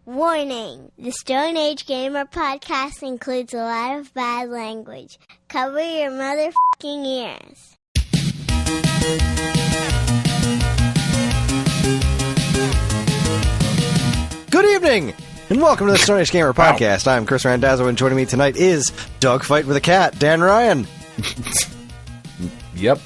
Warning! The Stone Age Gamer podcast includes a lot of bad language. Cover your motherfucking ears. Good evening, and welcome to the Stone Age Gamer podcast. I'm Kris Randazzo, and joining me tonight is Dogfight with a Cat, Dan Ryan. Yep.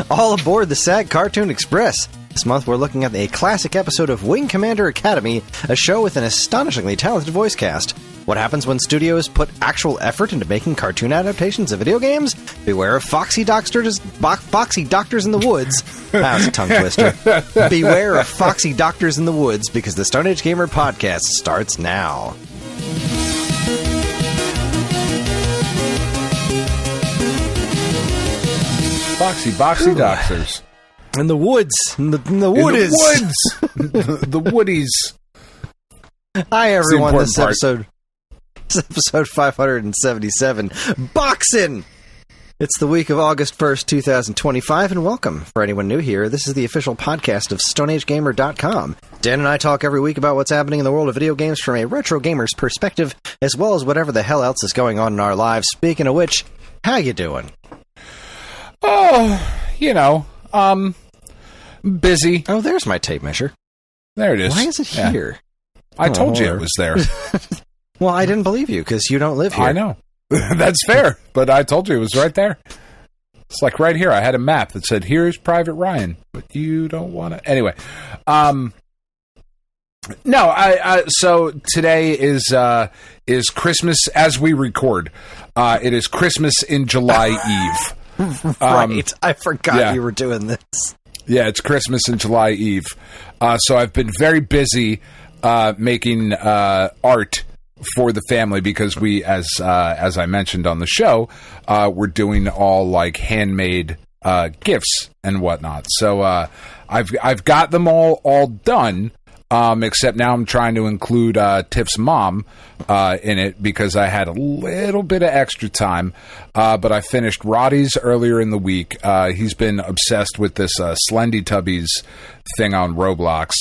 All aboard the SAG Cartoon Express. This month we're looking at a classic episode of Wing Commander Academy, a show with an astonishingly talented voice cast. What happens when studios put actual effort into making cartoon adaptations of video games? Beware of foxy doctors in the woods. That was a tongue twister. Beware of foxy doctors in the woods, because the Stone Age Gamer podcast starts now. Foxy doctors. In the woods. In the woodies. The woodies. Hi, everyone. This is episode 577. Boxing! It's the week of August 1st, 2025, and welcome. For anyone new here, this is the official podcast of StoneAgeGamer.com. Dan and I talk every week about what's happening in the world of video games from a retro gamer's perspective, as well as whatever the hell else is going on in our lives. Speaking of which, how you doing? Oh, busy. Oh, there's my tape measure. There it is. Why is it here? I told you it was there. Well, I didn't believe you, because you don't live here. I know. That's fair, but I told you it was right there. It's like right here. I had a map that said, here's Private Ryan, but you don't want to... Anyway. So today is Christmas as we record. It is Christmas in July Eve. Right. I forgot you were doing this. Yeah, it's Christmas in July Eve. So I've been very busy making art for the family because we, as I mentioned on the show, we're doing all like handmade gifts and whatnot. So I've got them all done. Except now I'm trying to include Tiff's mom in it because I had a little bit of extra time. But I finished Roddy's earlier in the week. He's been obsessed with this Slendy Tubbies thing on Roblox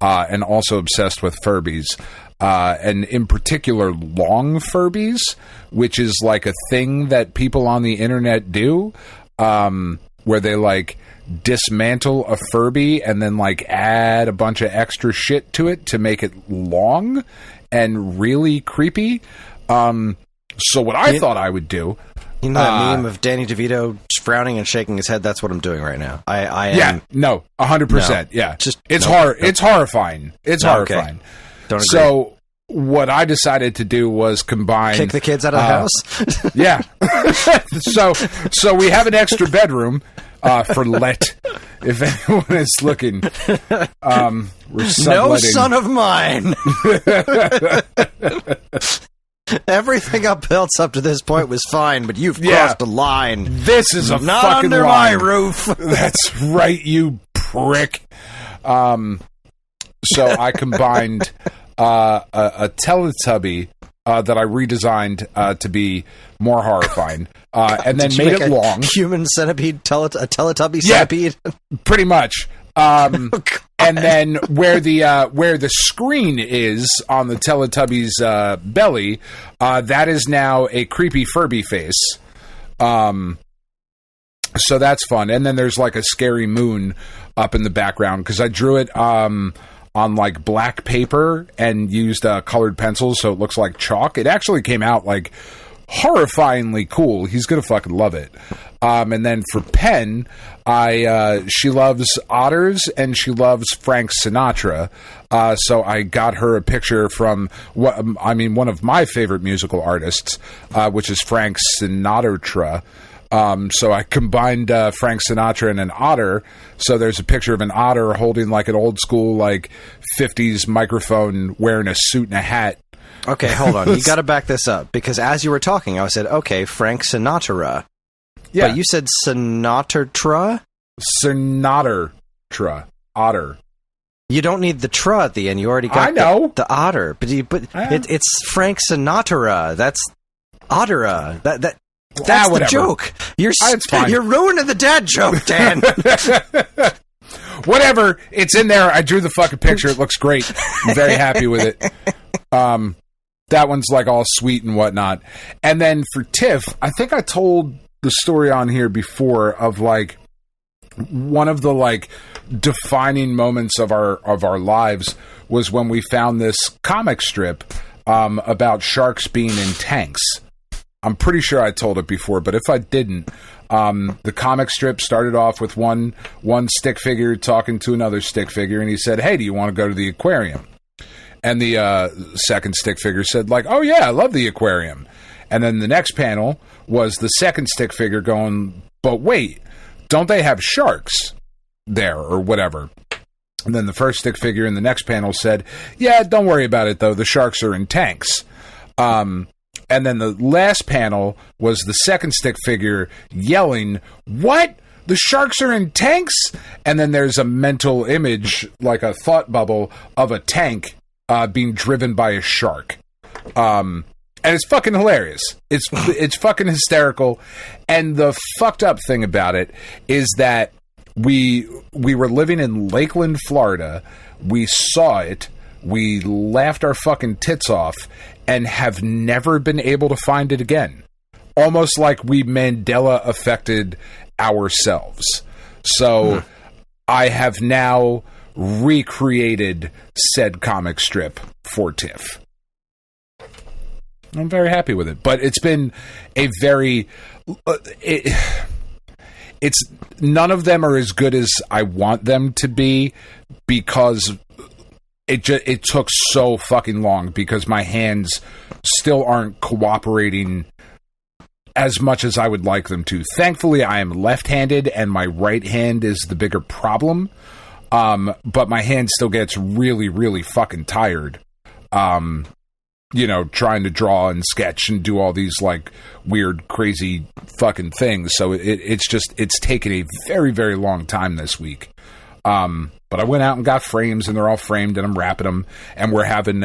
and also obsessed with Furbies. And in particular, long Furbies, which is like a thing that people on the internet do where they like dismantle a Furby and then like add a bunch of extra shit to it to make it long and really creepy. So what I thought I would do, you know that meme of Danny DeVito frowning and shaking his head? That's what I'm doing right now. I am. Yeah, 100%. Yeah, it's horrifying. It's horrifying. Okay. Don't agree. So what I decided to do was combine... Kick the kids out of the house? Yeah. So we have an extra bedroom for let, if anyone is looking. We're subletting. No son of mine! Everything else up to this point was fine, but you've crossed a line. This is a not fucking under line. my roof. That's right, you prick. So I combined a Teletubby that I redesigned to be more horrifying, and then made it long. Human centipede, a Teletubby centipede, pretty much. And then where the screen is on the Teletubby's belly, that is now a creepy Furby face. So that's fun. And then there's like a scary moon up in the background because I drew it on like black paper and used colored pencils, so it looks like chalk. It actually came out like horrifyingly cool. He's gonna fucking love it. And then for Pen, she loves otters and she loves Frank Sinatra. So I got her a picture from one of my favorite musical artists, which is Frank Sinatra. So I combined Frank Sinatra and an otter. So there's a picture of an otter holding like an old school like 50s microphone, wearing a suit and a hat. Okay, hold on. You got to back this up because as you were talking, I said, "Okay, Frank Sinatra." Yeah, but you said Sinatra. Sinatra, otter. You don't need the tra at the end. You already got the otter, but it's Frank Sinatra. That's ottera. That's the joke. You're ruining the dad joke, Dan. Whatever. It's in there. I drew the fucking picture. It looks great. I'm very happy with it. That one's like all sweet and whatnot. And then for Tiff, I think I told the story on here before of like one of the like defining moments of our lives was when we found this comic strip about sharks being in tanks. I'm pretty sure I told it before, but if I didn't, the comic strip started off with one stick figure talking to another stick figure, and he said, "Hey, do you want to go to the aquarium?" And the second stick figure said, like, "Oh yeah, I love the aquarium." And then the next panel was the second stick figure going, "But wait, don't they have sharks there or whatever?" And then the first stick figure in the next panel said, "Yeah, don't worry about it though. The sharks are in tanks." And then the last panel was the second stick figure yelling, "What? The sharks are in tanks?" And then there's a mental image, like a thought bubble of a tank being driven by a shark. And it's fucking hilarious. It's fucking hysterical. And the fucked up thing about it is that we were living in Lakeland, Florida. We saw it. We laughed our fucking tits off and have never been able to find it again. Almost like we Mandela affected ourselves. So I have now recreated said comic strip for Tiff. I'm very happy with it, but it's been a very it's none of them are as good as I want them to be because it took so fucking long because my hands still aren't cooperating as much as I would like them to. Thankfully, I am left-handed and my right hand is the bigger problem. But my hand still gets really, really fucking tired. Trying to draw and sketch and do all these like weird, crazy fucking things. So it's taken a very, very long time this week. But I went out and got frames and they're all framed and I'm wrapping them and we're having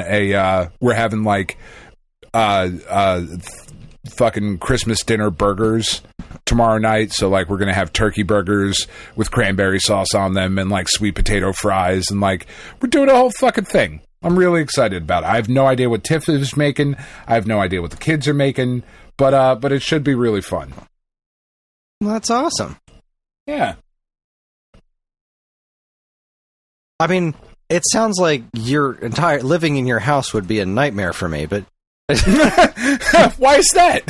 fucking Christmas dinner burgers tomorrow night. So like we're going to have turkey burgers with cranberry sauce on them and like sweet potato fries and like we're doing a whole fucking thing. I'm really excited about it. I have no idea what Tiff is making. I have no idea what the kids are making, but it should be really fun. Well, that's awesome. Yeah. I mean, it sounds like your entire living in your house would be a nightmare for me, but why is that?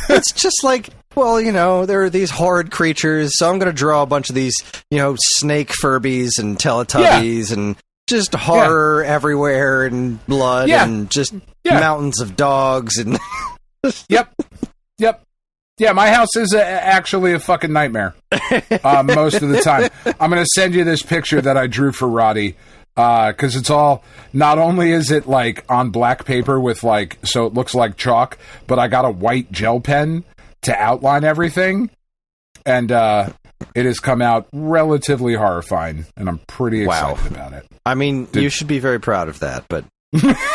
It's just like, well, there are these horrid creatures, so I'm going to draw a bunch of these, snake Furbies and Teletubbies and just horror everywhere and blood and just mountains of dogs and Yep. Yeah, my house is actually a fucking nightmare most of the time. I'm going to send you this picture that I drew for Roddy because it's all, not only is it like on black paper with like, so it looks like chalk, but I got a white gel pen to outline everything. And it has come out relatively horrifying, and I'm pretty excited about it. I mean, you should be very proud of that, but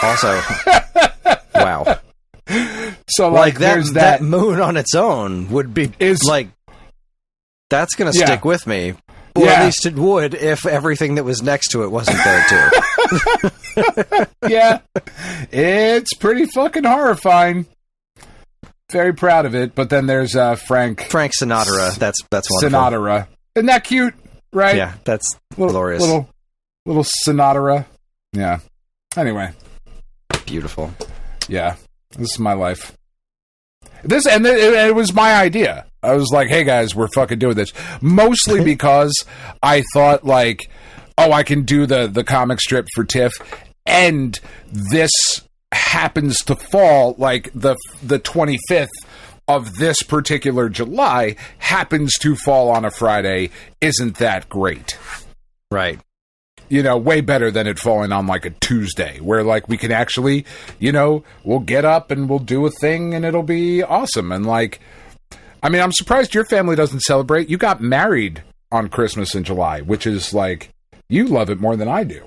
also, wow. So like that moon on its own would be like that's going to stick with me. Or at least it would if everything that was next to it wasn't there too. Yeah, it's pretty fucking horrifying. Very proud of it. But then there's Frank Sinatra. That's wonderful. Sinatra. Isn't that cute? Right? Yeah, that's glorious. Little Sinatra. Yeah. Anyway, beautiful. Yeah. This is my life. It was my idea. I was like, hey guys, we're fucking doing this. Mostly because I thought like, oh, I can do the comic strip for Tiff, and this happens to fall like the 25th of this particular July happens to fall on a Friday. Isn't that great? Right. Way better than it falling on like a Tuesday where like we can actually, we'll get up and we'll do a thing and it'll be awesome. And like, I mean, I'm surprised your family doesn't celebrate. You got married on Christmas in July, which is like, you love it more than I do.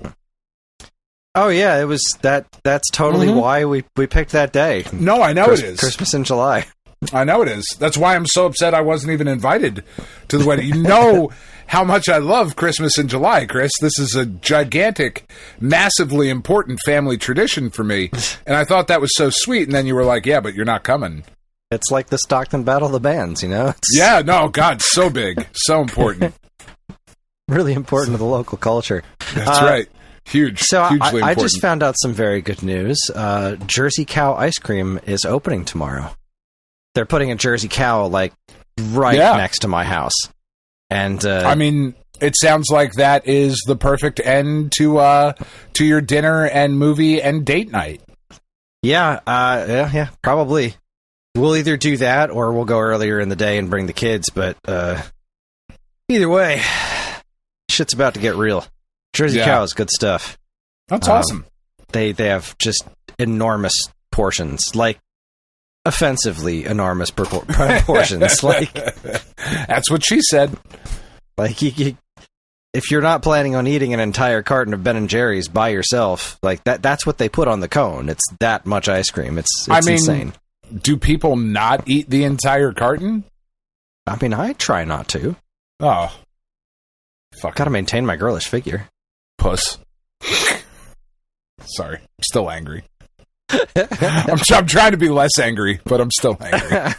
Oh yeah, it was that's totally why we picked that day. No, I know it is. Christmas in July. I know it is. That's why I'm so upset I wasn't even invited to the wedding. You know how much I love Christmas in July, Kris. This is a gigantic, massively important family tradition for me. And I thought that was so sweet. And then you were like, yeah, but you're not coming. It's like the Stockton Battle of the Bands, you know? Yeah, no, God, so big. So important. Really important to the local culture. That's right. Huge. So hugely important. I just found out some very good news. Jersey Cow ice cream is opening tomorrow. They're putting a Jersey Cow right next to my house. And I mean, it sounds like that is the perfect end to your dinner and movie and date night. Yeah, probably. We'll either do that or we'll go earlier in the day and bring the kids, but either way, shit's about to get real. Jersey Cow is good stuff. That's awesome. They have just enormous portions, like offensively enormous proportions. Like that's what she said. Like if you're not planning on eating an entire carton of Ben and Jerry's by yourself, like that's what they put on the cone. It's that much ice cream. It's insane. Do people not eat the entire carton? I mean, I try not to. Oh, fuck! Gotta maintain my girlish figure. Puss. Sorry, I'm still angry. I'm trying to be less angry, but I'm still angry.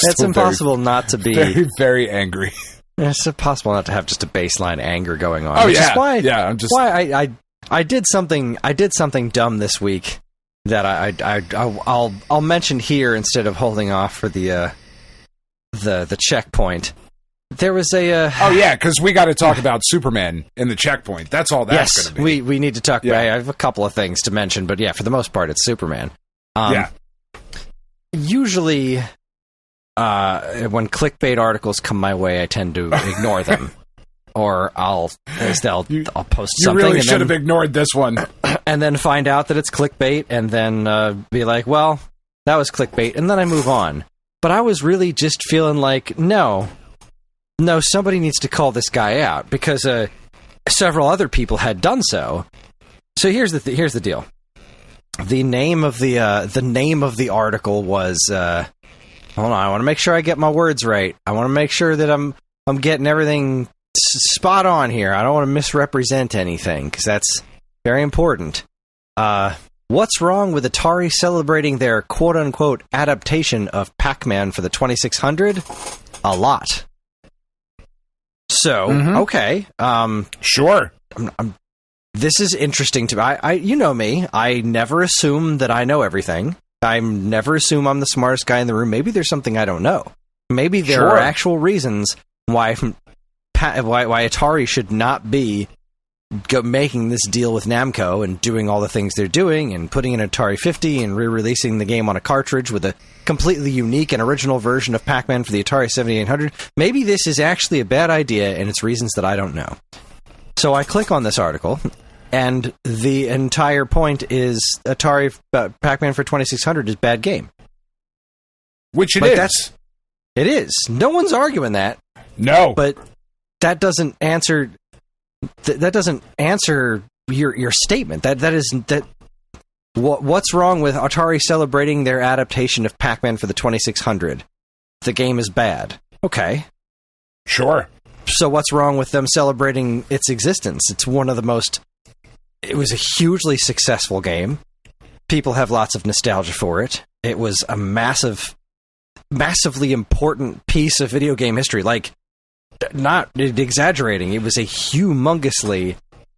It's impossible not to be very, very angry. It's impossible not to have just a baseline anger going on. Oh, which yeah. Is why, yeah. Why I did something dumb this week that I'll mention here instead of holding off for the checkpoint. There was a because we got to talk about Superman in the checkpoint. That's all that's going to be. Yes, we need to talk about. I have a couple of things to mention, but yeah, for the most part, it's Superman. Usually, when clickbait articles come my way, I tend to ignore them, or I'll post something. You really should have ignored this one, and then find out that it's clickbait, and then be like, "Well, that was clickbait," and then I move on. But I was really just feeling like, no, somebody needs to call this guy out because several other people had done so. So here's the deal. The name of the article was. Hold on, I want to make sure I get my words right. I want to make sure that I'm getting everything spot on here. I don't want to misrepresent anything because that's very important. What's wrong with Atari celebrating their quote-unquote adaptation of Pac-Man for the 2600? A lot. So, okay. Sure. This is interesting to me. I you know me. I never assume that I know everything. I never assume I'm the smartest guy in the room. Maybe there's something I don't know. Maybe there are actual reasons why Atari should not be making this deal with Namco and doing all the things they're doing and putting in Atari 50 and re-releasing the game on a cartridge with a completely unique and original version of Pac-Man for the Atari 7800. Maybe this is actually a bad idea and it's reasons that I don't know. So I click on this article and the entire point is Atari Pac-Man for 2600 is a bad game. Which it is. It is. No one's arguing that. No. But that doesn't answer... That doesn't answer your statement. What's wrong with Atari celebrating their adaptation of Pac-Man for the 2600? The game is bad. Okay. Sure. So what's wrong with them celebrating its existence? It was a hugely successful game. People have lots of nostalgia for it. It was a massively important piece of video game history. Like, not exaggerating, it was a humongously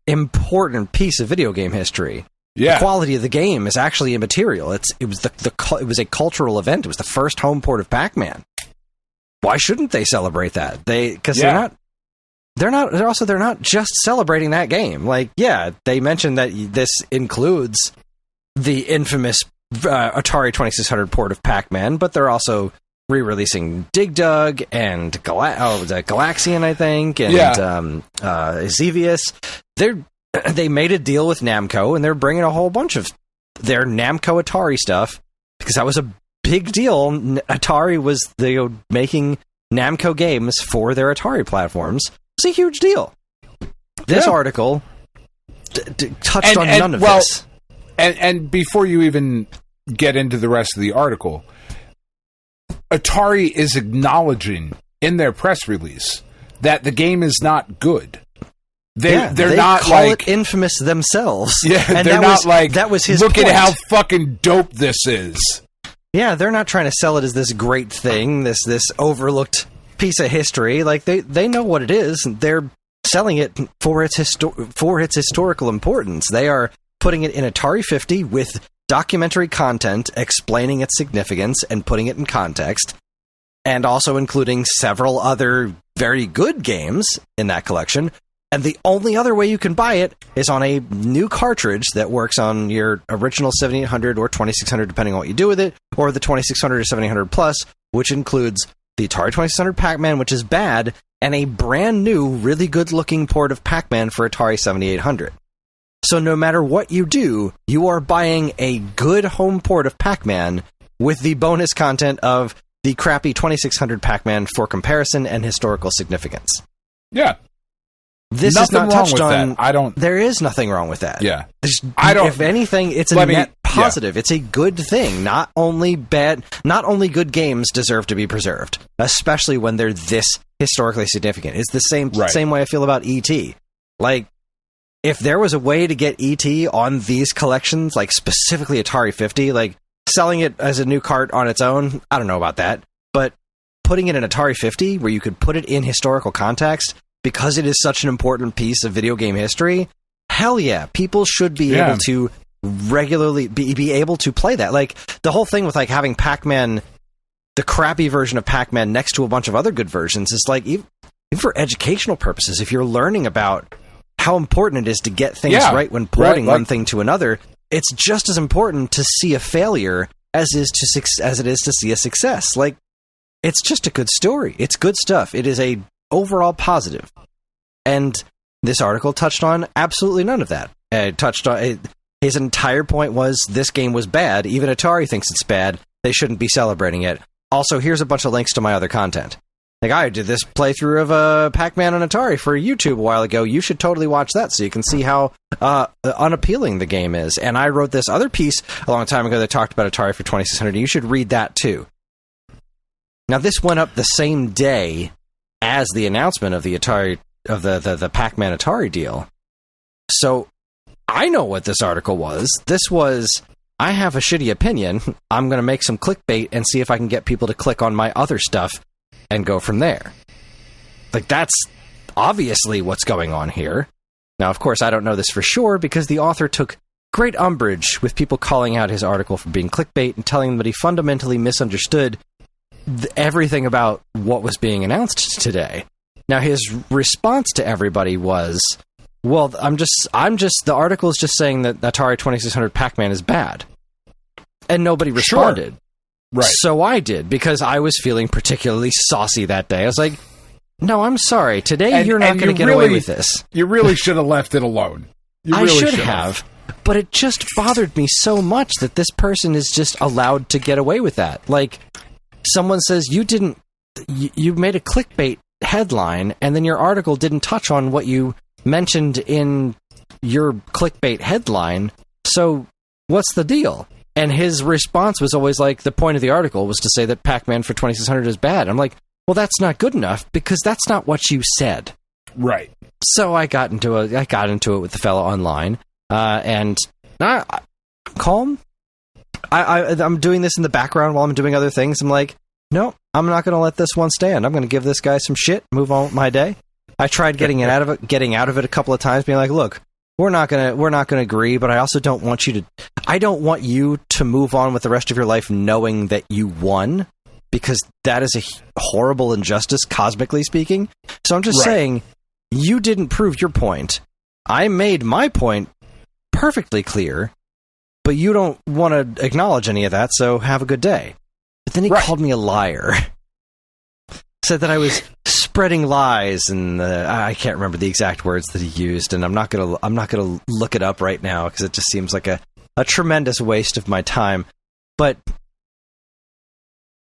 important piece of video game history. Yeah. The quality of the game is actually immaterial. It was a cultural event. It was the first home port of Pac-Man. Why shouldn't they celebrate that? They're not just celebrating that game. Like, yeah, they mentioned that this includes the infamous Atari 2600 port of Pac-Man, but they're also re-releasing Dig Dug and Galaxian, I think, and Xevious. They made a deal with Namco, and they're bringing a whole bunch of their Namco Atari stuff, because that was a big deal. Atari was making Namco games for their Atari platforms. It's a huge deal. This article touched on none of this. And before you even get into the rest of the article, Atari is acknowledging in their press release that the game is not good. They're they not call like it infamous themselves. Yeah, and they're not like that was his look point. at how fucking dope this is. Yeah, they're not trying to sell it as this great thing, this overlooked piece of history. Like they know what it is. They're selling it for its historical importance. They are putting it in Atari 50 with documentary content explaining its significance and putting it in context, and also including several other very good games in that collection. And the only other way you can buy it is on a new cartridge that works on your original 7800 or 2600, depending on what you do with it, or the 2600 or 7800 Plus, which includes the Atari 2600 Pac-Man, which is bad, and a brand new, really good-looking port of Pac-Man for Atari 7800. So no matter what you do, you are buying a good home port of Pac-Man with the bonus content of the crappy 2600 Pac-Man for comparison and historical significance. Yeah. This nothing is not wrong touched with on. that. I don't. There is nothing wrong with that. Yeah. I don't. If anything, it's a net positive. Yeah. It's a good thing. Not only good games deserve to be preserved, especially when they're this historically significant. It's the same way I feel about E.T. Like, if there was a way to get E.T. on these collections, like specifically Atari 50, like selling it as a new cart on its own, I don't know about that. But putting it in Atari 50, where you could put it in historical context, because it is such an important piece of video game history, hell yeah, people should be able to regularly be able to play that. Like, the whole thing with like having Pac-Man, the crappy version of Pac-Man next to a bunch of other good versions, is like, even for educational purposes, if you're learning about how important it is to get things right when porting one thing to another, it's just as important to see a failure as it is to see a success. Like, it's just a good story. It's good stuff. It is a overall positive. And this article touched on absolutely none of that. His entire point was this game was bad. Even Atari thinks it's bad. They shouldn't be celebrating it. Also, here's a bunch of links to my other content. Like, I did this playthrough of Pac-Man on Atari for YouTube a while ago. You should totally watch that so you can see how unappealing the game is. And I wrote this other piece a long time ago that talked about Atari for 2600. You should read that too. Now, this went up the same day as the announcement of the Atari of the Pac-Man Atari deal. So I know what this article was. This was, I have a shitty opinion. I'm going to make some clickbait and see if I can get people to click on my other stuff and go from there. Like, that's obviously what's going on here. Now, of course, I don't know this for sure because the author took great umbrage with people calling out his article for being clickbait and telling them that he fundamentally misunderstood everything about what was being announced today. Now, his response to everybody was, well, the article is just saying that Atari 2600 Pac-Man is bad. And nobody responded. Sure. Right. So I did, because I was feeling particularly saucy that day. I was like, no, I'm sorry. Today you're not going to get away with this. You really should have left it alone. I should have. But it just bothered me so much that this person is just allowed to get away with that. Like, someone says, you made a clickbait headline, and then your article didn't touch on what you mentioned in your clickbait headline, so what's the deal? And his response was always like, the point of the article was to say that Pac-Man for 2600 is bad. I'm like, well, that's not good enough, because that's not what you said. Right. So I got into it with the fellow online, and I'm calm. I'm doing this in the background while I'm doing other things. I'm like, no, I'm not going to let this one stand. I'm going to give this guy some shit, move on with my day. I tried getting out of it a couple of times, being like, look, we're not going to agree, but I also don't want you to move on with the rest of your life knowing that you won, because that is a horrible injustice, cosmically speaking. So I'm just saying, you didn't prove your point. I made my point perfectly clear, but you don't want to acknowledge any of that, so have a good day. But then he called me a liar. Said that I was spreading lies, and I can't remember the exact words that he used, and I'm not gonna look it up right now because it just seems like a tremendous waste of my time. But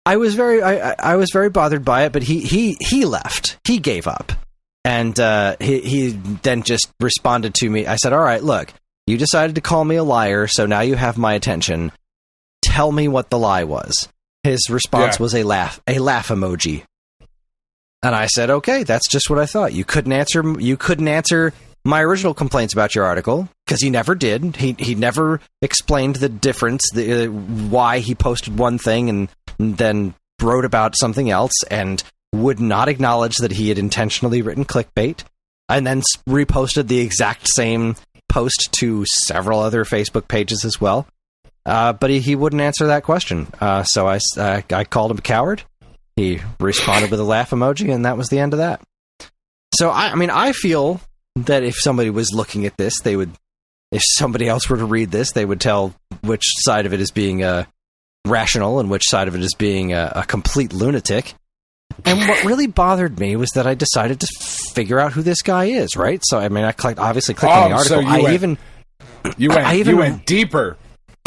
I was very bothered by it. But he left. He gave up, and he then just responded to me. I said, "All right, look, you decided to call me a liar, so now you have my attention. Tell me what the lie was." His response was a laugh emoji. And I said, okay, that's just what I thought. You couldn't answer my original complaints about your article, because he never did. He never explained the difference, why he posted one thing and then wrote about something else, and would not acknowledge that he had intentionally written clickbait, and then reposted the exact same post to several other Facebook pages as well. But he wouldn't answer that question. So I called him a coward. He responded with a laugh emoji, and that was the end of that. So, I feel that if somebody was looking at this, if somebody else were to read this, they would tell which side of it is being rational and which side of it is being a complete lunatic. And what really bothered me was that I decided to figure out who this guy is, right? So, I clicked on the article. So you went deeper.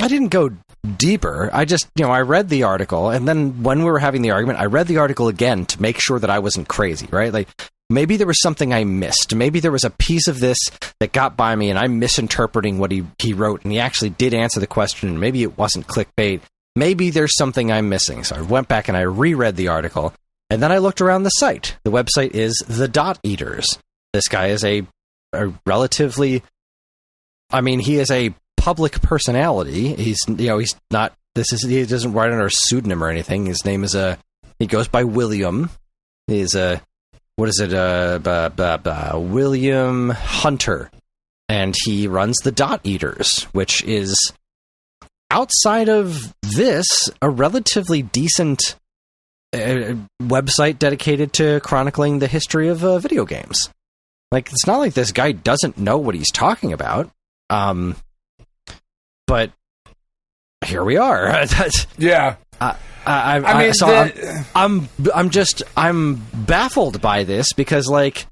I didn't go deeper. I just, I read the article, and then when we were having the argument, I read the article again to make sure that I wasn't crazy, right? Like, maybe there was something I missed. Maybe there was a piece of this that got by me, and I'm misinterpreting what he wrote, and he actually did answer the question, and maybe it wasn't clickbait. Maybe there's something I'm missing. So I went back and I reread the article, and then I looked around the site. The website is The Dot Eaters. This guy is a relatively... he is a public personality. He's not... He doesn't write under a pseudonym or anything. His name is he goes by William. He's William Hunter. And he runs The Dot Eaters, which is, outside of this, a relatively decent website dedicated to chronicling the history of video games. Like, it's not like this guy doesn't know what he's talking about. But here we are. Yeah. I'm baffled by this, because, like,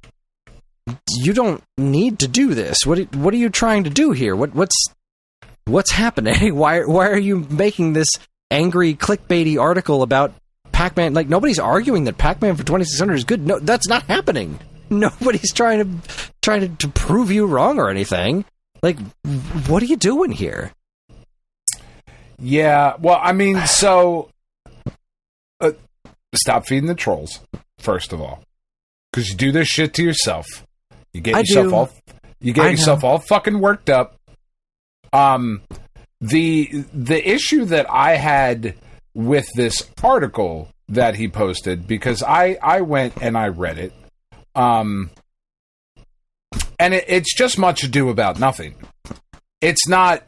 you don't need to do this. What are you trying to do here? What's happening? Why are you making this angry clickbaity article about Pac-Man? Like, nobody's arguing that Pac-Man for 2600 is good. No, that's not happening. Nobody's trying to prove you wrong or anything. Like, what are you doing here? Yeah, well, so stop feeding the trolls, first of all, because you do this shit to yourself. You get yourself all fucking worked up. The issue that I had with this article that he posted, because I went and I read it, and it's just much ado about nothing. It's not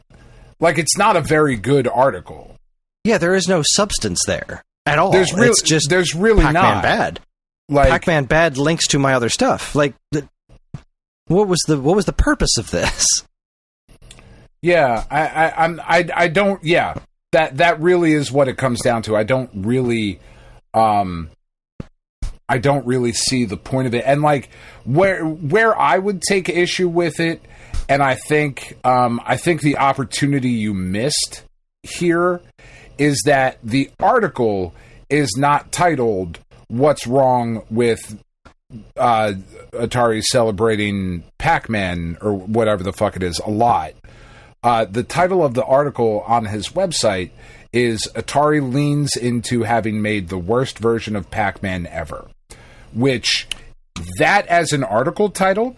a very good article. Yeah, there is no substance there at all. There's really Pac-Man not bad. Like, Pac-Man bad links to my other stuff. Like, what was the purpose of this? Yeah, I don't. Yeah, that really is what it comes down to. I don't really see the point of it. And, like, where I would take issue with it, and I think the opportunity you missed here is that the article is not titled "What's Wrong with Atari Celebrating Pac-Man" or whatever the fuck it is a lot. The title of the article on his website is "Atari Leans into Having Made the Worst Version of Pac-Man Ever," which, that as an article title,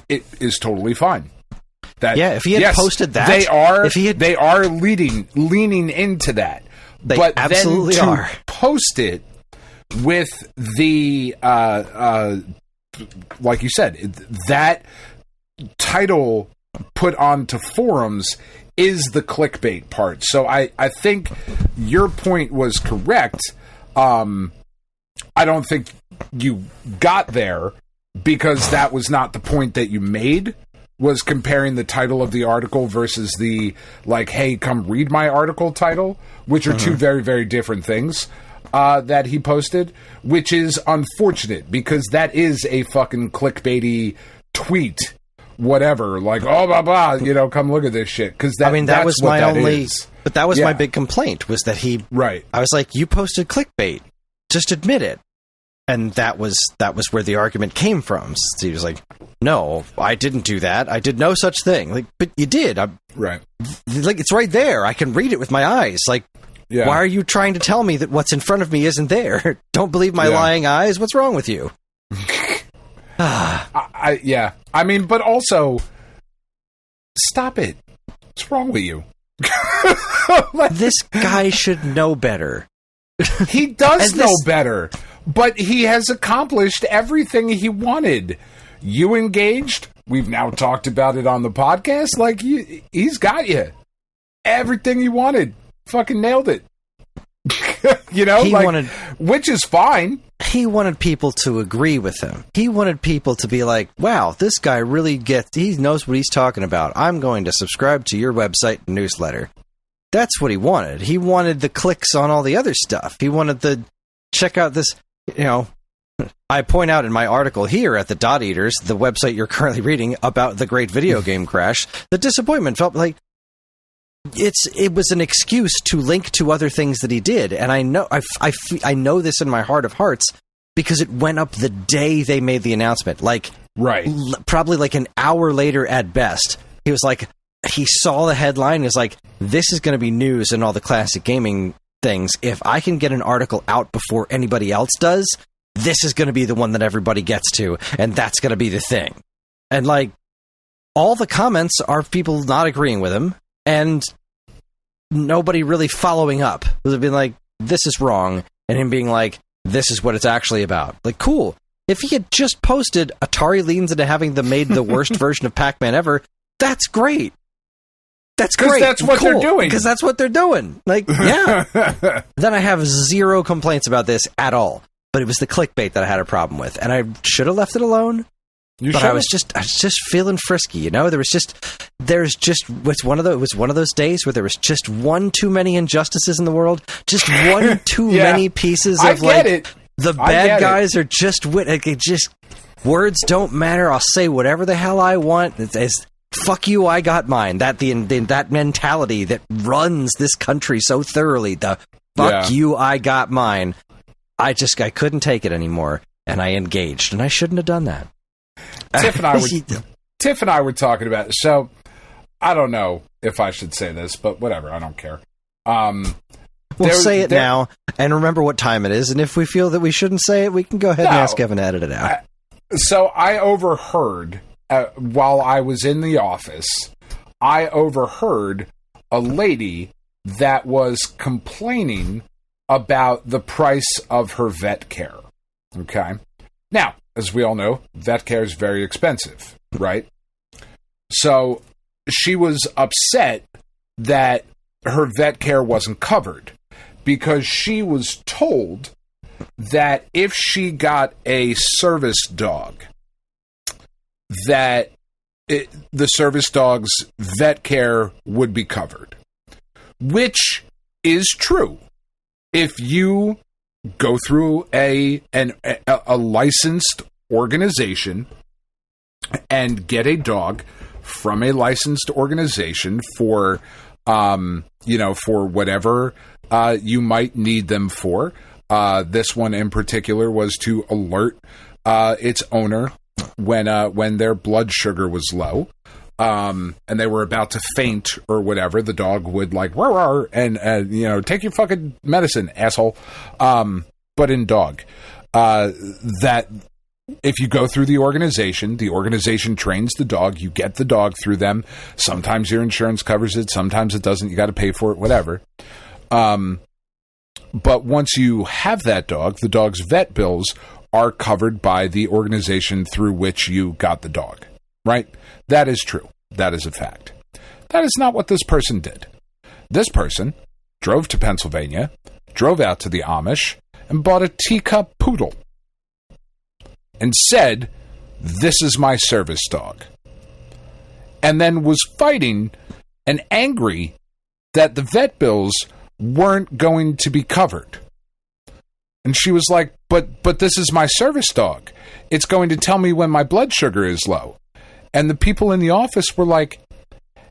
it is totally fine. If he had posted that, they are leaning into that. But absolutely then to are. Post it with the like you said, that title put onto forums is the clickbait part. So I think your point was correct. I don't think you got there, because that was not the point that you made, was comparing the title of the article versus the, like, hey, come read my article title, which are two very, very different things that he posted, which is unfortunate, because that is a fucking clickbaity tweet, whatever, like, oh, blah, blah, come look at this shit, because that was my only... But that was my big complaint, was that he... Right. I was like, you posted clickbait. Just admit it. And that was where the argument came from. So he was like, no, I didn't do that. I did no such thing. Like, but you did. Right. Like, it's right there. I can read it with my eyes. Like, Yeah. Why are you trying to tell me that what's in front of me isn't there? Don't believe my lying eyes? What's wrong with you? Yeah. I mean, but also, stop it. What's wrong with you? This guy should know better. He does know better, but he has accomplished everything he wanted. You engaged? We've now talked about it on the podcast. Like, he's got you. Everything you wanted. Fucking nailed it. Which is fine. He wanted people to agree with him. He wanted people to be like, wow, this guy really he knows what he's talking about. I'm going to subscribe to your website and newsletter. That's what he wanted. He wanted the clicks on all the other stuff. He wanted the check out this, I point out in my article here at the Dot Eaters, the website you're currently reading about the great video game crash, the disappointment felt like it was an excuse to link to other things that he did. And I know this in my heart of hearts because it went up the day they made the announcement. Like, right. Probably like an hour later at best. He was like, he saw the headline and was like, this is going to be news in all the classic gaming things. If I can get an article out before anybody else does, this is going to be the one that everybody gets to. And that's going to be the thing. And like, all the comments are people not agreeing with him. And nobody really following up. It would be like, this is wrong. And him being like, this is what it's actually about. Like, cool. If he had just posted Atari leans into having made the worst version of Pac-Man ever, that's great. That's great. That's what they're doing. Because that's what they're doing. Like, yeah. Then I have zero complaints about this at all. But it was the clickbait that I had a problem with. And I should have left it alone. I was just feeling frisky, It was one of those days where there was just one too many injustices in the world, just one too many pieces of the bad guys are just words don't matter. I'll say whatever the hell I want. It's fuck you, I got mine. That mentality that runs this country so thoroughly. The fuck you, I got mine. I couldn't take it anymore, and I engaged, and I shouldn't have done that. Tiff and I were talking about it. So I don't know if I should say this, but whatever, I don't care. We'll say it now, and remember what time it is. And if we feel that we shouldn't say it, we can go ahead and ask Evan to edit it out. So I overheard while I was in the office. I overheard a lady that was complaining about the price of her vet care. Okay, now, as we all know, vet care is very expensive, right? So she was upset that her vet care wasn't covered because she was told that if she got a service dog, that the service dog's vet care would be covered, which is true. If you go through a licensed organization and get a dog from a licensed organization for whatever you might need them for. This one in particular was to alert its owner when their blood sugar was low. And they were about to faint or whatever, the dog would like, rawr, rawr, and take your fucking medicine, asshole. But in dog, that if you go through the organization trains the dog, you get the dog through them. Sometimes your insurance covers it, sometimes it doesn't, you got to pay for it, whatever. But once you have that dog, the dog's vet bills are covered by the organization through which you got the dog, right? That is true. That is a fact. That is not what this person did. This person drove to Pennsylvania, drove out to the Amish, and bought a teacup poodle. And said, this is my service dog. And then was fighting and angry that the vet bills weren't going to be covered. And she was like, but this is my service dog. It's going to tell me when my blood sugar is low. And the people in the office were like,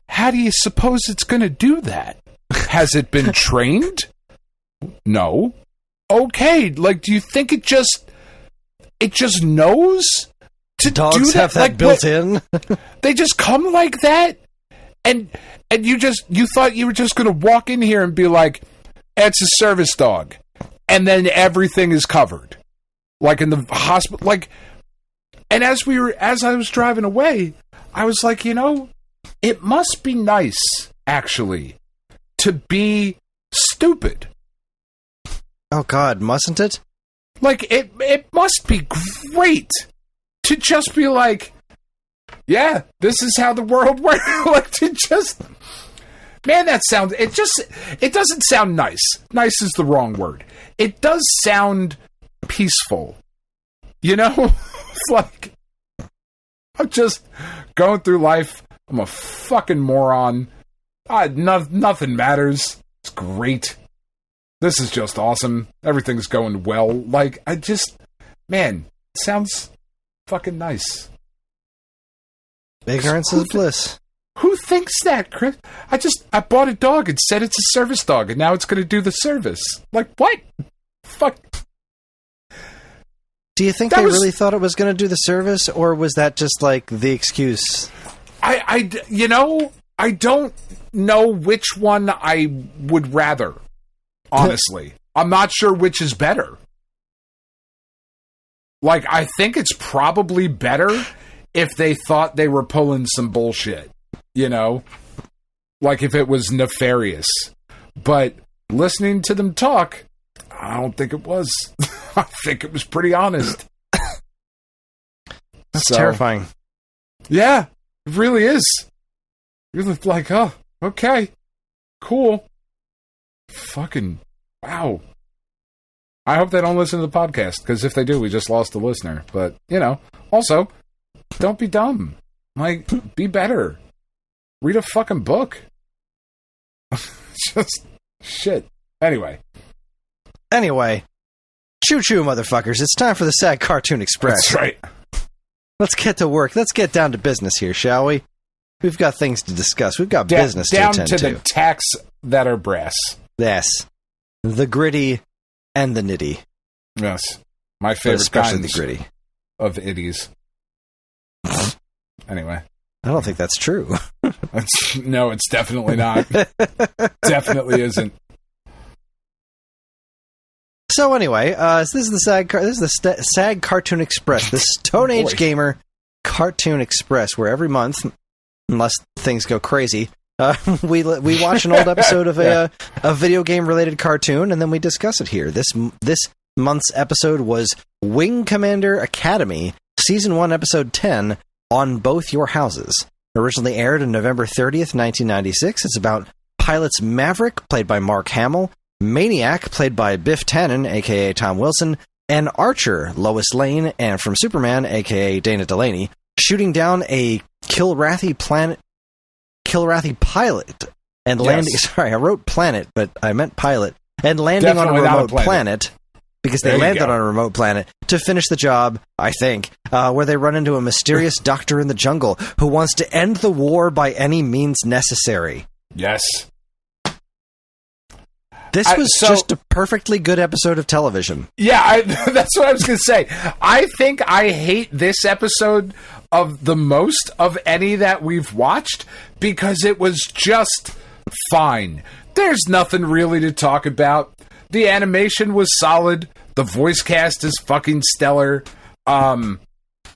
how do you suppose it's going to do that? Has it been trained? No. Okay, like, do you think it just knows to dogs do that? Have that like, built in? They just come like that? And you thought you were just going to walk in here and be like, it's a service dog. And then everything is covered. Like in the hospital, like, and as I was driving away, I was like, it must be nice, actually, to be stupid. Oh, God, mustn't it? Like, it must be great to just be like, yeah, this is how the world works. Like, to just, man, it doesn't sound nice. Nice is the wrong word. It does sound peaceful. It's like, I'm just going through life. I'm a fucking moron. Nothing matters. It's great. This is just awesome. Everything's going well. Like, man, it sounds fucking nice. Ignorance is bliss. Who thinks that, Kris? I bought a dog and said it's a service dog, and now it's going to do the service. Like, what? Fuck. Do you think they really thought it was going to do the service, or was that just, like, the excuse? I don't know which one I would rather, honestly. I'm not sure which is better. Like, I think it's probably better if they thought they were pulling some bullshit, Like, if it was nefarious. But listening to them talk, I don't think it was. I think it was pretty honest. That's terrifying. Yeah, it really is. You're like, oh, okay, cool. Fucking, wow. I hope they don't listen to the podcast, because if they do, we just lost a listener. But, also, don't be dumb. Like, be better. Read a fucking book. Just shit. Anyway, choo-choo, motherfuckers. It's time for the SAG Cartoon Express. That's right. Let's get to work. Let's get down to business here, shall we? We've got things to discuss. We've got business to attend to. Down to the tacks that are brass. Yes. The gritty and the nitty. Yes. My favorite especially kinds the gritty. Of itties. Anyway. I don't think that's true. No, it's definitely not. Definitely isn't. So anyway, this is the SAG Cartoon Express, the Stone Age Gamer Cartoon Express, where every month, unless things go crazy, we watch an old episode of a video game related cartoon, and then we discuss it here. This month's episode was Wing Commander Academy, Season 1, Episode 10, On Both Your Houses. Originally aired on November 30th, 1996. It's about pilots Maverick, played by Mark Hamill, Maniac, played by Biff Tannen, a.k.a. Tom Wilson, and Archer, Lois Lane, and from Superman, a.k.a. Dana Delaney, shooting down a Kilrathi pilot and landing... Yes. Sorry, I wrote planet, but I meant pilot. And landing definitely on a remote planet because they landed on a remote planet to finish the job, I think, where they run into a mysterious doctor in the jungle who wants to end the war by any means necessary. Yes. This was just a perfectly good episode of television. Yeah, that's what I was going to say. I think I hate this episode of the most of any that we've watched because it was just fine. There's nothing really to talk about. The animation was solid. The voice cast is fucking stellar. I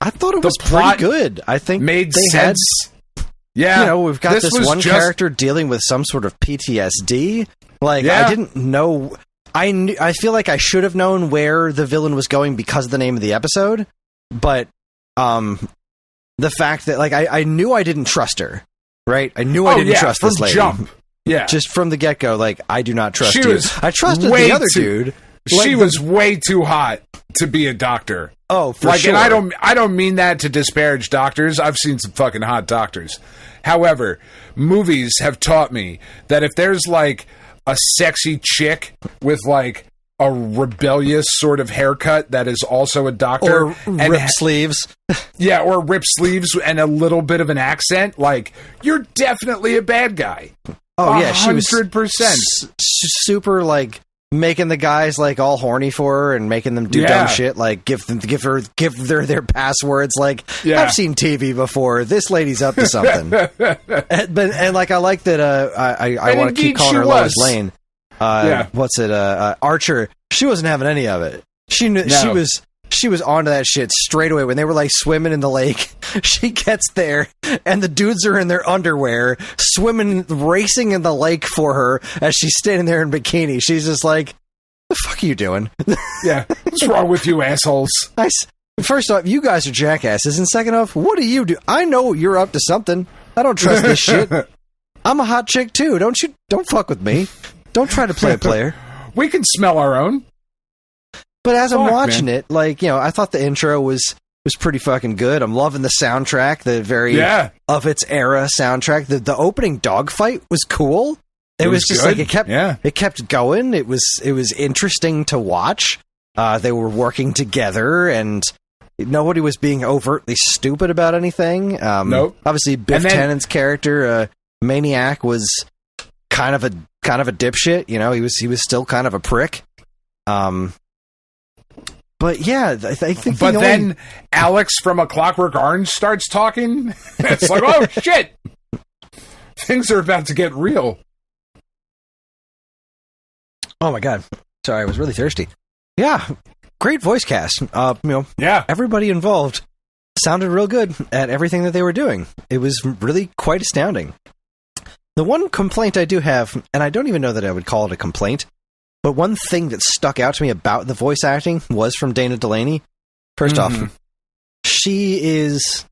thought it was pretty good. I think made sense. Yeah, we've got this one character dealing with some sort of PTSD. Like, I didn't know... I feel like I should have known where the villain was going because of the name of the episode, but the fact that, like, I knew I didn't trust her, right? I knew I didn't trust this lady. Jump. Yeah. Just from the get-go, like, I do not trust you. I trusted the other dude. She was way too hot to be a doctor. Oh, for sure. And I don't mean that to disparage doctors. I've seen some fucking hot doctors. However, movies have taught me that if there's, like, a sexy chick with, like, a rebellious sort of haircut that is also a doctor. Or ripped sleeves. Yeah, or ripped sleeves and a little bit of an accent. Like, you're definitely a bad guy. Oh, yeah, she was 100%. Super, like, making the guys, like, all horny for her and making them do dumb shit. Like, give her their passwords. Like, I've seen TV before. This lady's up to something. and like, I like that. I want to keep calling her Lois Lane. What's it? Archer. She wasn't having any of it. She knew she was onto that shit straight away when they were like swimming in the lake. She gets there and the dudes are in their underwear swimming, racing in the lake for her as she's standing there in bikini. She's just like, "The fuck are you doing?" Yeah, what's wrong with you assholes? First off, you guys are jackasses, and second off, what do you do? I know you're up to something. I don't trust this shit. I'm a hot chick too. Don't fuck with me. Don't try to play a player. We can smell our own. But as I'm watching it, like, I thought the intro was pretty fucking good. I'm loving the soundtrack, the very of its era soundtrack. The opening dogfight was cool. It was just good. Like it kept going. It was interesting to watch. They were working together and nobody was being overtly stupid about anything. Nope. Obviously Biff Tannen's character, Maniac, was kind of a dipshit, he was still kind of a prick. But yeah, I think. But then Alex from A Clockwork Orange starts talking. It's like, oh shit, things are about to get real. Oh my god! Sorry, I was really thirsty. Yeah, great voice cast. Everybody involved sounded real good at everything that they were doing. It was really quite astounding. The one complaint I do have, and I don't even know that I would call it a complaint, but one thing that stuck out to me about the voice acting was from Dana Delaney. First off, she is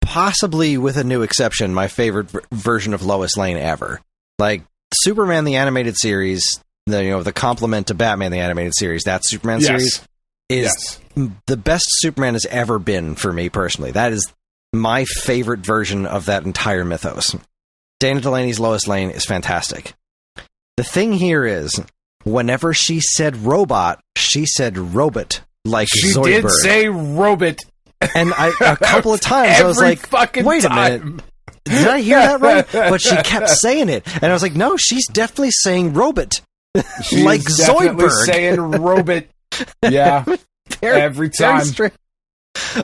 possibly, with a new exception, my favorite version of Lois Lane ever. Like, Superman the Animated Series, the complement to Batman the Animated Series, that Superman series is the best Superman has ever been for me personally. That is my favorite version of that entire mythos. Dana Delaney's Lois Lane is fantastic. The thing here is, whenever she said robot, she said robot, like she Zoidberg. She did say robot. And a couple of times I was like, wait a minute, did I hear that right? But she kept saying it. And I was like, no, she's definitely saying robot. Like Zoidberg. Saying robot. Yeah. Every time.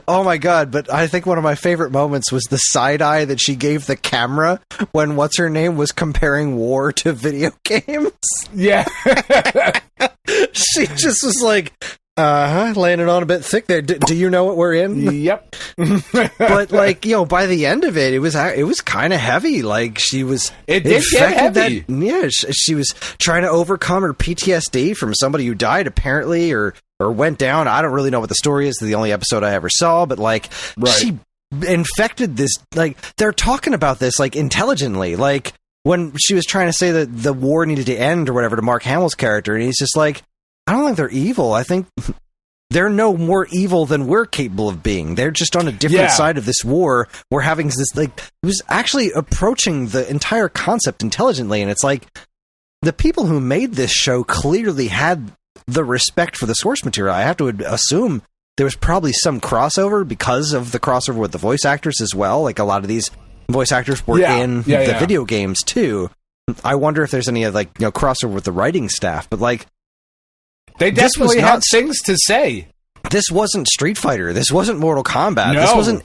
Oh my god, but I think one of my favorite moments was the side eye that she gave the camera when what's-her-name was comparing war to video games. Yeah. She just was like, laying it on a bit thick there. Do you know what we're in? Yep. But like, by the end of it, it was kind of heavy. Like she was, it did get heavy. She was trying to overcome her PTSD from somebody who died apparently, or went down. I don't really know what the story is. The only episode I ever saw, but like she infected this. Like they're talking about this like intelligently. Like when she was trying to say that the war needed to end or whatever to Mark Hamill's character, and he's just like, I don't think they're evil. I think they're no more evil than we're capable of being. They're just on a different side of this war. We're having this, like, it was actually approaching the entire concept intelligently. And it's like, the people who made this show clearly had the respect for the source material. I have to assume there was probably some crossover because of the crossover with the voice actors as well. Like, a lot of these voice actors were in the video games too. I wonder if there's any, like, crossover with the writing staff, but like, they definitely had things to say. This wasn't Street Fighter. This wasn't Mortal Kombat. No. It wasn't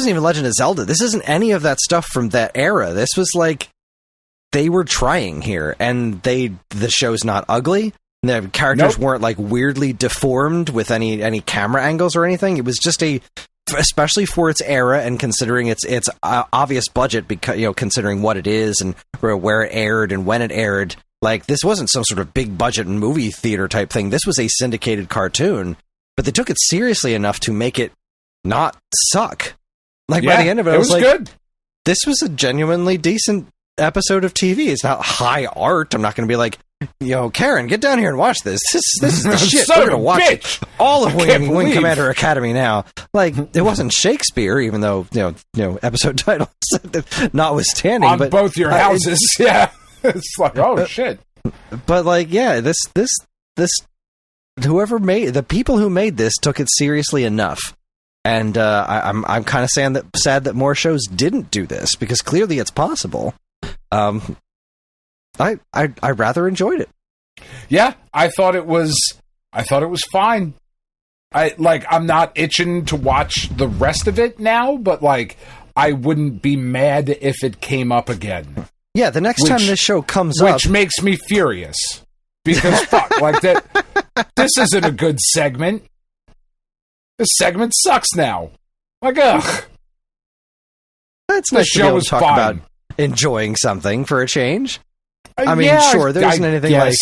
even Legend of Zelda. This isn't any of that stuff from that era. This was like, they were trying here, and the show's not ugly. The characters weren't like weirdly deformed with any camera angles or anything. It was just especially for its era and considering its obvious budget, because considering what it is and where it aired and when it aired. Like, this wasn't some sort of big budget movie theater type thing. This was a syndicated cartoon, but they took it seriously enough to make it not suck. Like, by the end of it, I was like, good. This was a genuinely decent episode of TV. It's not high art. I'm not going to be like, Karen, get down here and watch this. This is the shit. We're going to watch all of Wing Commander Academy now. Like, it wasn't Shakespeare, even though, episode title notwithstanding. On but both your houses, It's like, oh shit. But like, this whoever made, the people who made this took it seriously enough. And I'm kind of sad that more shows didn't do this, because clearly it's possible. I rather enjoyed it. Yeah, I thought it was fine. I'm not itching to watch the rest of it now, but like, I wouldn't be mad if it came up again. Yeah, the next time this show comes up... Which makes me furious. Because, fuck, like that... This isn't a good segment. This segment sucks now. Like, ugh. It's nice to be able to talk about enjoying something for a change. I mean, sure, there isn't anything like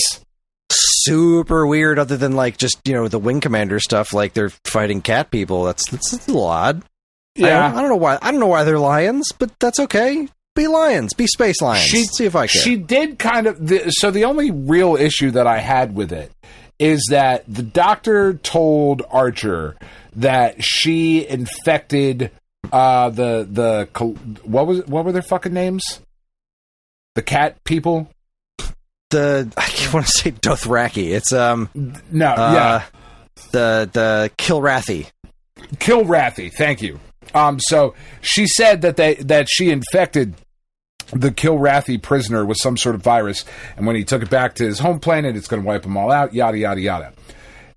super weird other than like just, you know, the Wing Commander stuff, like they're fighting cat people. That's a little odd. Yeah. I don't know why. I don't know why they're lions, but that's okay. Be lions. Be space lions. See if I can. She did kind of... So the only real issue that I had with it is that the doctor told Archer that she infected what were their fucking names? The cat people? I want to say Dothraki. It's the Kilrathi. Kilrathi, thank you. So she said that she infected the Kilrathi prisoner with some sort of virus, and when he took it back to his home planet, it's going to wipe them all out, yada, yada, yada.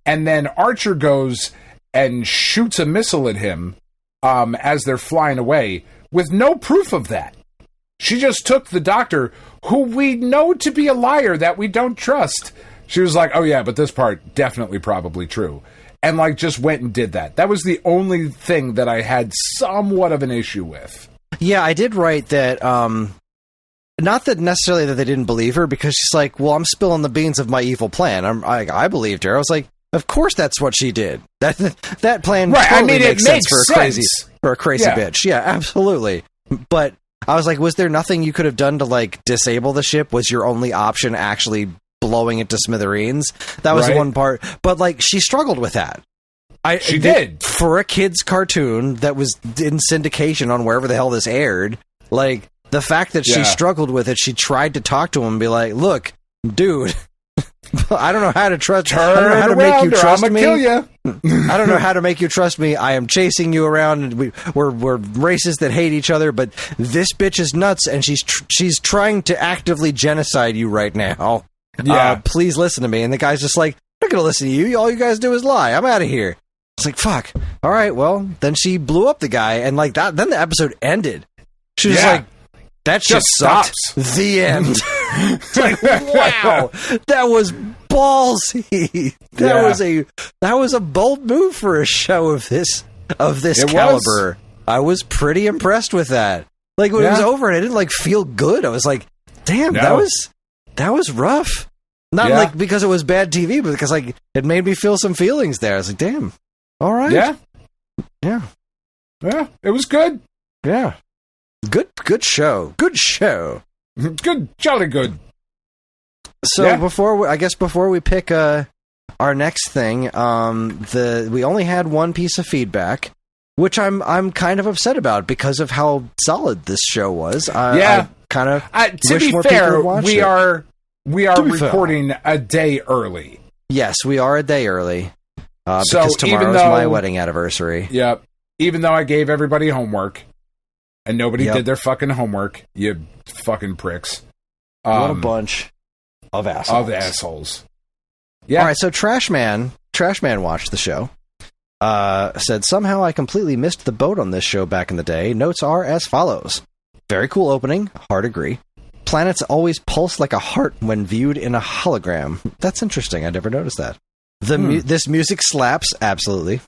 And then Archer goes and shoots a missile at him as they're flying away with no proof of that. She just took the doctor, who we know to be a liar that we don't trust. She was like, oh yeah, but this part definitely probably true. And like just went and did that. That was the only thing that I had somewhat of an issue with. Yeah, I did write that, not that necessarily that they didn't believe her, because she's like, well, I'm spilling the beans of my evil plan. I believed her. I was like, of course that's what she did. That plan totally makes sense for a crazy bitch. Yeah, absolutely. But I was like, was there nothing you could have done to like disable the ship? Was your only option actually blowing it to smithereens? That was one part. But like, she struggled with that. She did. For a kid's cartoon that was in syndication on wherever the hell this aired, like, the fact that she struggled with it, she tried to talk to him and be like, look, dude, I don't know how to trust her. I don't know how to make you trust me. Kill you. I don't know how to make you trust me. I am chasing you around, and we're races that hate each other, but this bitch is nuts, and she's trying to actively genocide you right now. Yeah. Please listen to me. And the guy's just like, I'm not going to listen to you. All you guys do is lie. I'm out of here. It's like, fuck. All right, well, then she blew up the guy, and like that. Then the episode ended. She was like, that shit sucked. The end. It's like, wow, that was ballsy. That was a bold move for a show of this caliber. I was pretty impressed with that. Like when it was over and I didn't like feel good. I was like, damn, that was rough. Not like because it was bad TV, but because like it made me feel some feelings there. I was like, damn. All right. Yeah. It was good. Yeah. Good show. Good show. Good, jolly good. So before we pick our next thing, we only had one piece of feedback, which I'm kind of upset about because of how solid this show was. I kind of to be fair, we are recording a day early. Yes, we are a day early. Because tomorrow's my wedding anniversary. Yep. Even though I gave everybody homework. And nobody did their fucking homework, you fucking pricks. What a bunch of assholes. Yeah. All right, so Trashman watched the show. Said, somehow I completely missed the boat on this show back in the day. Notes are as follows. Very cool opening. Hard agree. Planets always pulse like a heart when viewed in a hologram. That's interesting. I never noticed that. This music slaps. Absolutely.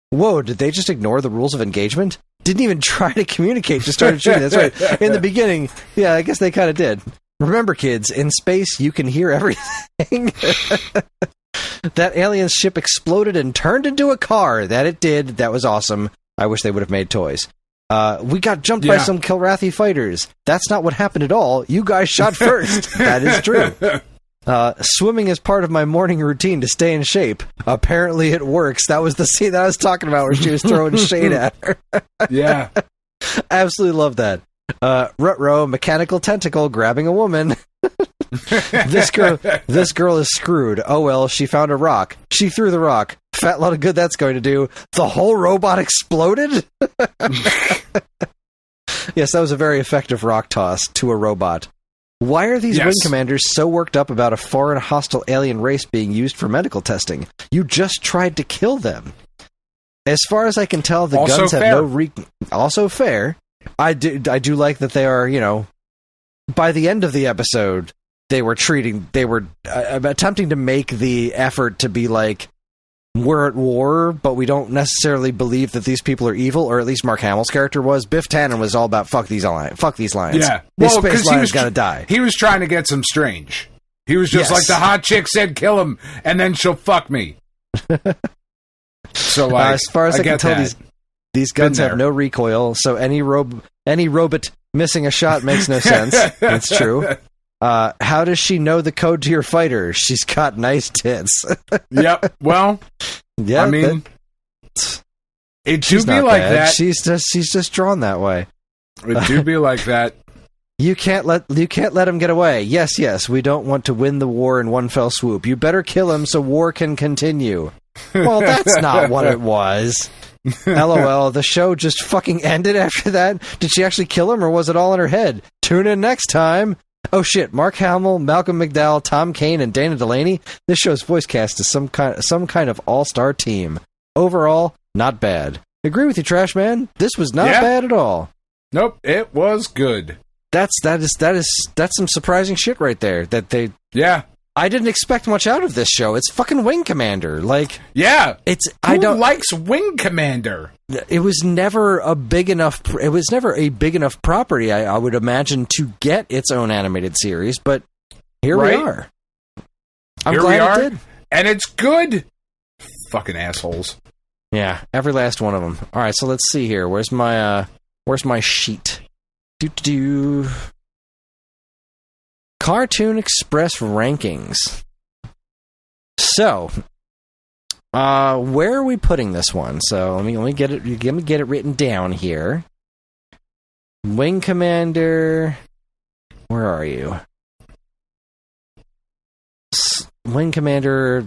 Whoa, did they just ignore the rules of engagement? Didn't even try to communicate, just started shooting. That's right. In the beginning, I guess they kind of did. Remember, kids, in space, you can hear everything. That alien ship exploded and turned into a car. That it did. That was awesome. I wish they would have made toys. We got jumped by some Kilrathi fighters. That's not what happened at all. You guys shot first. That is true. Swimming is part of my morning routine to stay in shape. Apparently it works. That was the scene that I was talking about where she was throwing shade at her. Yeah. Absolutely love that. Rutro, mechanical tentacle grabbing a woman. This girl is screwed. Oh well, she found a rock. She threw the rock. Fat lot of good that's going to do. The whole robot exploded? Yes, that was a very effective rock toss to a robot. Why are these Wing Commanders so worked up about a foreign hostile alien race being used for medical testing? You just tried to kill them. As far as I can tell, the guns have no... Also fair. I do like that they are, by the end of the episode, they were attempting to make the effort to be like, we're at war, but we don't necessarily believe that these people are evil, or at least Mark Hamill's character was. Biff Tannen was all about fuck these lions. Yeah. These space lions gotta die. He was trying to get some Strange. He was just like, the hot chick said kill him, and then she'll fuck me. So, like, as far as I can tell, these guns have no recoil, so any robot missing a shot makes no sense. It's true. How does she know the code to your fighter? She's got nice tits. Yep. Well, yeah. I mean, it do be like that. She's just drawn that way. It do be like that. You can't let him get away. Yes, we don't want to win the war in one fell swoop. You better kill him so war can continue. Well, that's not what it was. LOL, the show just fucking ended after that? Did she actually kill him, or was it all in her head? Tune in next time. Oh shit, Mark Hamill, Malcolm McDowell, Tom Kane, and Dana Delaney. This show's voice cast is some kind of all-star team. Overall, not bad. Agree with you, Trash Man. This was not bad at all. Nope, it was good. That's some surprising shit right there. Yeah. I didn't expect much out of this show. It's fucking Wing Commander. Like, yeah. Who likes Wing Commander? It was never a big enough property, I would imagine, to get its own animated series, but here we are. I'm glad it did. And it's good. Fucking assholes. Yeah, every last one of them. All right, so let's see here. Where's my sheet? Cartoon Express rankings. So, where are we putting this one? So let me get it written down here. Wing Commander, where are you? Wing Commander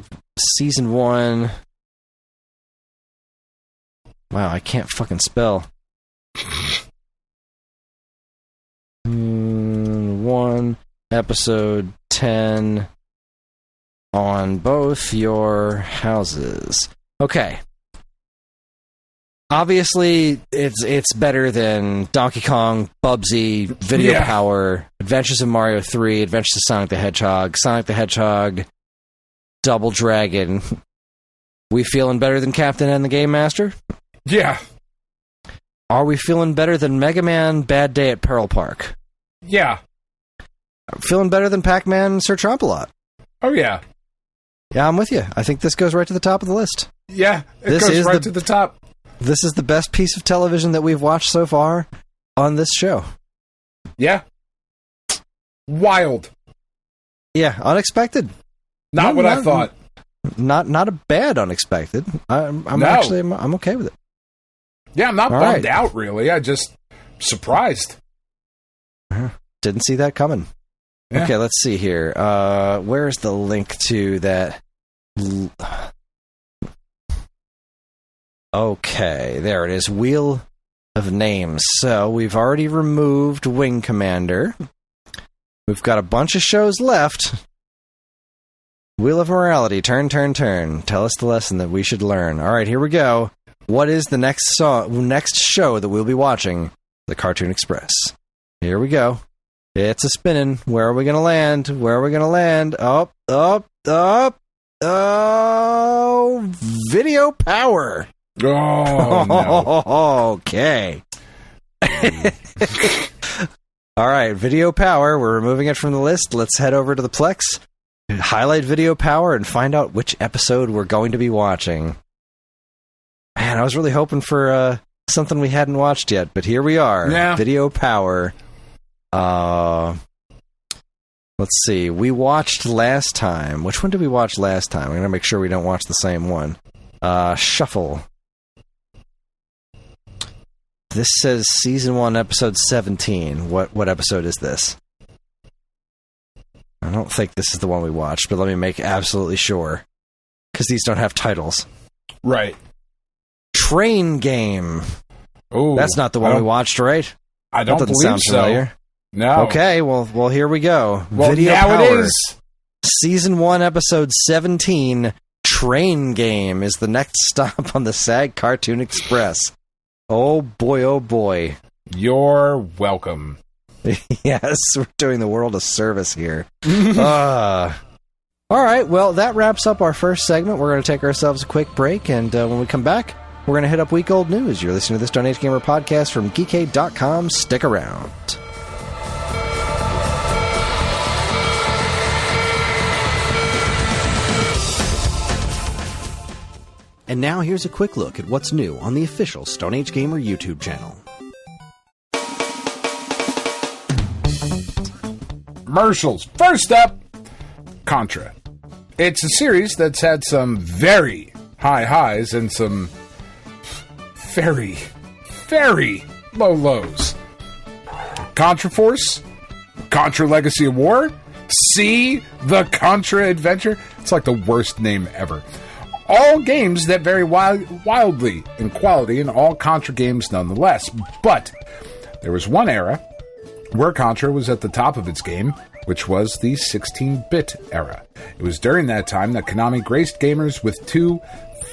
Season 1. Wow, I can't fucking spell. 1 Episode 10 on both your houses. Okay. Obviously, it's better than Donkey Kong, Bubsy, Video Power, Adventures of Mario 3, Adventures of Sonic the Hedgehog, Double Dragon. We feeling better than Captain and the Game Master? Yeah. Are we feeling better than Mega Man, Bad Day at Pearl Park? Yeah. Feeling better than Pac-Man, Sir Chomp-A-Lot? Oh, yeah. Yeah, I'm with you. I think this goes right to the top of the list. Yeah, it goes right to the top. This is the best piece of television that we've watched so far on this show. Yeah. Wild. Yeah, unexpected. Not what I thought. Not a bad unexpected. I'm okay with it. Yeah, I'm not bummed out, really. I just surprised. Didn't see that coming. Yeah. Okay, let's see here. Where's the link to that? Okay, there it is. Wheel of Names. So we've already removed Wing Commander. We've got a bunch of shows left. Wheel of Morality. Turn. Tell us the lesson that we should learn. All right, here we go. What is the next show that we'll be watching? The Cartoon Express. Here we go. It's a spinning. Where are we going to land? Up. Oh, Video Power. Oh, no. Okay. All right, Video Power. We're removing it from the list. Let's head over to the Plex, highlight Video Power, and find out which episode we're going to be watching. Man, I was really hoping for something we hadn't watched yet, but here we are. Yeah. Video Power. Let's see. We watched last time. Which one did we watch last time? I'm going to make sure we don't watch the same one. Shuffle. This says Season 1, Episode 17. What episode is this? I don't think this is the one we watched, but let me make absolutely sure. Because these don't have titles. Right. Train Game. Ooh, that's not the one we watched, right? I don't believe sound familiar. So. No. Okay, well, here we go. Well, Video now Power. It is. Season 1, Episode 17, Train Game is the next stop on the SAG Cartoon Express. Oh boy. You're welcome. Yes, we're doing the world a service here. All right, well, that wraps up our first segment. We're going to take ourselves a quick break, and when we come back, we're going to hit up Week Old News. You're listening to the Stone Age Gamer podcast from Geekade.com. Stick around. And now here's a quick look at what's new on the official Stone Age Gamer YouTube channel. Commercials. First up, Contra. It's a series that's had some very high highs and some very, very low lows. Contra Force, Contra Legacy of War, See the Contra Adventure. It's like the worst name ever. All games that vary wildly in quality, and all Contra games nonetheless. But there was one era where Contra was at the top of its game, which was the 16-bit era. It was during that time that Konami graced gamers with two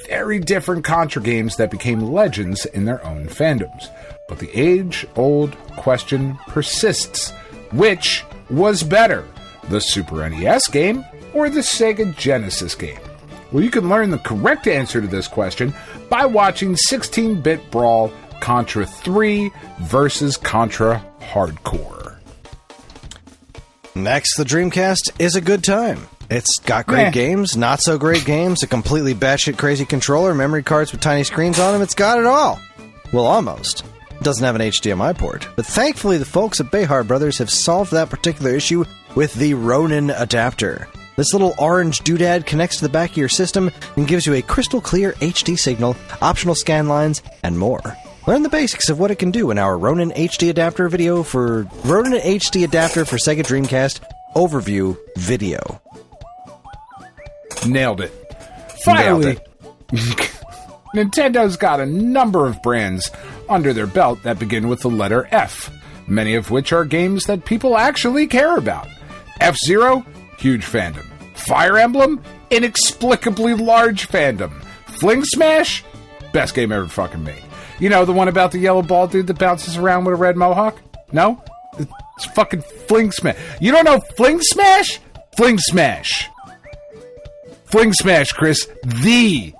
very different Contra games that became legends in their own fandoms. But the age-old question persists. Which was better, the Super NES game or the Sega Genesis game? Well, you can learn the correct answer to this question by watching 16-bit Brawl Contra 3 versus Contra Hardcore. Next, the Dreamcast is a good time. It's got great games, not so great games, a completely batshit crazy controller, memory cards with tiny screens on them. It's got it all. Well, almost. It doesn't have an HDMI port, but thankfully the folks at Behar Brothers have solved that particular issue with the Ronin adapter. This little orange doodad connects to the back of your system and gives you a crystal clear HD signal, optional scan lines, and more. Learn the basics of what it can do in our Ronin HD adapter video for Ronin HD adapter for Sega Dreamcast overview video. Nailed it. Finally, Nintendo's got a number of brands under their belt that begin with the letter F, many of which are games that people actually care about. F-Zero, huge fandom. Fire Emblem, inexplicably large fandom. Fling Smash, best game ever fucking made. You know, the one about the yellow ball dude that bounces around with a red mohawk? No? It's fucking Fling Smash. You don't know Fling Smash? Fling Smash. Fling Smash, Kris. The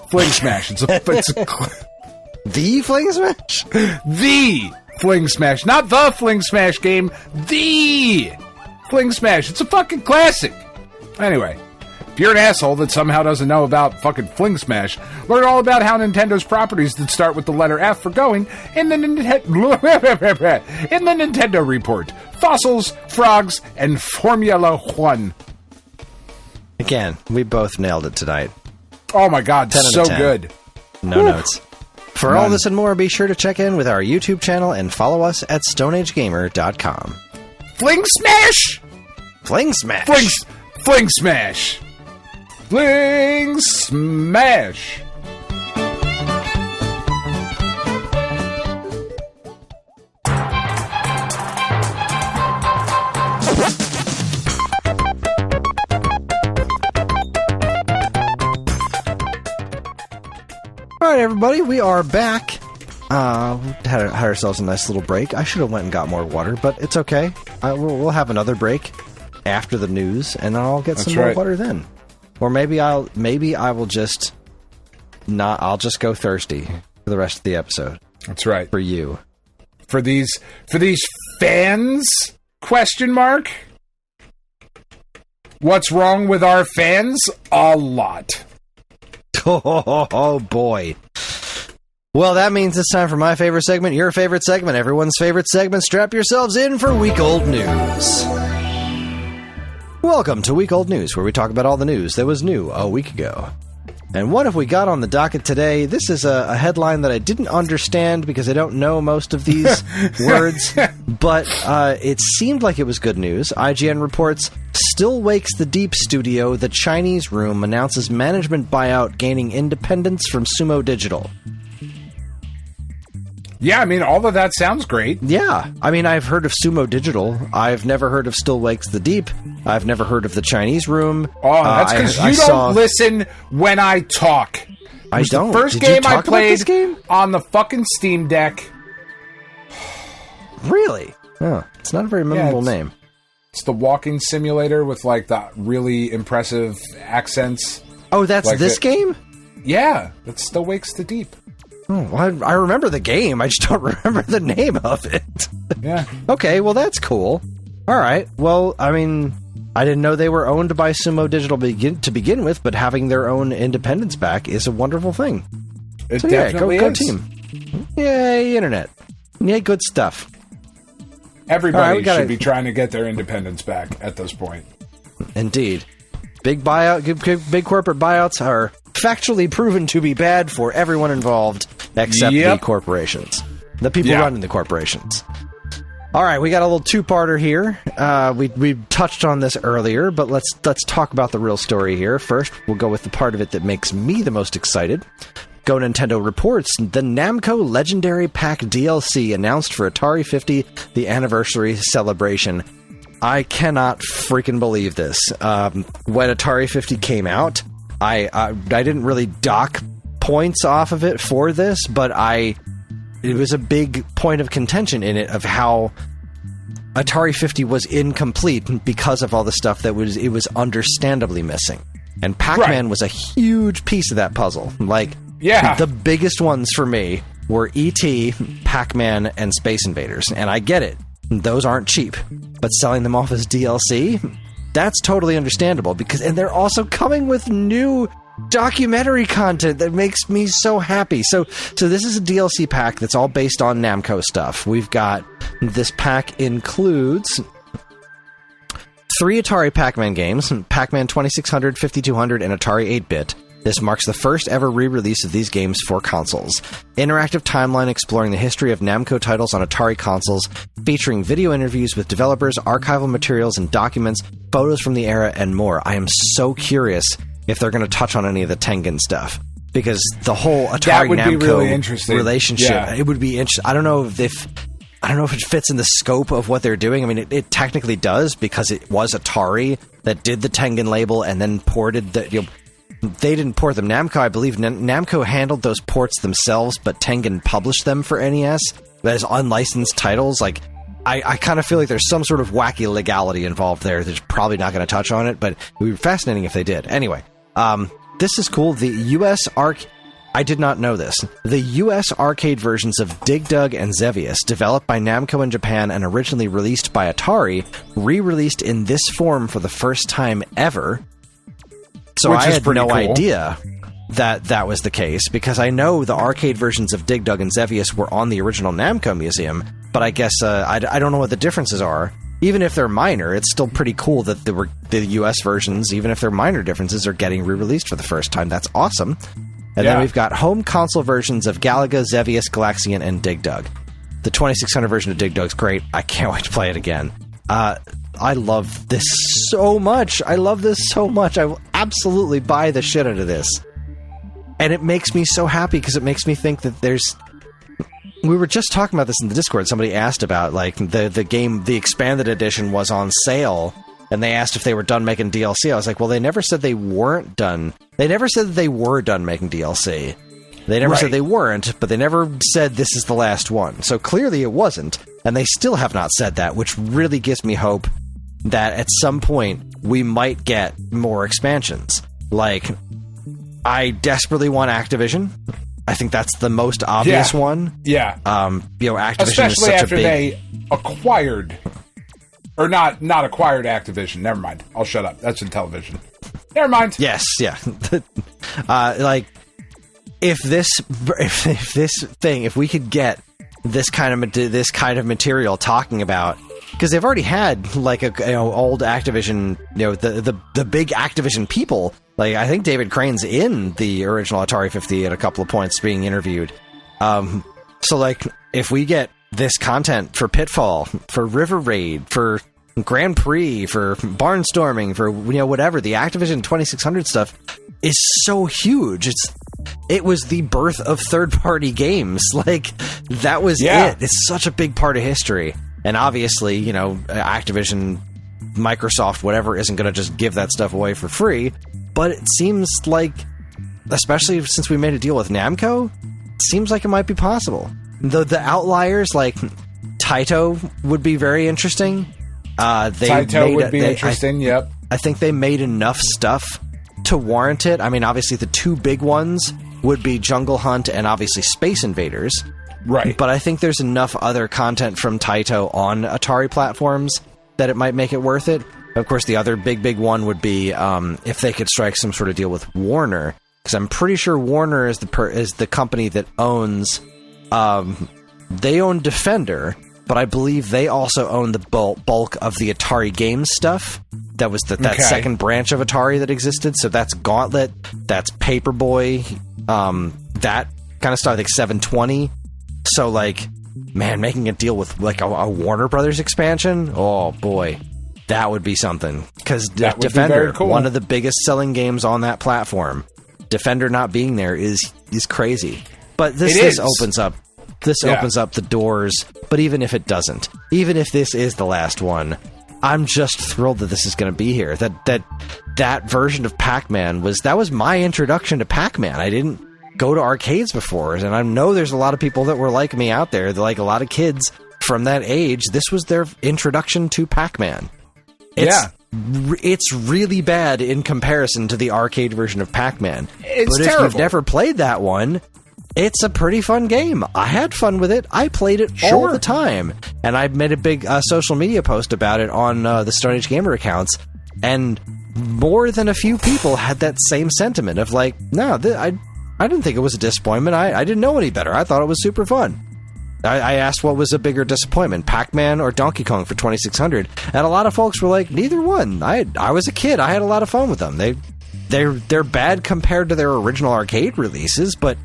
Fling Smash. It's a The Fling Smash? The Fling Smash. Not the Fling Smash game. The Fling Smash. It's a fucking classic. Anyway, if you're an asshole that somehow doesn't know about fucking Fling Smash, learn all about how Nintendo's properties that start with the letter F are going in the Nintendo Report. Fossils, Frogs, and Formula One. Again, we both nailed it tonight. Oh my god, so good. No notes. For all this and more, be sure to check in with our YouTube channel and follow us at StoneAgeGamer.com. Fling Smash! Fling Smash! Fling Smash! Fling Smash! All right, everybody, we are back. Had ourselves a nice little break. I should have went and got more water, but it's okay. We'll have another break after the news, and then I'll get some more water then. Or maybe I will just not. I'll just go thirsty for the rest of the episode. That's right. For you. For these fans? Question mark. What's wrong with our fans? A lot. Oh boy. Well, that means it's time for my favorite segment, your favorite segment, everyone's favorite segment. Strap yourselves in for Week Old News. Welcome to Week Old News, where we talk about all the news that was new a week ago. And what have we got on the docket today? This is a headline that I didn't understand because I don't know most of these words, but it seemed like it was good news. IGN reports, Still Wakes the Deep Studio, The Chinese Room, announces management buyout gaining independence from Sumo Digital. Yeah, I mean, all of that sounds great. Yeah. I mean, I've heard of Sumo Digital. I've never heard of Still Wakes the Deep. I've never heard of The Chinese Room. Oh, that's because you don't listen when I talk. I don't. The first game I played on the fucking Steam Deck. Really? Oh, it's not a very memorable name. It's the walking simulator with, like, the really impressive accents. Oh, that's like this game? Yeah, that still wakes the deep. Oh, well, I remember the game. I just don't remember the name of it. Yeah. Okay, well, that's cool. All right. Well, I mean, I didn't know they were owned by Sumo Digital to begin with, but having their own independence back is a wonderful thing. It definitely is. Go team. Yay, internet. Yay, good stuff. Everybody should be trying to get their independence back at this point. Indeed. Big corporate buyouts are factually proven to be bad for everyone involved except the corporations. The people running the corporations. All right, we got a little two-parter here. We touched on this earlier, but let's talk about the real story here. First, we'll go with the part of it that makes me the most excited. Go Nintendo reports the Namco Legendary Pack DLC announced for Atari 50, the anniversary celebration. I cannot freaking believe this. When Atari 50 came out, I didn't really dock points off of it for this, but it was a big point of contention in it of how Atari 50 was incomplete because of all the stuff that it was understandably missing. And Pac-Man was a huge piece of that puzzle. Like, the biggest ones for me were E.T., Pac-Man, and Space Invaders. And I get it. Those aren't cheap. But selling them off as DLC? That's totally understandable. And they're also coming with new documentary content that makes me so happy. So this is a DLC pack that's all based on Namco stuff. We've got... This pack includes 3 Atari Pac-Man games, Pac-Man 2600, 5200, and Atari 8-bit. This marks the first ever re-release of these games for consoles. Interactive timeline exploring the history of Namco titles on Atari consoles, featuring video interviews with developers, archival materials and documents, photos from the era, and more. I am so curious if they're going to touch on any of the Tengen stuff. Because the whole Atari-Namco relationship, it would be interesting. I don't know if it fits in the scope of what they're doing. I mean, it technically does, because it was Atari that did the Tengen label and then ported the... They didn't port them. Namco, I believe, Namco handled those ports themselves, but Tengen published them for NES. That is unlicensed titles. Like, I kind of feel like there's some sort of wacky legality involved there that's probably not going to touch on it, but it would be fascinating if they did. Anyway, this is cool. The U.S. I did not know this. The U.S. arcade versions of Dig Dug and Xevious, developed by Namco in Japan and originally released by Atari, re-released in this form for the first time ever. So I had no idea that was the case, because I know the arcade versions of Dig Dug and Xevious were on the original Namco museum, but I guess I don't know what the differences are. Even if they're minor, it's still pretty cool that the US versions, even if they're minor differences, are getting re-released for the first time. That's awesome. And then we've got home console versions of Galaga, Xevious, Galaxian, and Dig Dug. The 2600 version of Dig Dug's great. I can't wait to play it again. I love this so much. I will absolutely buy the shit out of this. And it makes me so happy, because it makes me think that there's... We were just talking about this in the Discord. Somebody asked about, like, the game, the expanded edition was on sale, and they asked if they were done making DLC. I was like, well, they never said they weren't done. They never said that they were done making DLC. They never said they weren't, but they never said this is the last one. So clearly it wasn't, and they still have not said that, which really gives me hope that at some point we might get more expansions. Like, I desperately want Activision. I think that's the most obvious one. Yeah. Activision especially is such after a big... they acquired... Or not acquired Activision. Never mind. I'll shut up. That's in television. Never mind. Yes, yeah. If we could get this kind of material talking about, because they've already had like old Activision, the big Activision people. Like, I think David Crane's in the original Atari 50 at a couple of points being interviewed. So like, if we get this content for Pitfall, for River Raid, for Grand Prix, for Barnstorming, for whatever, the Activision 2600 stuff is so huge. It was the birth of third-party games. Like, that was it. It's such a big part of history. And obviously, Activision, Microsoft, whatever, isn't going to just give that stuff away for free. But it seems like, especially since we made a deal with Namco, it seems like it might be possible. The outliers, like Taito would be very interesting. Taito would be interesting, yep. I think they made enough stuff to warrant it. I mean, obviously the two big ones would be Jungle Hunt and obviously Space Invaders. Right. But I think there's enough other content from Taito on Atari platforms that it might make it worth it. Of course, the other big one would be if they could strike some sort of deal with Warner, because I'm pretty sure Warner is the company that owns... they own Defender, but I believe they also own the bulk of the Atari Games stuff. That was that second branch of Atari that existed. So that's Gauntlet, that's Paperboy, that kind of stuff, like 720. So, like, man, making a deal with, like, a Warner Brothers expansion? Oh, boy. That would be something. Because Defender, cool. One of the biggest selling games on that platform, Defender not being there is crazy. But this opens up the doors. But even if it doesn't, even if this is the last one, I'm just thrilled that this is going to be here. That version of Pac-Man was my introduction to Pac-Man. I didn't go to arcades before, and I know there's a lot of people that were like me out there. They're like a lot of kids from that age. This was their introduction to Pac-Man. It's really bad in comparison to the arcade version of Pac-Man. It's but terrible. If you've never played that one, it's a pretty fun game. I had fun with it. I played it all the time. And I made a big social media post about it on the Stone Age Gamer accounts. And more than a few people had that same sentiment of like, no, I didn't think it was a disappointment. I didn't know any better. I thought it was super fun. I asked what was a bigger disappointment, Pac-Man or Donkey Kong for 2600, and a lot of folks were like, neither one. I was a kid. I had a lot of fun with them. They're bad compared to their original arcade releases, but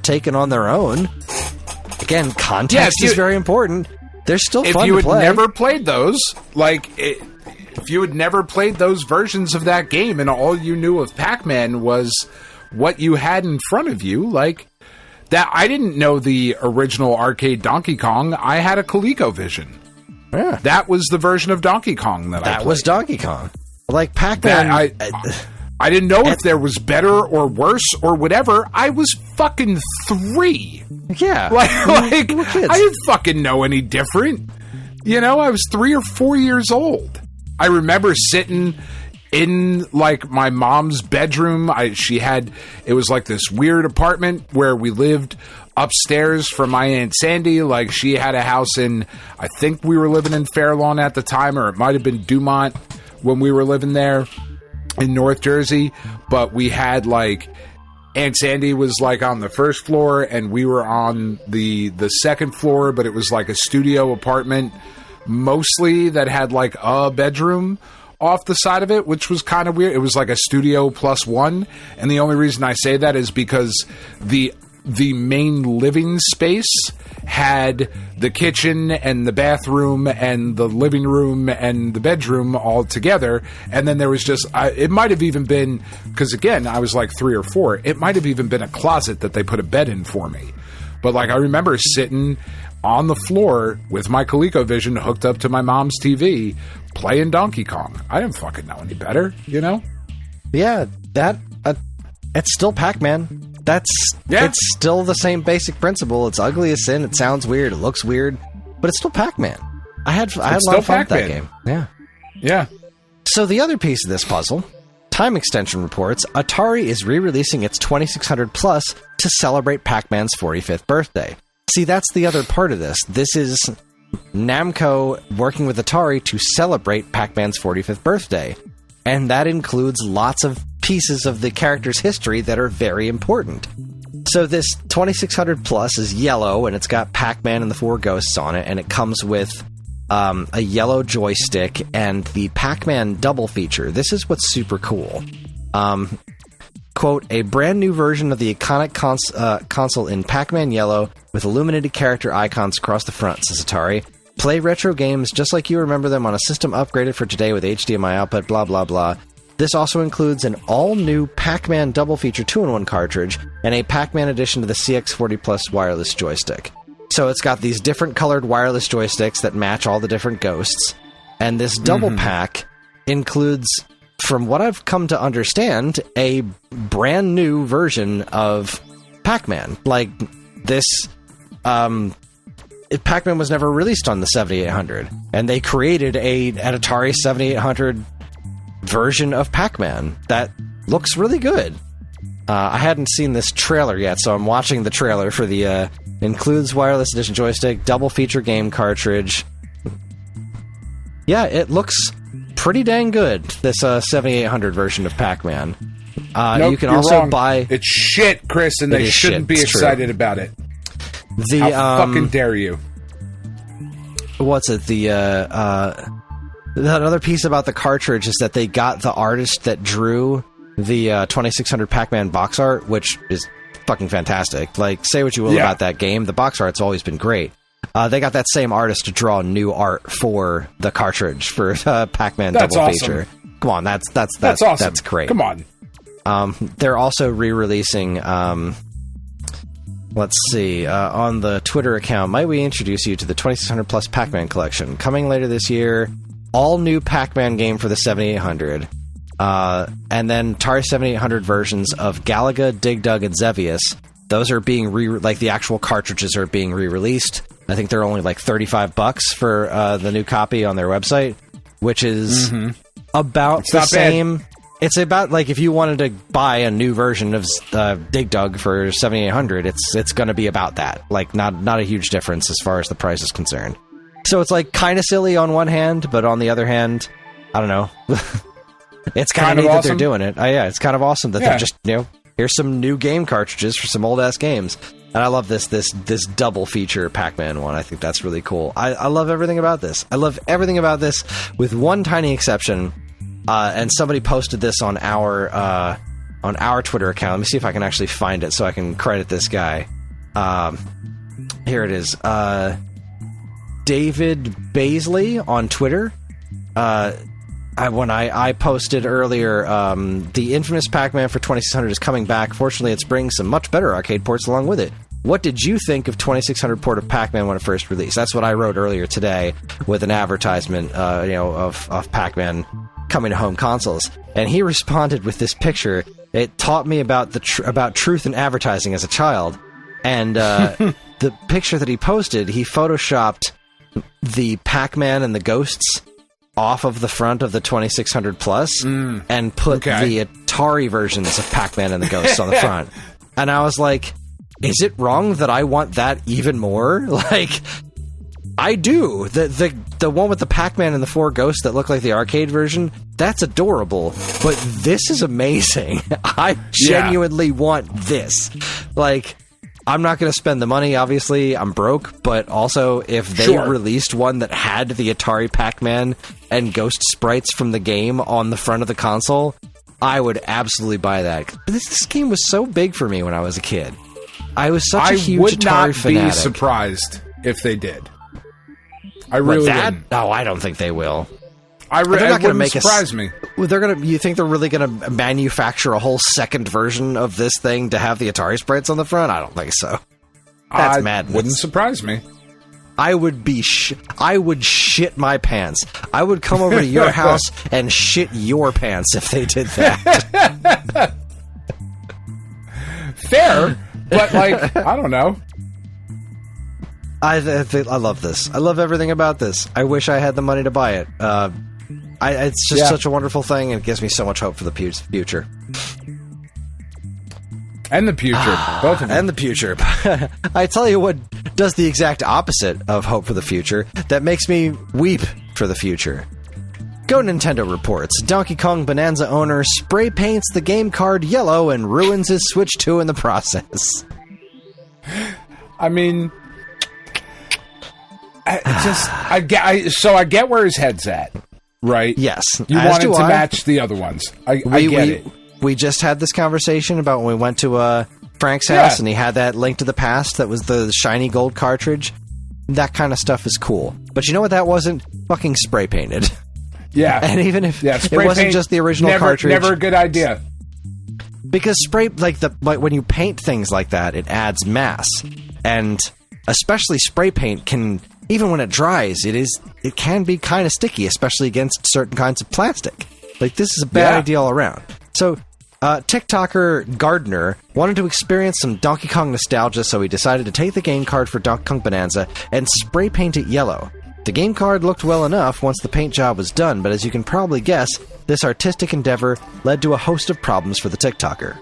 taken on their own. Again, context is very important. They're still fun to play. If you had never played those, if you had never played those versions of that game and all you knew of Pac-Man was what you had in front of you, like... That I didn't know the original arcade Donkey Kong. I had a ColecoVision. Yeah. That was the version of Donkey Kong that I played. That was Donkey Kong. Like Pac-Man... I didn't know if there was better or worse or whatever. I was fucking 3. Yeah. I didn't fucking know any different. You know, I was 3 or 4 years old. I remember sitting... in like my mom's bedroom. It was like this weird apartment where we lived upstairs from my Aunt Sandy. Like she had a house I think we were living in Fairlawn at the time, or it might have been Dumont when we were living there in North Jersey. But we had like Aunt Sandy was like on the first floor and we were on the second floor, but it was like a studio apartment mostly that had like a bedroom off the side of it, which was kind of weird. It was like a studio plus one, and the only reason I say that is because the main living space had the kitchen and the bathroom and the living room and the bedroom all together, and then there was just it might have even been, because again I was like 3 or 4, it might have even been a closet that they put a bed in for me. But like I remember sitting on the floor with my ColecoVision hooked up to my mom's TV playing Donkey Kong. I didn't fucking know any better, you know? Yeah, it's still Pac-Man. It's still the same basic principle. It's ugly as sin. It sounds weird. It looks weird, but it's still Pac-Man. I had a lot of fun with that game. Yeah. Yeah. So the other piece of this puzzle, Time Extension reports, Atari is re-releasing its 2600 Plus to celebrate Pac-Man's 45th birthday. See, that's the other part of this. This is Namco working with Atari to celebrate Pac-Man's 45th birthday. And that includes lots of pieces of the character's history that are very important. So this 2600 Plus is yellow, and it's got Pac-Man and the 4 ghosts on it, and it comes with a yellow joystick and the Pac-Man double feature. This is what's super cool. Quote, a brand new version of the iconic console in Pac-Man Yellow with illuminated character icons across the front, says Atari. Play retro games just like you remember them on a system upgraded for today with HDMI output, blah, blah, blah. This also includes an all-new Pac-Man double feature 2-in-1 cartridge and a Pac-Man addition to the CX40 Plus wireless joystick. So it's got these different colored wireless joysticks that match all the different ghosts. And this double pack includes, from what I've come to understand, a brand new version of Pac-Man. Like, this Pac-Man was never released on the 7800, and they created an Atari 7800 version of Pac-Man that looks really good. I hadn't seen this trailer yet, so I'm watching the trailer for the includes wireless edition joystick, double feature game cartridge. Yeah, it looks pretty dang good, this 7800 version of Pac-Man. Nope, you can also wrong. buy... It's shit, Chris, and they shouldn't be excited about it. How fucking dare you? What's it? Another piece about the cartridge is that they got the artist that drew the 2600 Pac-Man box art, which is fucking fantastic. Like, say what you will about that game, the box art's always been great. They got that same artist to draw new art for the cartridge for Pac-Man Double Feature. Come on, that's awesome. That's great. Come on. They're also re-releasing. Let's see. On the Twitter account, might we introduce you to the 2600 plus Pac-Man collection coming later this year? All new Pac-Man game for the 7800. And then Atari 7800 versions of Galaga, Dig Dug, and Xevious. Those are being the actual cartridges are being re-released. I think they're only like $35 for the new copy on their website, which is about the same. It's about like if you wanted to buy a new version of Dig Dug for 7800, it's going to be about that. Like not a huge difference as far as the price is concerned. So it's like kind of silly on one hand, but on the other hand, I don't know. It's kind of neat that they're doing it. Yeah, it's kind of awesome that they're just, here's some new game cartridges for some old ass games. And I love this double feature Pac-Man one. I think that's really cool. I love everything about this. I love everything about this with one tiny exception. And somebody posted this on our Twitter account. Let me see if I can actually find it so I can credit this guy. Here it is. David Baisley on Twitter. When I posted earlier, the infamous Pac-Man for 2600 is coming back. Fortunately, it's bringing some much better arcade ports along with it. What did you think of 2600 port of Pac-Man when it first released? That's what I wrote earlier today with an advertisement, of Pac-Man coming to home consoles. And he responded with this picture. It taught me about about truth in advertising as a child. And the picture that he posted, he photoshopped the Pac-Man and the ghosts off of the front of the 2600 Plus and put the Atari versions of Pac-Man and the Ghosts on the front. And I was like, is it wrong that I want that even more? Like, I do. The one with the Pac-Man and the 4 ghosts that look like the arcade version, that's adorable. But this is amazing. I genuinely want this. Like, I'm not going to spend the money, obviously. I'm broke. But also, if they released one that had the Atari Pac-Man and Ghost sprites from the game on the front of the console, I would absolutely buy that. But this game was so big for me when I was a kid. I was such a huge Atari fanatic. I would not be surprised if they did. I really wouldn't. No, I don't think they will. They're not going to make surprise me. You think they're really going to manufacture a whole second version of this thing to have the Atari sprites on the front? I don't think so. That's madness. Wouldn't surprise me. I would shit my pants. I would come over to your house and shit your pants if they did that. Fair, but like, I don't know. I love this. I love everything about this. I wish I had the money to buy it. It's just such a wonderful thing, and it gives me so much hope for the future. And the future. Both of them. And the future. I tell you what does the exact opposite of hope for the future. That makes me weep for the future. Go Nintendo reports. Donkey Kong Bananza owner spray paints the game card yellow and ruins his Switch 2 in the process. I mean, I get where his head's at, right? Yes. You want it to match the other ones. I get it. We just had this conversation about when we went to Frank's house and he had that Link to the Past that was the shiny gold cartridge. That kind of stuff is cool. But you know what that wasn't? Fucking spray painted. Yeah. And even if it wasn't just the original cartridge. Never a good idea. Because when you paint things like that, it adds mass. And especially spray paint can, even when it dries, it can be kind of sticky, especially against certain kinds of plastic. Like, this is a bad idea all around. So, TikToker Gardner wanted to experience some Donkey Kong nostalgia, so he decided to take the game card for Donkey Kong Bananza and spray paint it yellow. The game card looked well enough once the paint job was done, but as you can probably guess, this artistic endeavor led to a host of problems for the TikToker.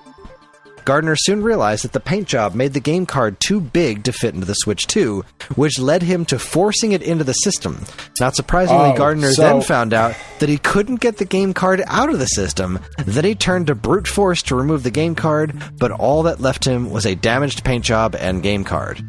Gardner soon realized that the paint job made the game card too big to fit into the Switch 2, which led him to forcing it into the system. Not surprisingly, Gardner then found out that he couldn't get the game card out of the system. Then he turned to brute force to remove the game card, but all that left him was a damaged paint job and game card.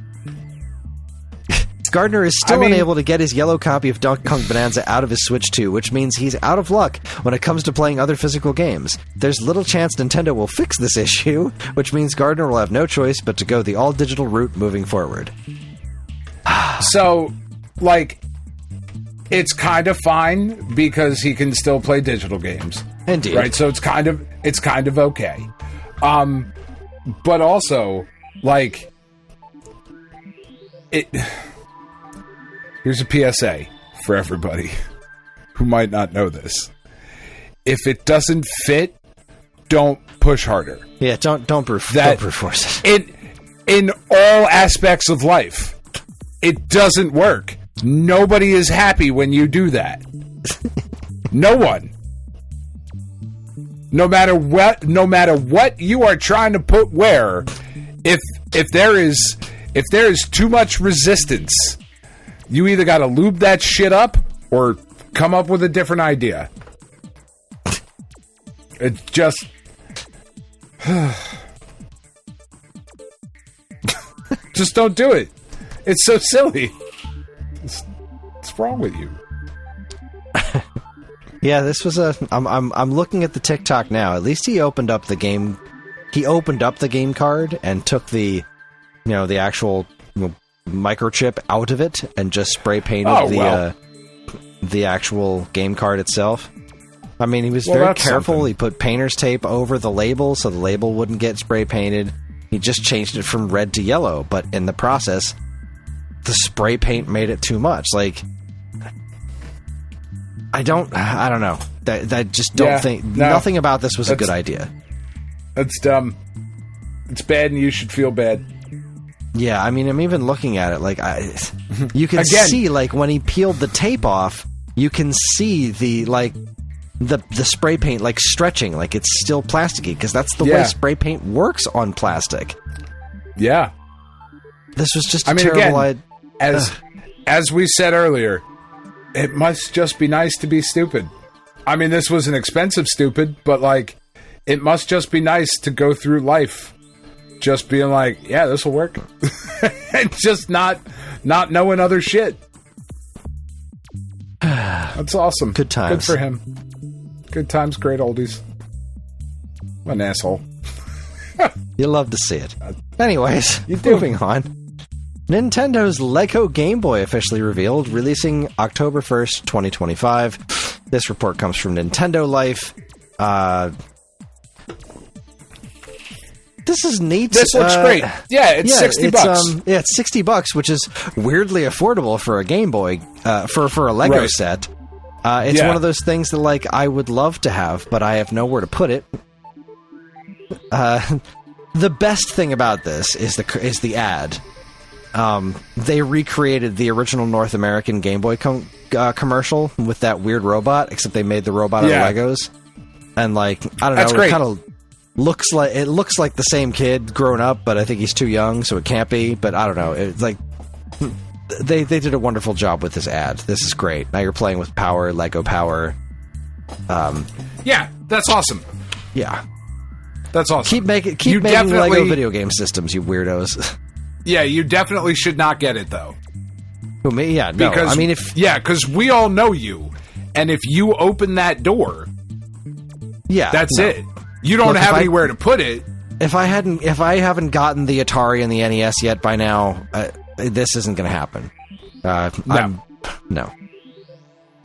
Gardner is still unable to get his yellow copy of Donkey Kong Bananza out of his Switch 2, which means he's out of luck when it comes to playing other physical games. There's little chance Nintendo will fix this issue, which means Gardner will have no choice but to go the all-digital route moving forward. So, like, it's kind of fine because he can still play digital games. Indeed. Right? So it's kind of okay. But also, like, here's a PSA for everybody who might not know this. If it doesn't fit, don't push harder. Yeah, don't brute force it. In all aspects of life, it doesn't work. Nobody is happy when you do that. No one. No matter what you are trying to put where, if there is too much resistance, you either got to lube that shit up or come up with a different idea. It just... just don't do it. It's so silly. What's wrong with you? Yeah, this was I'm looking at the TikTok now. At least he opened up the game. He opened up the game card and took the actual microchip out of it and just spray painted the actual game card itself. I mean, he was very careful. Something. He put painter's tape over the label so the label wouldn't get spray painted. He just changed it from red to yellow, but in the process, the spray paint made it too much. Like, I don't know. That just don't think nothing about this was a good idea. That's dumb. It's bad, and you should feel bad. Yeah, I mean, I'm even looking at it like you can see, like, when he peeled the tape off, you can see the spray paint like stretching, like it's still plasticky, because that's the way spray paint works on plastic. Yeah, this was just a terrible idea. As we said earlier, it must just be nice to be stupid. I mean, this was an expensive stupid, but like, it must just be nice to go through life just being like, yeah, this will work. And just not knowing other shit. That's awesome. Good times. Good for him. Good times, great oldies. What an asshole. You love to see it. Anyways, moving on. Nintendo's Lego Game Boy officially revealed, releasing October 1st, 2025. This report comes from Nintendo Life. This is neat. This looks great. Yeah, it's $60. Yeah, it's $60, which is weirdly affordable for a Game Boy, for a Lego set. It's one of those things that, like, I would love to have, but I have nowhere to put it. The best thing about this is the ad. They recreated the original North American Game Boy commercial with that weird robot, except they made the robot out of Legos. And, like, I don't know, it kind of looks like the same kid grown up, but I think he's too young, so it can't be. But I don't know. It's like they did a wonderful job with this ad. This is great. Now you're playing with Power, Lego Power. Yeah, that's awesome. Yeah, that's awesome. Keep making Lego video game systems, you weirdos. Yeah, you definitely should not get it, though. Who, me? Yeah, no. Because, I mean, because we all know you, and if you open that door, that's it. You don't have anywhere to put it. If I haven't gotten the Atari and the NES yet by now, this isn't going to happen. No.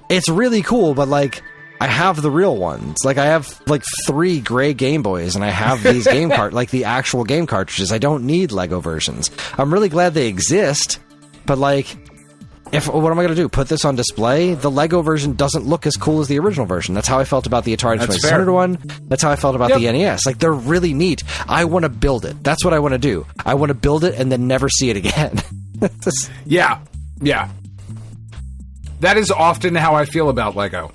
It's really cool, but, like, I have the real ones. Like, I have, like, 3 gray Game Boys, and I have these like, the actual game cartridges. I don't need Lego versions. I'm really glad they exist, but, like, what am I going to do? Put this on display? The Lego version doesn't look as cool as the original version. That's how I felt about the Atari 2600 one. That's how I felt about the NES. Like, they're really neat. I want to build it. That's what I want to do. I want to build it and then never see it again. Yeah. That is often how I feel about Lego.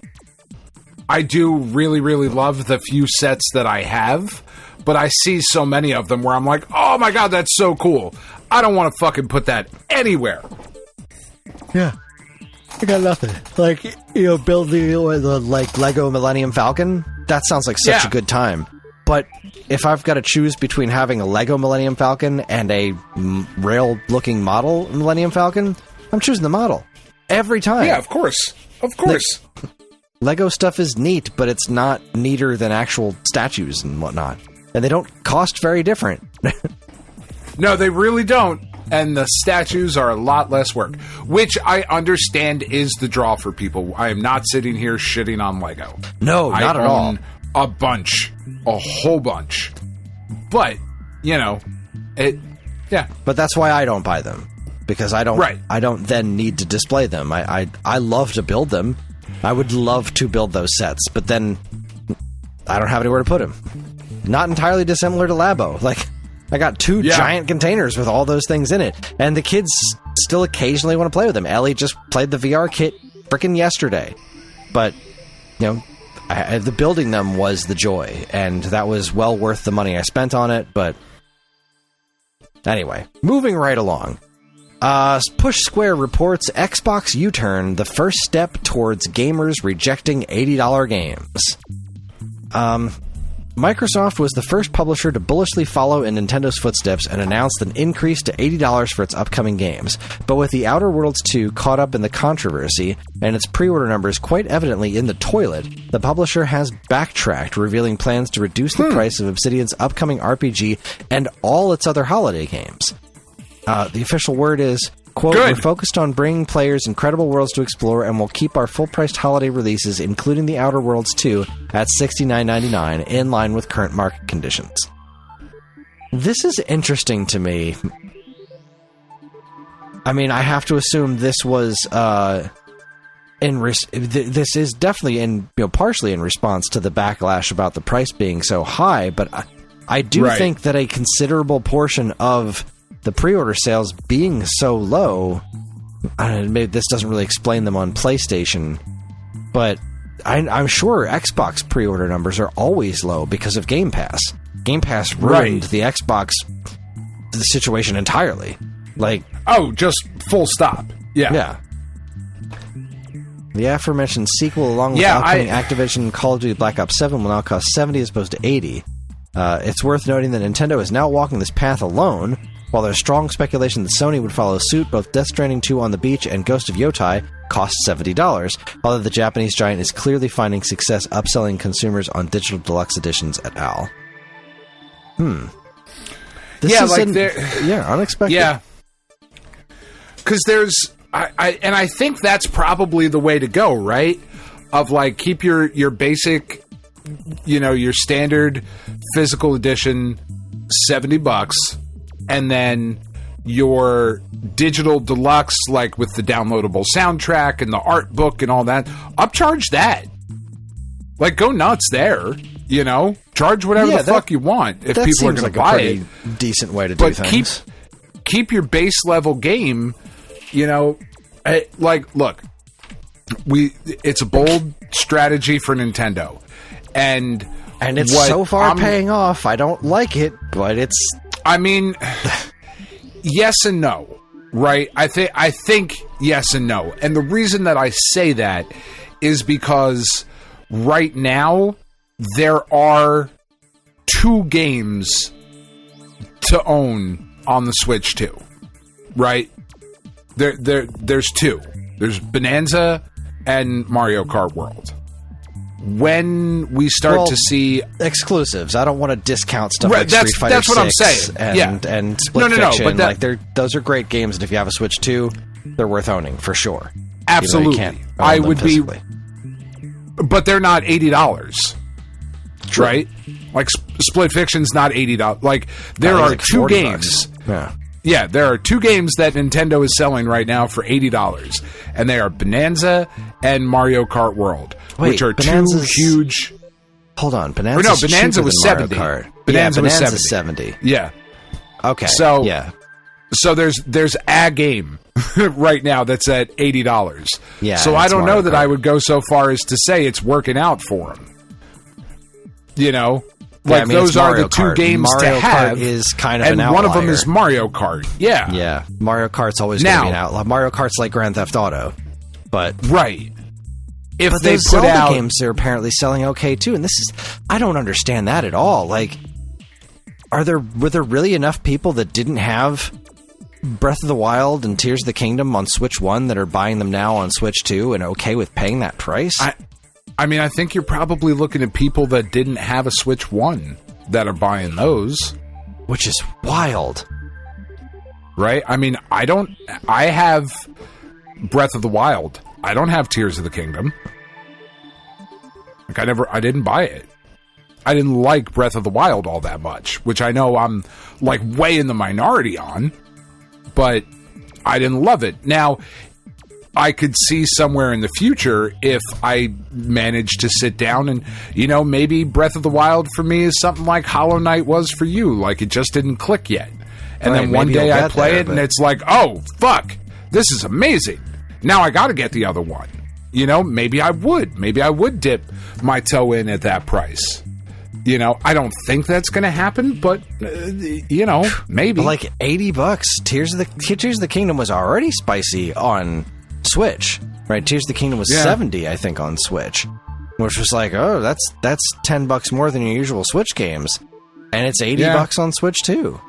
I do really, really love the few sets that I have, but I see so many of them where I'm like, oh my god, that's so cool. I don't want to fucking put that anywhere. Yeah. I got nothing. Like, building the Lego Millennium Falcon, that sounds like such a good time. But if I've got to choose between having a Lego Millennium Falcon and a rail-looking model Millennium Falcon, I'm choosing the model. Every time. Yeah, of course. Of course. Lego stuff is neat, but it's not neater than actual statues and whatnot. And they don't cost very different. No, they really don't. And the statues are a lot less work, which I understand is the draw for people. I am not sitting here shitting on Lego. No, not at all. A bunch. A whole bunch. But, But that's why I don't buy them. Because I don't then need to display them. I love to build them. I would love to build those sets, but then I don't have anywhere to put them. Not entirely dissimilar to Labo. Like, I got two giant containers with all those things in it, and the kids still occasionally want to play with them. Ellie just played the VR kit frickin' yesterday. But, the building them was the joy, and that was well worth the money I spent on it, but anyway, moving right along. Push Square reports Xbox U-turn, the first step towards gamers rejecting $80 games. Microsoft was the first publisher to bullishly follow in Nintendo's footsteps and announced an increase to $80 for its upcoming games. But with The Outer Worlds 2 caught up in the controversy and its pre-order numbers quite evidently in the toilet, the publisher has backtracked, revealing plans to reduce the price of Obsidian's upcoming RPG and all its other holiday games. The official word is, quote, "We're focused on bringing players incredible worlds to explore and will keep our full-priced holiday releases, including The Outer Worlds 2, at $69.99, in line with current market conditions." This is interesting to me. I mean, I have to assume this was this is definitely partially in response to the backlash about the price being so high, but I do think that a considerable portion of the pre-order sales being so low, maybe this doesn't really explain them on PlayStation, but I'm sure Xbox pre-order numbers are always low because of Game Pass. Game Pass ruined the Xbox situation entirely. Like, just full stop. Yeah. The aforementioned sequel, along with upcoming Activision Call of Duty Black Ops 7, will now cost $70 as opposed to $80. It's worth noting that Nintendo is now walking this path alone. While there's strong speculation that Sony would follow suit, both Death Stranding 2 on the Beach and Ghost of Yotai cost $70, although the Japanese giant is clearly finding success upselling consumers on digital deluxe editions et al. This is unexpected. Yeah. Because there's... I think that's probably the way to go, right? Of, keep your basic, your standard physical edition $70, and then your digital deluxe, with the downloadable soundtrack and the art book and all that, upcharge that. Go nuts there, Charge whatever the fuck you want if people are going to buy it. Decent way to do things. Keep your base level game, look, it's a bold strategy for Nintendo. And it's so far paying off. I don't like it, but it's... I mean, yes and no, right? I think yes and no. And the reason that I say that is because right now there are 2 games to own on the Switch 2, right? There's 2. There's Bananza and Mario Kart World. When we start to see exclusives, I don't want to discount stuff like Street Fighter 6 what I'm saying. And Split Fiction. But those are great games, and if you have a Switch 2, they're worth owning for sure. Absolutely, I would physically. But they're not $80, right? Split Fiction's not $80. There are 2 games. Yeah, there are two games that Nintendo is selling right now for $80, and they are Bonanza and Mario Kart World, which are Bonanza's... two huge... Hold on, Bonanza was 70. Bonanza was 70. 70. Yeah. Okay. So, yeah. So there's a game right now that's at $80. Yeah. So I don't know that Kart. I would go so far as to say it's working out for them. You know, like those are the two games Mario to have. Kart is kind of and an outlier. one of them is Mario Kart. Yeah. Yeah. Mario Kart's always going to be an outlier. Mario Kart's like Grand Theft Auto, but right. If but they those put Zelda out games are apparently selling okay too, and I don't understand that at all. Like, were there really enough people that didn't have Breath of the Wild and Tears of the Kingdom on Switch 1 that are buying them now on Switch 2 and okay with paying that price? I mean, I think you're probably looking at people that didn't have a Switch 1 that are buying those. Which is wild. Right? I mean, I have Breath of the Wild. I don't have Tears of the Kingdom. Like, I didn't buy it. I didn't like Breath of the Wild all that much, which I know I'm, like, way in the minority on, but I didn't love it. Now, I could see somewhere in the future if I managed to sit down and, maybe Breath of the Wild for me is something like Hollow Knight was for you. Like, it just didn't click yet. And then one day I play it and it's like, oh, fuck, this is amazing. Now I got to get the other one. Maybe I would. Maybe I would dip my toe in at that price. I don't think that's going to happen, but, maybe. But like $80, Tears of the Kingdom was already spicy on Switch, right? Tears of the Kingdom was $70, I think, on Switch, which was like, oh, that's $10 more than your usual Switch games, and it's $80 on Switch too.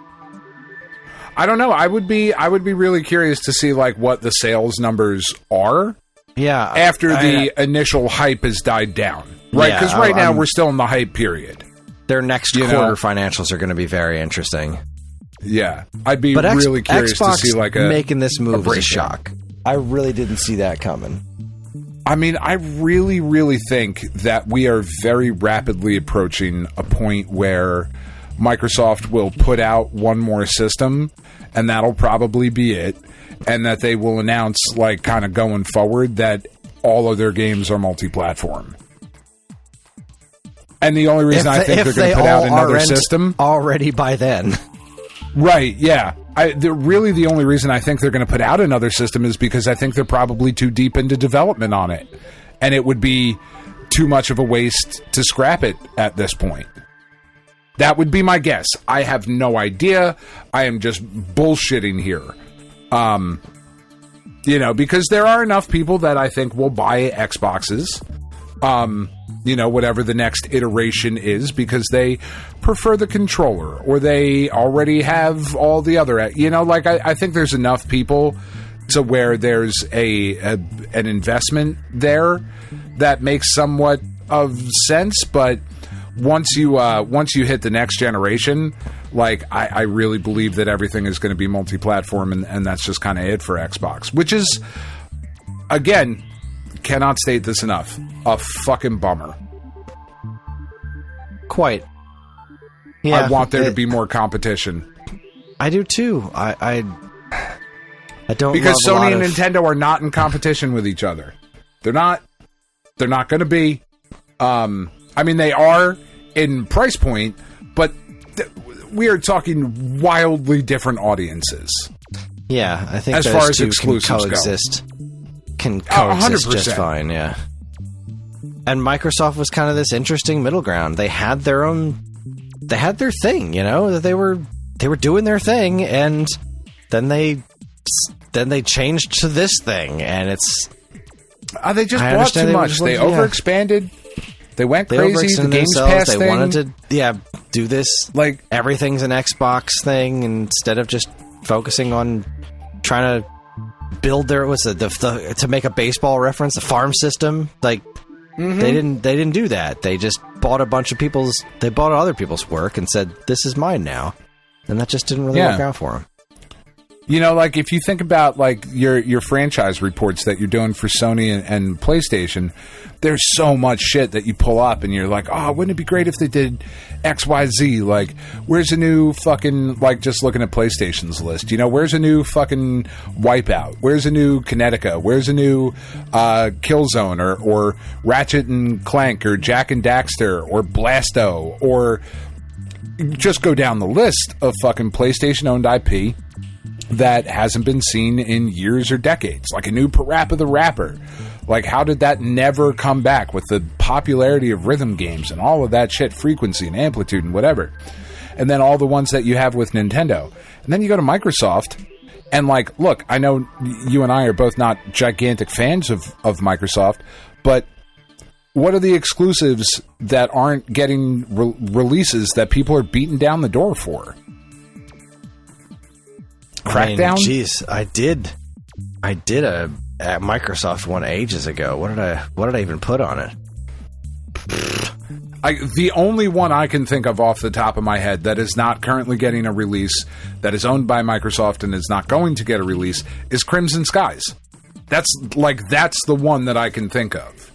I don't know. I would be really curious to see like what the sales numbers are. Yeah, after the initial hype has died down, right? Because right now we're still in the hype period. Their next quarter financials are going to be very interesting. Yeah, I'd be really curious Xbox to see like making this move was a shock. I really didn't see that coming. I mean, I really, really think that we are very rapidly approaching a point where Microsoft will put out one more system, and that'll probably be it, and that they will announce, like, kind of going forward, that all of their games are multi-platform. And the only reason I think they're going to put out another system... already by then. Right, yeah. Really, the only reason I think they're going to put out another system is because I think they're probably too deep into development on it. And it would be too much of a waste to scrap it at this point. That would be my guess. I have no idea. I am just bullshitting here. Because there are enough people that I think will buy Xboxes. Whatever the next iteration is, because they prefer the controller or they already have all the other, I think there's enough people to where there's an investment there that makes somewhat of sense. But once you hit the next generation, like I really believe that everything is going to be multi-platform, and that's just kind of it for Xbox, which is, again, cannot state this enough, a fucking bummer. Quite. Yeah, I want there to be more competition. I do too. I don't, because Sony and Nintendo are not in competition with each other. They're not going to be. I mean, they are in price point, but we are talking wildly different audiences. Yeah, I think as those far as two exclusives can coexist 100%. just fine. Yeah, and Microsoft was kind of this interesting middle ground. They had their thing, that they were doing their thing, and then they changed to this thing, and it's they just bought too much. They overexpanded. They went crazy. The Games Pass thing. They wanted to, do this like everything's an Xbox thing instead of just focusing on trying to build their to make a baseball reference, the farm system. Like they didn't do that. They just bought other people's work and said, "This is mine now," and that just didn't really work out for them. You know, like if you think about like your franchise reports that you're doing for Sony and PlayStation, there's so much shit that you pull up and you're like, oh, wouldn't it be great if they did XYZ? Like, where's a new fucking, like, just looking at PlayStation's list, you know, where's a new fucking Wipeout? Where's a new Kinetica? Where's a new Killzone or Ratchet and Clank or Jak and Daxter or Blasto? Or just go down the list of fucking PlayStation-owned IP that hasn't been seen in years or decades, like a new Parappa the Rapper. Like, how did that never come back with the popularity of rhythm games and all of that shit, frequency and amplitude and whatever? And then all the ones that you have with Nintendo. And then you go to Microsoft, and like, look, I know you and I are both not gigantic fans of Microsoft, but what are the exclusives that aren't getting releases that people are beating down the door for? Crackdown? Jeez, I did a Microsoft one ages ago. What did I even put on it? The only one I can think of off the top of my head that is not currently getting a release, that is owned by Microsoft and is not going to get a release, is Crimson Skies. That's the one that I can think of.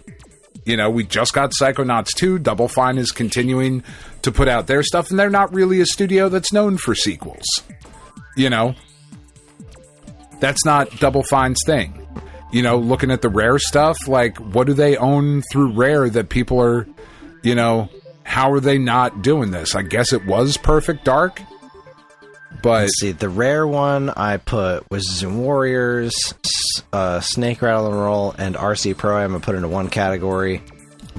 You know, we just got Psychonauts 2. Double Fine is continuing to put out their stuff, and they're not really a studio that's known for sequels. You know? That's not Double Fine's thing. You know, looking at the Rare stuff, like, what do they own through Rare that people are, you know, how are they not doing this? I guess it was Perfect Dark, but... Let's see, the Rare one I put was Zoom Warriors, Snake Rattle and Roll, and RC Pro Am I put into one category.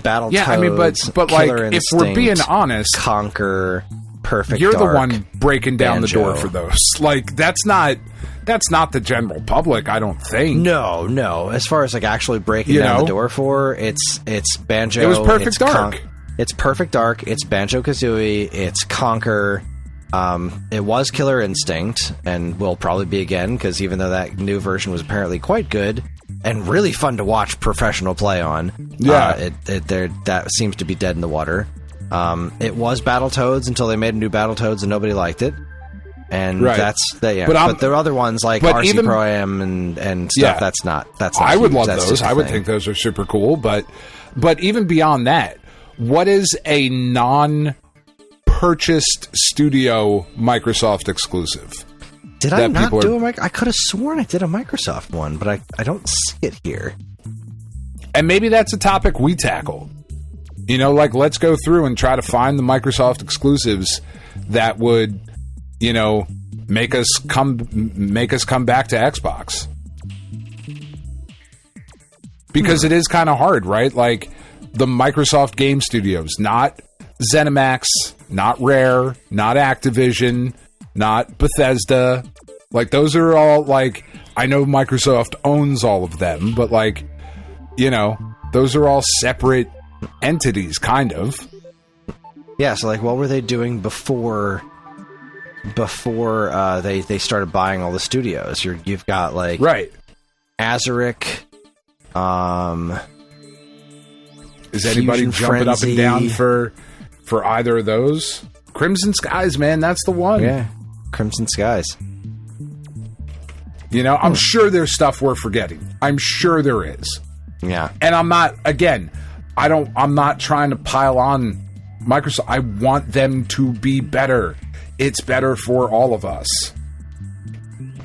Battletoads, yeah, I mean, but like, Killer if we're being honest... Conquer, Perfect You're Dark, the one breaking down Banjo. the door for those. Like, that's not the general public, I don't think. No. As far as like actually breaking down the door for, it's Banjo. It was Perfect Dark. It's Perfect Dark. It's Banjo-Kazooie. It's Conquer. It was Killer Instinct, and will probably be again, because even though that new version was apparently quite good and really fun to watch professional play on, that seems to be dead in the water. It was Battletoads until they made a new Battletoads and nobody liked it. And that's that. Yeah, but there are other ones like RC Pro Am and stuff. That's not. I would love that's those. I would think those are super cool. But even beyond that, what is a non-purchased studio Microsoft exclusive? Did I not do a I could have sworn I did a Microsoft one, but I don't see it here. And maybe that's a topic we tackle. You know, like, let's go through and try to find the Microsoft exclusives that would, you know, make us come back to Xbox. Because it is kind of hard, right? Like, the Microsoft game studios, not ZeniMax, not Rare, not Activision, not Bethesda. Like, those are all, like, I know Microsoft owns all of them, but, like, you know, those are all separate entities, kind of. Yeah, so like, what were they doing before they started buying all the studios? You've got like Azaric. Is anybody jumping up and down for either of those? Crimson Skies, man, that's the one. Yeah, Crimson Skies. You know, I'm sure there's stuff we're forgetting. I'm sure there is. Yeah, and I'm not trying to pile on Microsoft. I want them to be better. It's better for all of us.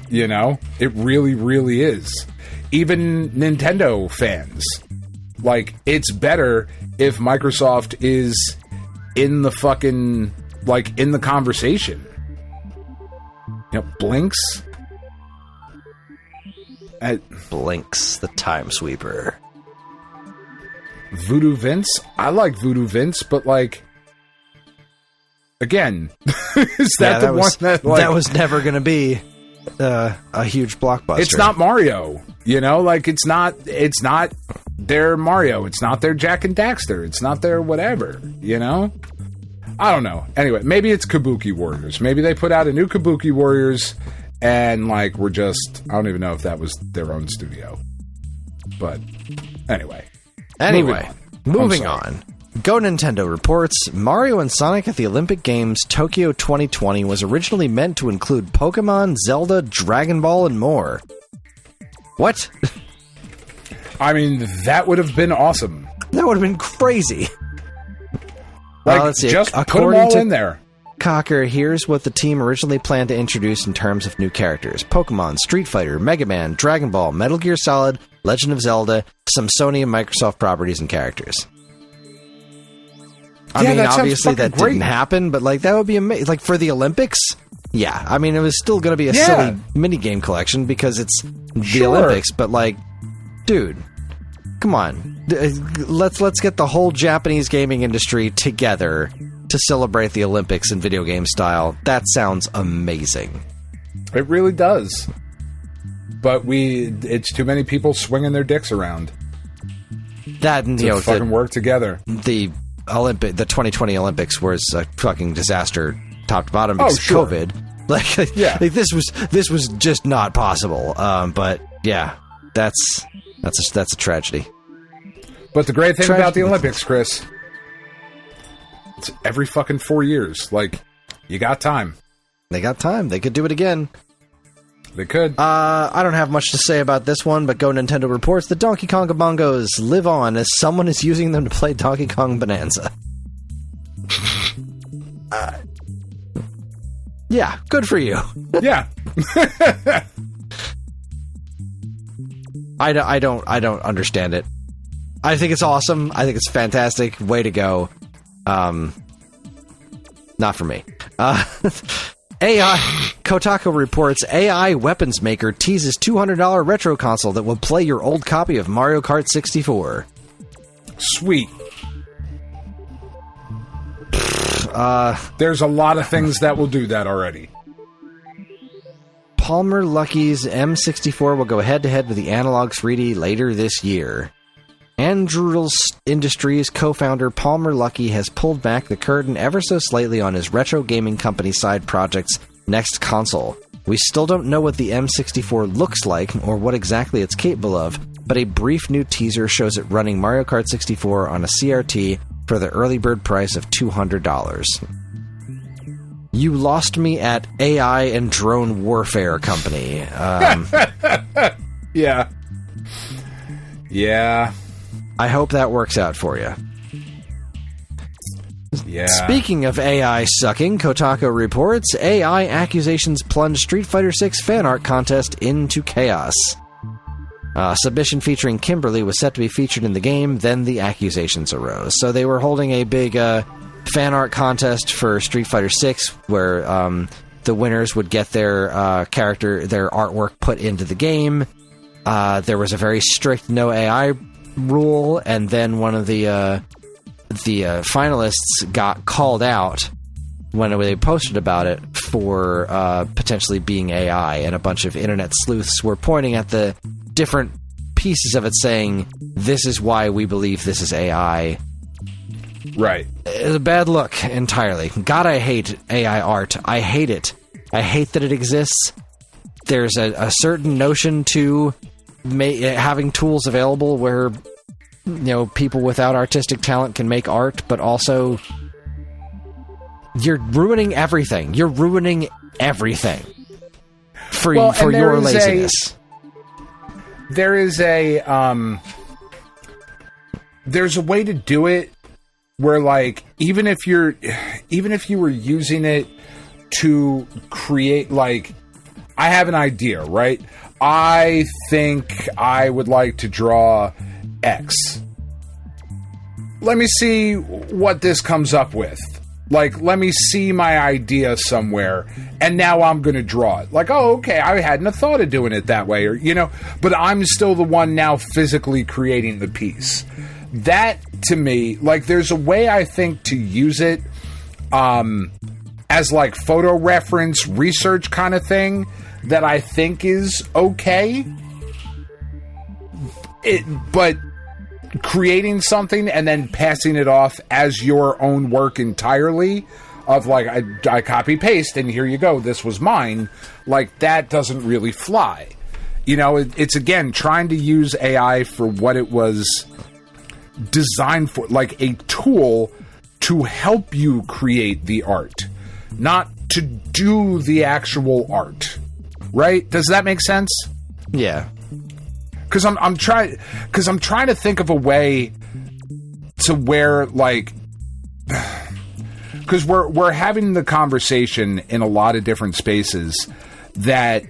You know? It really, really is. Even Nintendo fans. Like, it's better if Microsoft is in the fucking, like, in the conversation. You know, Blinks. Blinks, the time sweeper. Voodoo Vince? I like Voodoo Vince, but, like, again, is that the one that, like... That was never going to be a huge blockbuster. It's not Mario, you know? Like, it's not their Mario. It's not their Jak and Daxter. It's not their whatever, you know? I don't know. Anyway, maybe it's Kabuki Warriors. Maybe they put out a new Kabuki Warriors, and, like, we're just... I don't even know if that was their own studio. But, anyway... Moving on. Go Nintendo reports, Mario and Sonic at the Olympic Games Tokyo 2020 was originally meant to include Pokemon, Zelda, Dragon Ball, and more. What? I mean, that would have been awesome. That would have been crazy. Let's see. Just put them all in there. Cocker, here's what the team originally planned to introduce in terms of new characters. Pokemon, Street Fighter, Mega Man, Dragon Ball, Metal Gear Solid, Legend of Zelda, some Sony and Microsoft properties and characters. I mean, obviously that didn't happen, but like that would be amazing. Like for the Olympics? Yeah. I mean, it was still going to be a silly minigame collection because it's the Olympics, but like, dude, come on. Let's get the whole Japanese gaming industry together to celebrate the Olympics in video game style. That sounds amazing. It really does. But it's too many people swinging their dicks around. That, fucking work together. The 2020 Olympics was a fucking disaster, top to bottom, because of COVID. Like this was just not possible. But yeah, that's a tragedy. But the great thing about the Olympics, Chris, it's every fucking 4 years. Like, you got time. They got time. They could do it again. They could. I don't have much to say about this one, but Go Nintendo reports that Donkey Kong bongos live on as someone is using them to play Donkey Kong Bananza. Yeah, good for you. Yeah. I don't understand it. I think it's awesome. I think it's fantastic. Way to go. Not for me. AI Kotaku reports AI weapons maker teases $200 retro console that will play your old copy of Mario Kart 64. Sweet. There's a lot of things that will do that already. Palmer Lucky's M64 will go head-to-head with the Analog 3D later this year. Anduril Industries co-founder Palmer Luckey has pulled back the curtain ever so slightly on his retro gaming company side project's next console. We still don't know what the M64 looks like or what exactly it's capable of, but a brief new teaser shows it running Mario Kart 64 on a CRT for the early bird price of $200. You lost me at AI and Drone Warfare Company. Yeah. Yeah. I hope that works out for you. Yeah. Speaking of AI sucking, Kotaku reports AI accusations plunge Street Fighter VI fan art contest into chaos. Submission featuring Kimberly was set to be featured in the game, then the accusations arose. So they were holding a big fan art contest for Street Fighter VI where the winners would get their their artwork put into the game. There was a very strict no AI rule, and then one of the finalists got called out when they posted about it for potentially being AI, and a bunch of internet sleuths were pointing at the different pieces of it saying, this is why we believe this is AI. Right. It's a bad look entirely. God, I hate AI art. I hate it. I hate that it exists. There's a certain notion to having tools available where, people without artistic talent can make art, but also you're ruining everything. You're ruining everything for your laziness. There's a way to do it where, like, even if you were using it to create, like, I have an idea, right? I think I would like to draw X. Let me see what this comes up with. Like, let me see my idea somewhere, and now I'm going to draw it. Like, oh, okay, I hadn't have thought of doing it that way, or, but I'm still the one now physically creating the piece. That, to me, like, there's a way, I think, to use it as, like, photo reference, research kind of thing that I think is okay. But creating something and then passing it off as your own work entirely, of like, I copy paste and here you go, this was mine, like, that doesn't really fly. It's again trying to use AI for what it was designed for, like, a tool to help you create the art, not to do the actual art. Right? Does that make sense? Yeah. Because I'm trying to think of a way to where, like, because we're having the conversation in a lot of different spaces that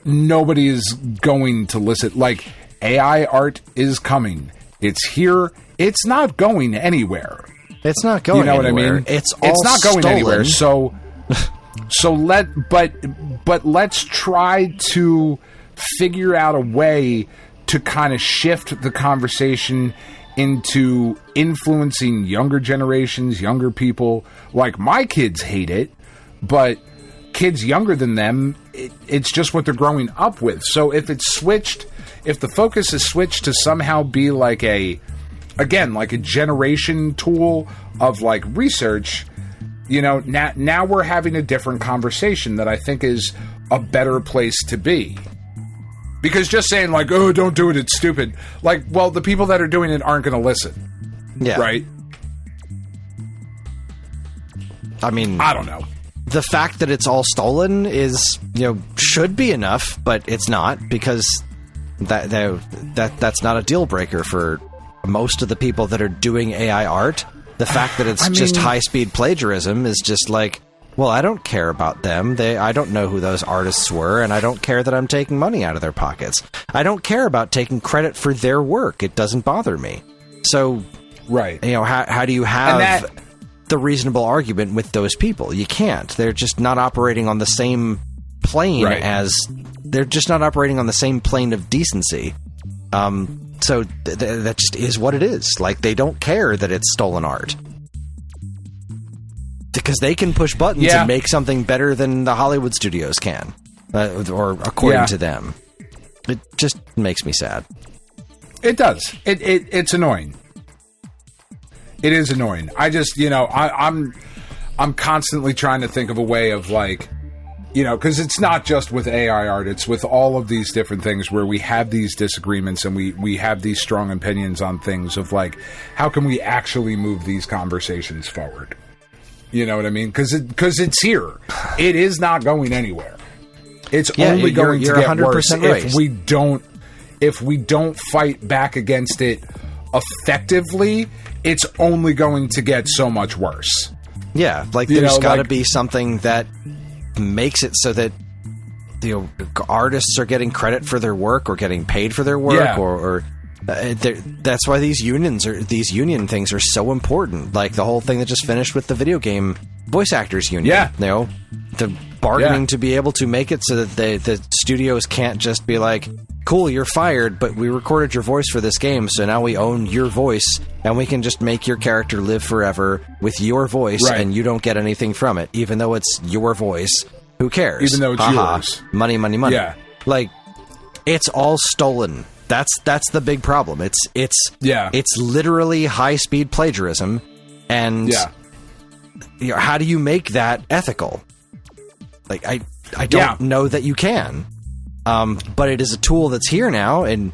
nobody is going to listen. Like, AI art is coming. It's here. It's not going anywhere. It's not going anywhere. You know what I mean? It's not going stolen. anywhere. But let's try to figure out a way to kind of shift the conversation into influencing younger generations, younger people. Like, my kids hate it, but kids younger than them, it's just what they're growing up with. So if the focus is switched to somehow be like a generation tool of, like, research, you know, now we're having a different conversation that I think is a better place to be. Because just saying, like, oh, don't do it, it's stupid. Like, well, the people that are doing it aren't going to listen. Yeah. Right? I mean, I don't know. The fact that it's all stolen is, you know, should be enough, but it's not, because that's not a deal breaker for most of the people that are doing AI art. The fact that it's just high-speed plagiarism is just like, well, I don't care about them. I don't know who those artists were, and I don't care that I'm taking money out of their pockets. I don't care about taking credit for their work. It doesn't bother me. So, right, you know, how do you have the reasonable argument with those people? You can't. They're just not operating on the same plane they're just not operating on the same plane of decency. So that just is what it is. Like, they don't care that it's stolen art. Because they can push buttons and make something better than the Hollywood studios can. Or according to them. It just makes me sad. It does. It's annoying. It is annoying. I just, you know, I'm constantly trying to think of a way of, like, you know, because it's not just with AI art, it's with all of these different things where we have these disagreements and we have these strong opinions on things of, like, how can we actually move these conversations forward? You know what I mean? Because it's here. It is not going anywhere. It's only going to get worse if we don't fight back against it effectively. It's only going to get so much worse. Yeah, like, there's got to be something that makes it so that, you know, artists are getting credit for their work or getting paid for their work, or that's why these union things are so important. Like the whole thing that just finished with the video game voice actors union. Yeah, you know, the bargaining to be able to make it so that the studios can't just be like, cool, you're fired, but we recorded your voice for this game, so now we own your voice, and we can just make your character live forever with your voice, and you don't get anything from it, even though it's your voice. Who cares? Even though it's yours. Money. Yeah. Like, it's all stolen. That's the big problem. It's literally high-speed plagiarism, and you know, how do you make that ethical? Like, I don't know that you can. But it is a tool that's here now, and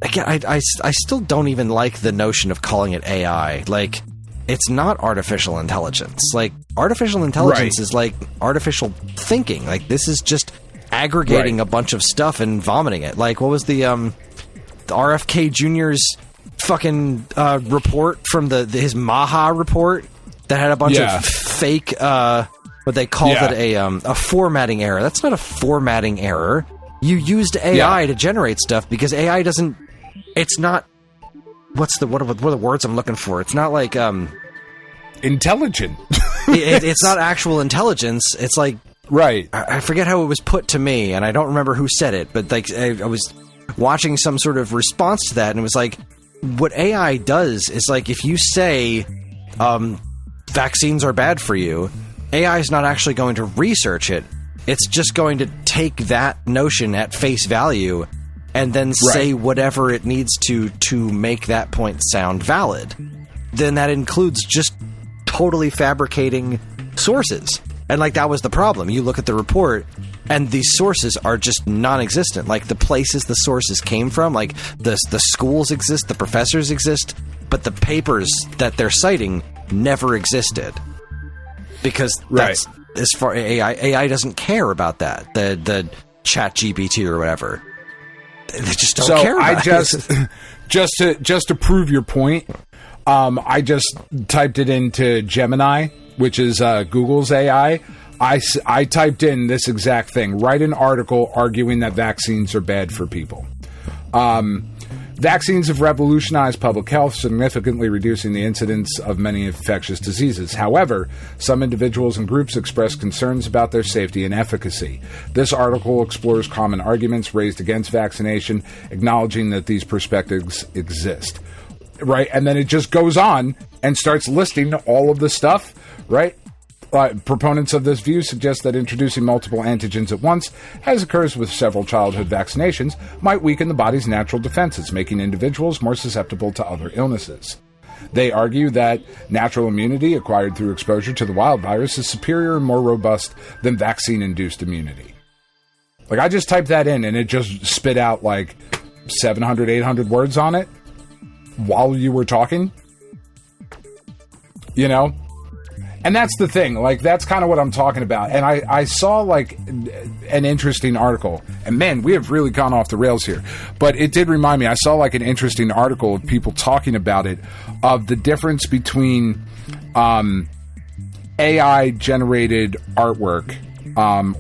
again, I still don't even like the notion of calling it AI. Like, it's not artificial intelligence. Like, artificial intelligence is like artificial thinking. Like, this is just aggregating a bunch of stuff and vomiting it. Like, what was the RFK Jr.'s fucking report from his Maha report that had a bunch of fake what they called it a formatting error. That's not a formatting error. You used AI to generate stuff because AI doesn't. It's not. What are the words I'm looking for? It's not like intelligent. It's not actual intelligence. It's like I forget how it was put to me, and I don't remember who said it. But like I was watching some sort of response to that, and it was like, what AI does is, like, if you say vaccines are bad for you, AI is not actually going to research it. It's just going to take that notion at face value and then say whatever it needs to make that point sound valid. Then that includes just totally fabricating sources. And, like, that was the problem. You look at the report, and these sources are just non-existent. Like, the places the sources came from, like, the schools exist, the professors exist, but the papers that they're citing never existed. Because that's, as far AI doesn't care about that. The Chat GPT or whatever. They just don't care about it. Just to prove your point, I just typed it into Gemini, which is Google's AI. I typed in this exact thing. Write an article arguing that vaccines are bad for people. Vaccines have revolutionized public health, significantly reducing the incidence of many infectious diseases. However, some individuals and groups express concerns about their safety and efficacy. This article explores common arguments raised against vaccination, acknowledging that these perspectives exist. Right? And then it just goes on and starts listing all of the stuff, right? Proponents of this view suggest that introducing multiple antigens at once, as occurs with several childhood vaccinations, might weaken the body's natural defenses, making individuals more susceptible to other illnesses. They argue that natural immunity acquired through exposure to the wild virus is superior and more robust than vaccine-induced immunity. Like, I just typed that in, and it just spit out, 700, 800 words on it while you were talking. You know? And that's the thing, that's kind of what I'm talking about. And I saw, an interesting article. And, man, we have really gone off the rails here. But it did remind me, I saw, an interesting article of people talking about it, of the difference between AI-generated artwork,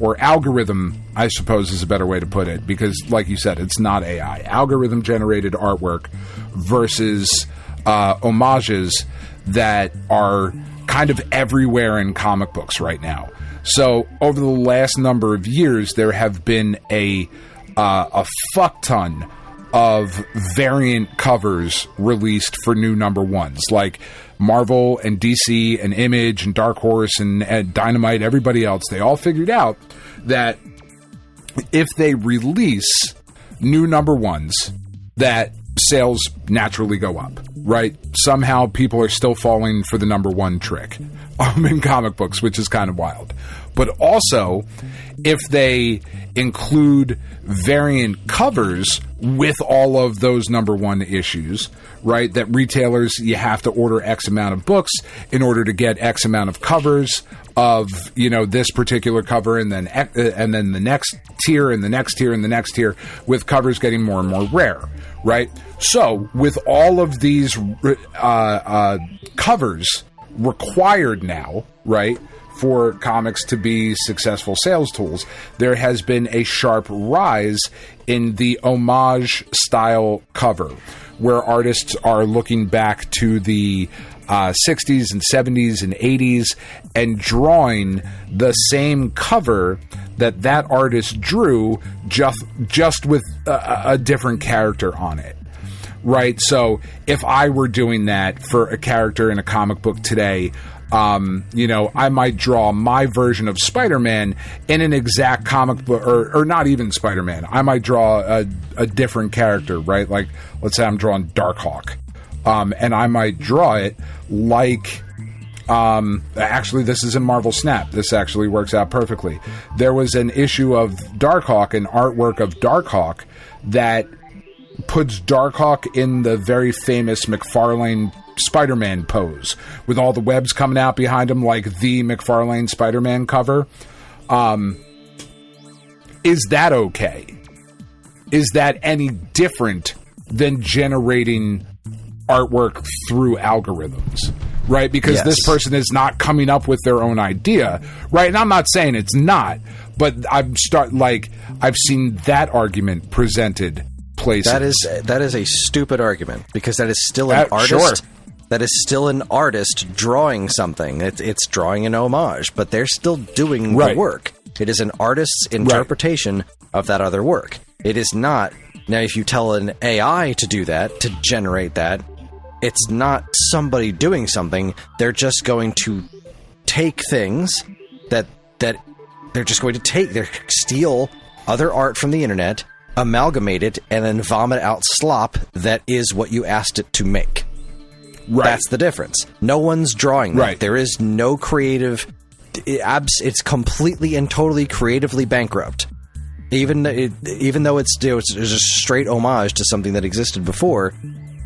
or algorithm, I suppose is a better way to put it. Because, like you said, it's not AI. Algorithm-generated artwork versus homages that are kind of everywhere in comic books right now. So over the last number of years, there have been a fuck ton of variant covers released for new number ones, like Marvel and DC and Image and Dark Horse and Dynamite, everybody else. They all figured out that if they release new number ones, that sales naturally go up, right? Somehow people are still falling for the number one trick in comic books, which is kind of wild. But also, if they include variant covers with all of those number one issues, right, that retailers, you have to order X amount of books in order to get X amount of covers of, this particular cover, and then the next tier and the next tier and the next tier, with covers getting more and more rare, right? So with all of these covers required now, right, for comics to be successful sales tools, there has been a sharp rise in the homage style cover, where artists are looking back to the 60s and 70s and 80s and drawing the same cover that artist drew, just with a different character on it. Right? So if I were doing that for a character in a comic book today, I might draw my version of Spider-Man in an exact comic book, or not even Spider-Man. I might draw a different character, right? Like, let's say I'm drawing Darkhawk. And I might draw it like, actually, this is in Marvel Snap. This actually works out perfectly. There was an issue of Darkhawk, an artwork of Darkhawk, that puts Darkhawk in the very famous McFarlane Spider-Man pose, with all the webs coming out behind him, like the McFarlane Spider-Man cover. Is that okay? Is that any different than generating artwork through algorithms? Right? Because this person is not coming up with their own idea, right? And I'm not saying it's not, but I've seen that argument presented places. That is a stupid argument, because that is still an artist. Sure. That is still an artist drawing something. It's drawing an homage, but they're still doing the work. It is an artist's interpretation of that other work. It is not. Now, if you tell an AI to do that, to generate that, it's not somebody doing something. They're just going to take things that they're just going to take. They steal other art from the internet, amalgamate it, and then vomit out slop that is what you asked it to make. Right. That's the difference. No one's drawing that. Right. There is no creative... It's completely and totally creatively bankrupt. Even though it's a straight homage to something that existed before,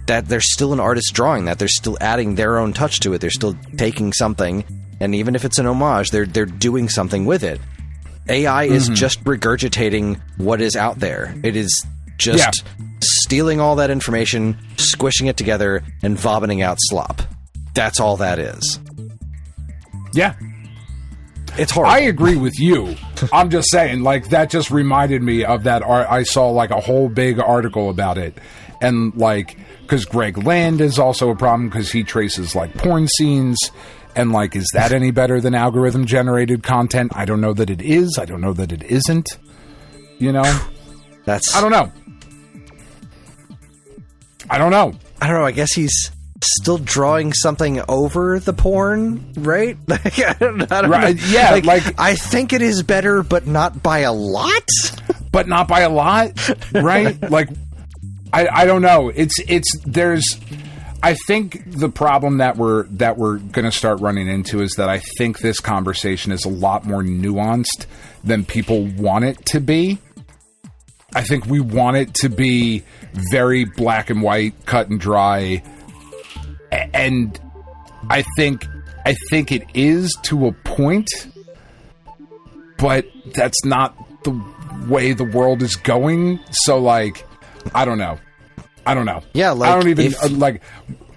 that there's still an artist drawing that. They're still adding their own touch to it. They're still taking something, and even if it's an homage, they're doing something with it. AI is just regurgitating what is out there. It is just stealing all that information, squishing it together, and vomiting out slop. That's all that is. Yeah. It's horrible. I agree with you. I'm just saying, like, that just reminded me of that I saw, like, a whole big article about it. And, like, because Greg Land is also a problem because he traces, like, porn scenes. And, like, is that any better than algorithm-generated content? I don't know that it is. I don't know that it isn't. You know? I don't know. I don't know. I guess he's still drawing something over the porn, right? I don't know. Yeah, I think it is better, but not by a lot. But not by a lot, right? Like, I don't know. There's. I think the problem that we're going to start running into is that I think this conversation is a lot more nuanced than people want it to be. I think we want it to be very black and white, cut and dry. And I think it is to a point, but that's not the way the world is going. So, like, I don't know. Yeah, like, I don't even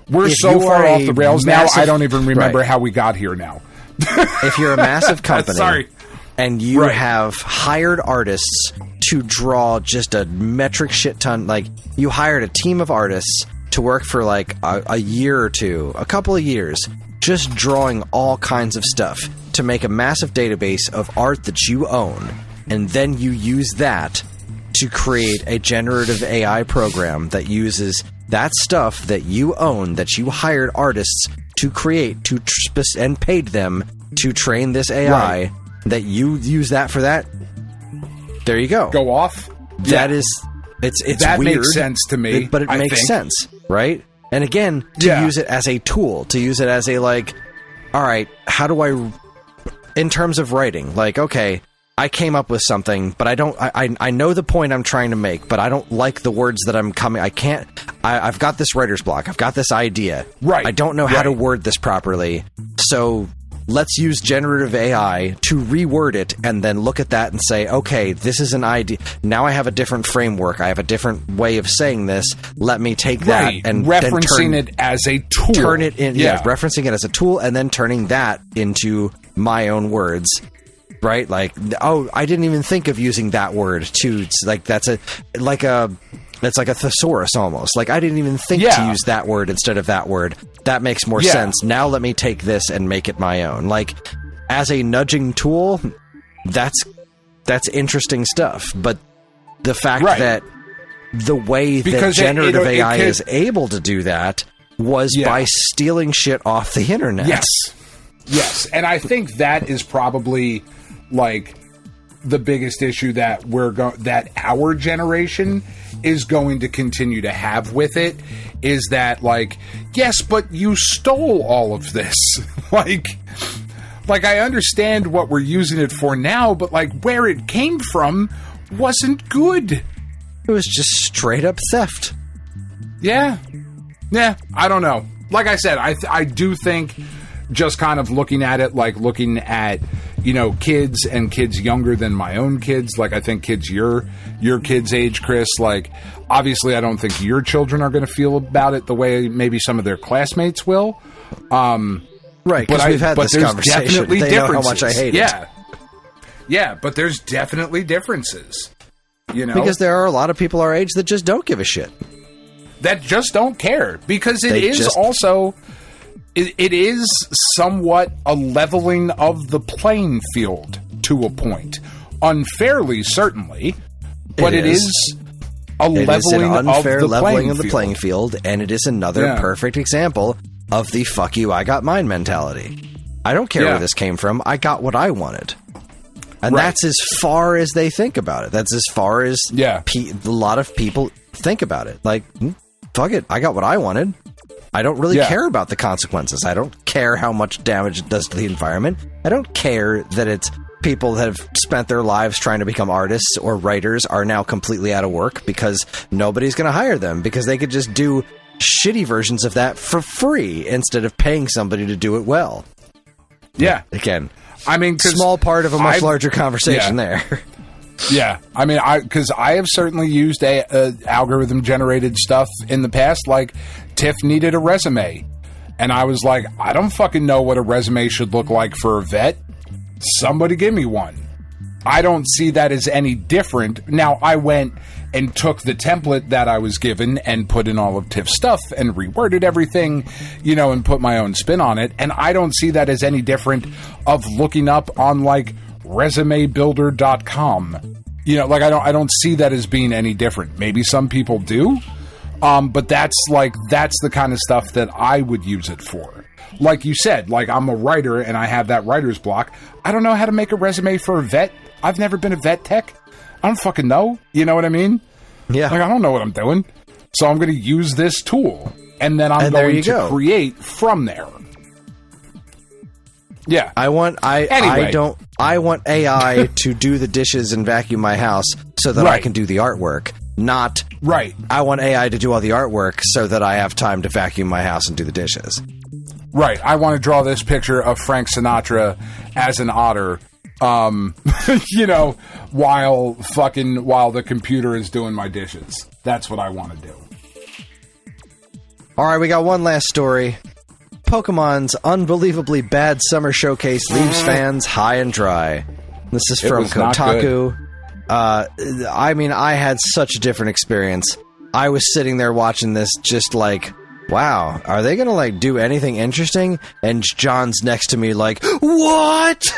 we're so far off the rails now. I don't even remember how we got here now. If you're a massive company, sorry, and you have hired artists to draw just a metric shit ton, like you hired a team of artists to work for like a year or two, a couple of years, just drawing all kinds of stuff to make a massive database of art that you own, and then you use that to create a generative AI program that uses that stuff that you own, that you hired artists to create, and paid them to train this AI, that you use that for that. There you go. Go off. That is, it's that weird, makes sense to me, but it makes sense, right? And again, to use it as a tool, to use it as a, like, all right, how do I, in terms of writing, like, okay, I came up with something, but I know the point I'm trying to make, but I don't like the words that I've got this writer's block. I've got this idea. Right. I don't know how to word this properly. So let's use generative AI to reword it and then look at that and say, okay, this is an idea. Now I have a different framework. I have a different way of saying this. Let me take that and referencing it as a tool. Turn it in, referencing it as a tool and then turning that into my own words. Right, like, oh, I didn't even think of using that word too. It's like it's like a thesaurus almost. Like, I didn't even think to use that word instead of that word. That makes more sense. Now let me take this and make it my own. Like, as a nudging tool, that's interesting stuff. But the fact that the way that generative AI is able to do that was by stealing shit off the internet. Yes, and I think that is probably, like, the biggest issue that that our generation is going to continue to have with it, is that, like, yes, but you stole all of this. like I understand what we're using it for now, but, like, where it came from wasn't good. It was just straight up theft. Yeah, I don't know. Like I said, I do think, just kind of looking at it, like looking at, you know, kids and kids younger than my own kids, like I think kids your kids' age, Kris, like, obviously I don't think your children are going to feel about it the way maybe some of their classmates will. Right, because we've had this conversation. They know how much I hate it. Yeah, but there's definitely differences, you know? Because there are a lot of people our age that just don't give a shit. That just don't care, because it is somewhat a leveling of the playing field to a point. Unfairly, certainly, but it is a leveling of the playing field, and it is another perfect example of the fuck you, I got mine mentality. I don't care where this came from. I got what I wanted. And that's as far as they think about it. That's as far as a lot of people think about it. Like, fuck it, I got what I wanted. I don't really care about the consequences. I don't care how much damage it does to the environment. I don't care that it's people that have spent their lives trying to become artists or writers are now completely out of work because nobody's going to hire them because they could just do shitty versions of that for free instead of paying somebody to do it well. Yeah. Again, I mean, small part of a much larger conversation there. Yeah. I mean, because I have certainly used algorithm-generated stuff in the past. Like, Tiff needed a resume. And I was like, I don't fucking know what a resume should look like for a vet. Somebody give me one. I don't see that as any different. Now, I went and took the template that I was given and put in all of Tiff's stuff and reworded everything, and put my own spin on it. And I don't see that as any different of looking up on, like, resumebuilder.com. I don't see that as being any different. Maybe some people do. But that's the kind of stuff that I would use it for. Like you said, like, I'm a writer and I have that writer's block. I don't know how to make a resume for a vet. I've never been a vet tech. I don't fucking know. You know what I mean? Yeah. Like, I don't know what I'm doing. So I'm going to use this tool. And then I'm going to create from there. Yeah. I want AI to do the dishes and vacuum my house so that I can do the artwork. Not I want AI to do all the artwork so that I have time to vacuum my house and do the dishes. Right. I want to draw this picture of Frank Sinatra as an otter, while the computer is doing my dishes. That's what I want to do. All right, we got one last story. Pokemon's unbelievably bad summer showcase leaves fans high and dry. This is from Kotaku. I had such a different experience. I was sitting there watching this just like, wow, are they going to, like, do anything interesting? And John's next to me like, what?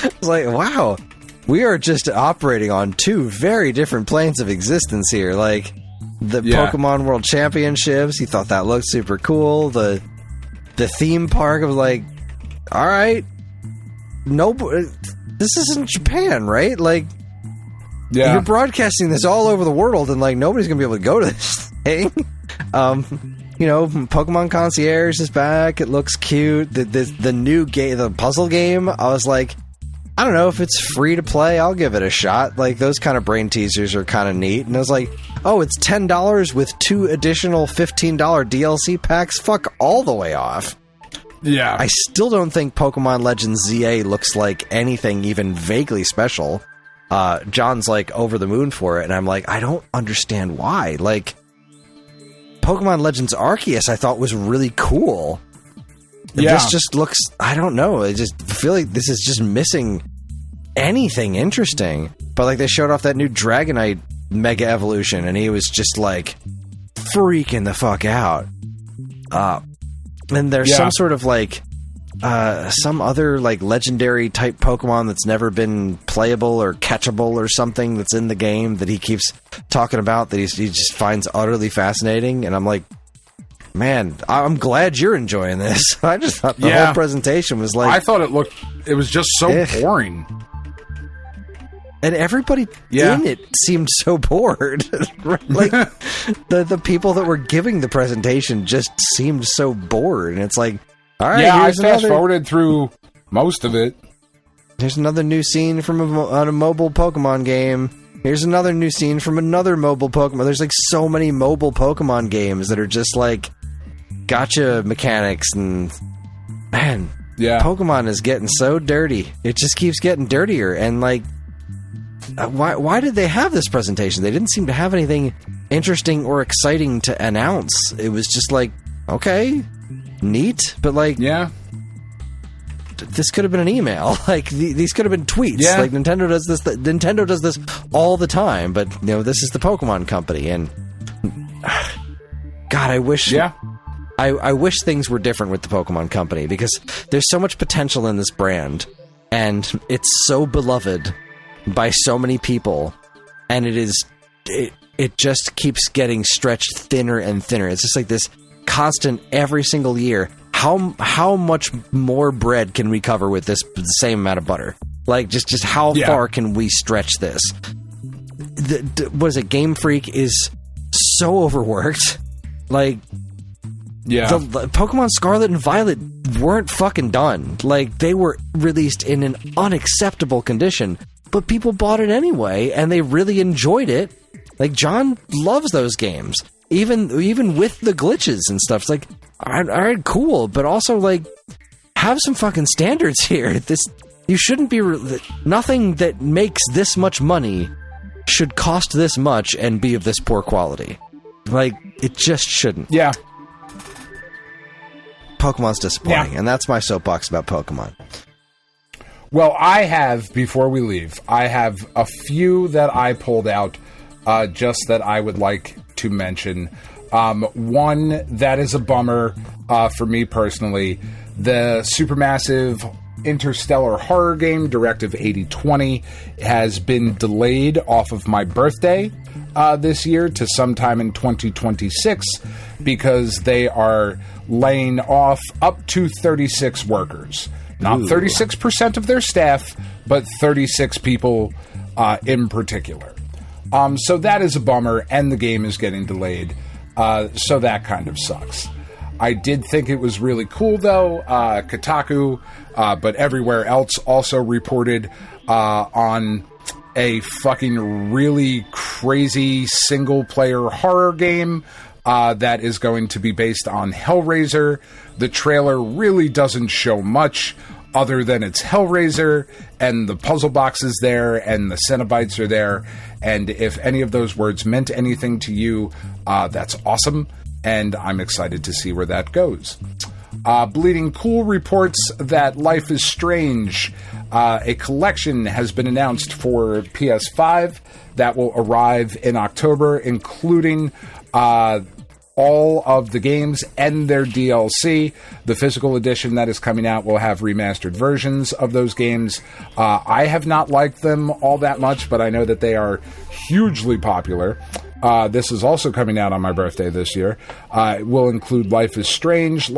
It's like, wow, we are just operating on two very different planes of existence here. Like, the Pokemon World Championships, he thought that looked super cool. The theme park, I was like, all right, no, this isn't Japan, right? Like, you're broadcasting this all over the world, and, like, nobody's gonna be able to go to this thing. Pokemon Concierge is back. It looks cute. The new game, the puzzle game, I was like, I don't know, if it's free to play, I'll give it a shot. Like, those kind of brain teasers are kind of neat. And I was like, oh, it's $10 with 2 additional $15 DLC packs? Fuck all the way off. Yeah. I still don't think Pokemon Legends ZA looks like anything even vaguely special. John's, like, over the moon for it, and I'm like, I don't understand why. Like, Pokemon Legends Arceus I thought was really cool. This just looks, I don't know, I just feel like this is just missing anything interesting. But, like, they showed off that new Dragonite Mega Evolution, and he was just, like, freaking the fuck out. And there's some sort of, like, some other, like, legendary type Pokemon that's never been playable or catchable or something that's in the game that he keeps talking about that he just finds utterly fascinating. And I'm like, man, I'm glad you're enjoying this. I just thought the whole presentation was like, I thought it was just so boring. And everybody in it seemed so bored. Like, the people that were giving the presentation just seemed so bored. And it's like, all right, I fast-forwarded through most of it. Here's another new scene from a mobile Pokemon game. Here's another new scene from another mobile Pokemon. There's, like, so many mobile Pokemon games that are just, like, gotcha mechanics. And, man, Pokemon is getting so dirty. It just keeps getting dirtier. And, like, why did they have this presentation? They didn't seem to have anything interesting or exciting to announce. It was just like, okay, neat, but, like, this could have been an email. Like, these could have been tweets. Like, Nintendo does this. Nintendo does this all the time. But, this is the Pokemon Company, and God, I wish. I wish things were different with the Pokemon Company, because there's so much potential in this brand, and it's so beloved by so many people, and it just keeps getting stretched thinner and thinner. It's just like this constant every single year. How much more bread can we cover with the same amount of butter? Like, just how far can we stretch this? What is it? Game Freak is so overworked. Like, the Pokemon Scarlet and Violet weren't fucking done. Like, they were released in an unacceptable condition, but people bought it anyway, and they really enjoyed it. Like, John loves those games, even with the glitches and stuff. It's like, all right, cool, but also, like, have some fucking standards here. You shouldn't be... nothing that makes this much money should cost this much and be of this poor quality. Like, it just shouldn't. Yeah. Pokemon's disappointing, and that's my soapbox about Pokemon. Well, before we leave, I have a few that I pulled out just that I would like to mention. One that is a bummer for me personally. The supermassive interstellar horror game, Directive 8020, has been delayed off of my birthday this year to sometime in 2026 because they are laying off up to 36 workers. Not 36% of their staff, but 36 people in particular. So that is a bummer, and the game is getting delayed. So that kind of sucks. I did think it was really cool, though. Kotaku, but everywhere else also reported on a fucking really crazy single-player horror game that is going to be based on Hellraiser. The trailer really doesn't show much other than it's Hellraiser, and the puzzle box is there, and the Cenobites are there. And if any of those words meant anything to you, that's awesome, and I'm excited to see where that goes. Bleeding Cool reports that Life is Strange, a collection has been announced for PS5 that will arrive in October, including all of the games and their DLC. The physical edition that is coming out will have remastered versions of those games. I have not liked them all that much, but I know that they are hugely popular. This is also coming out on my birthday this year. It will include Life is Strange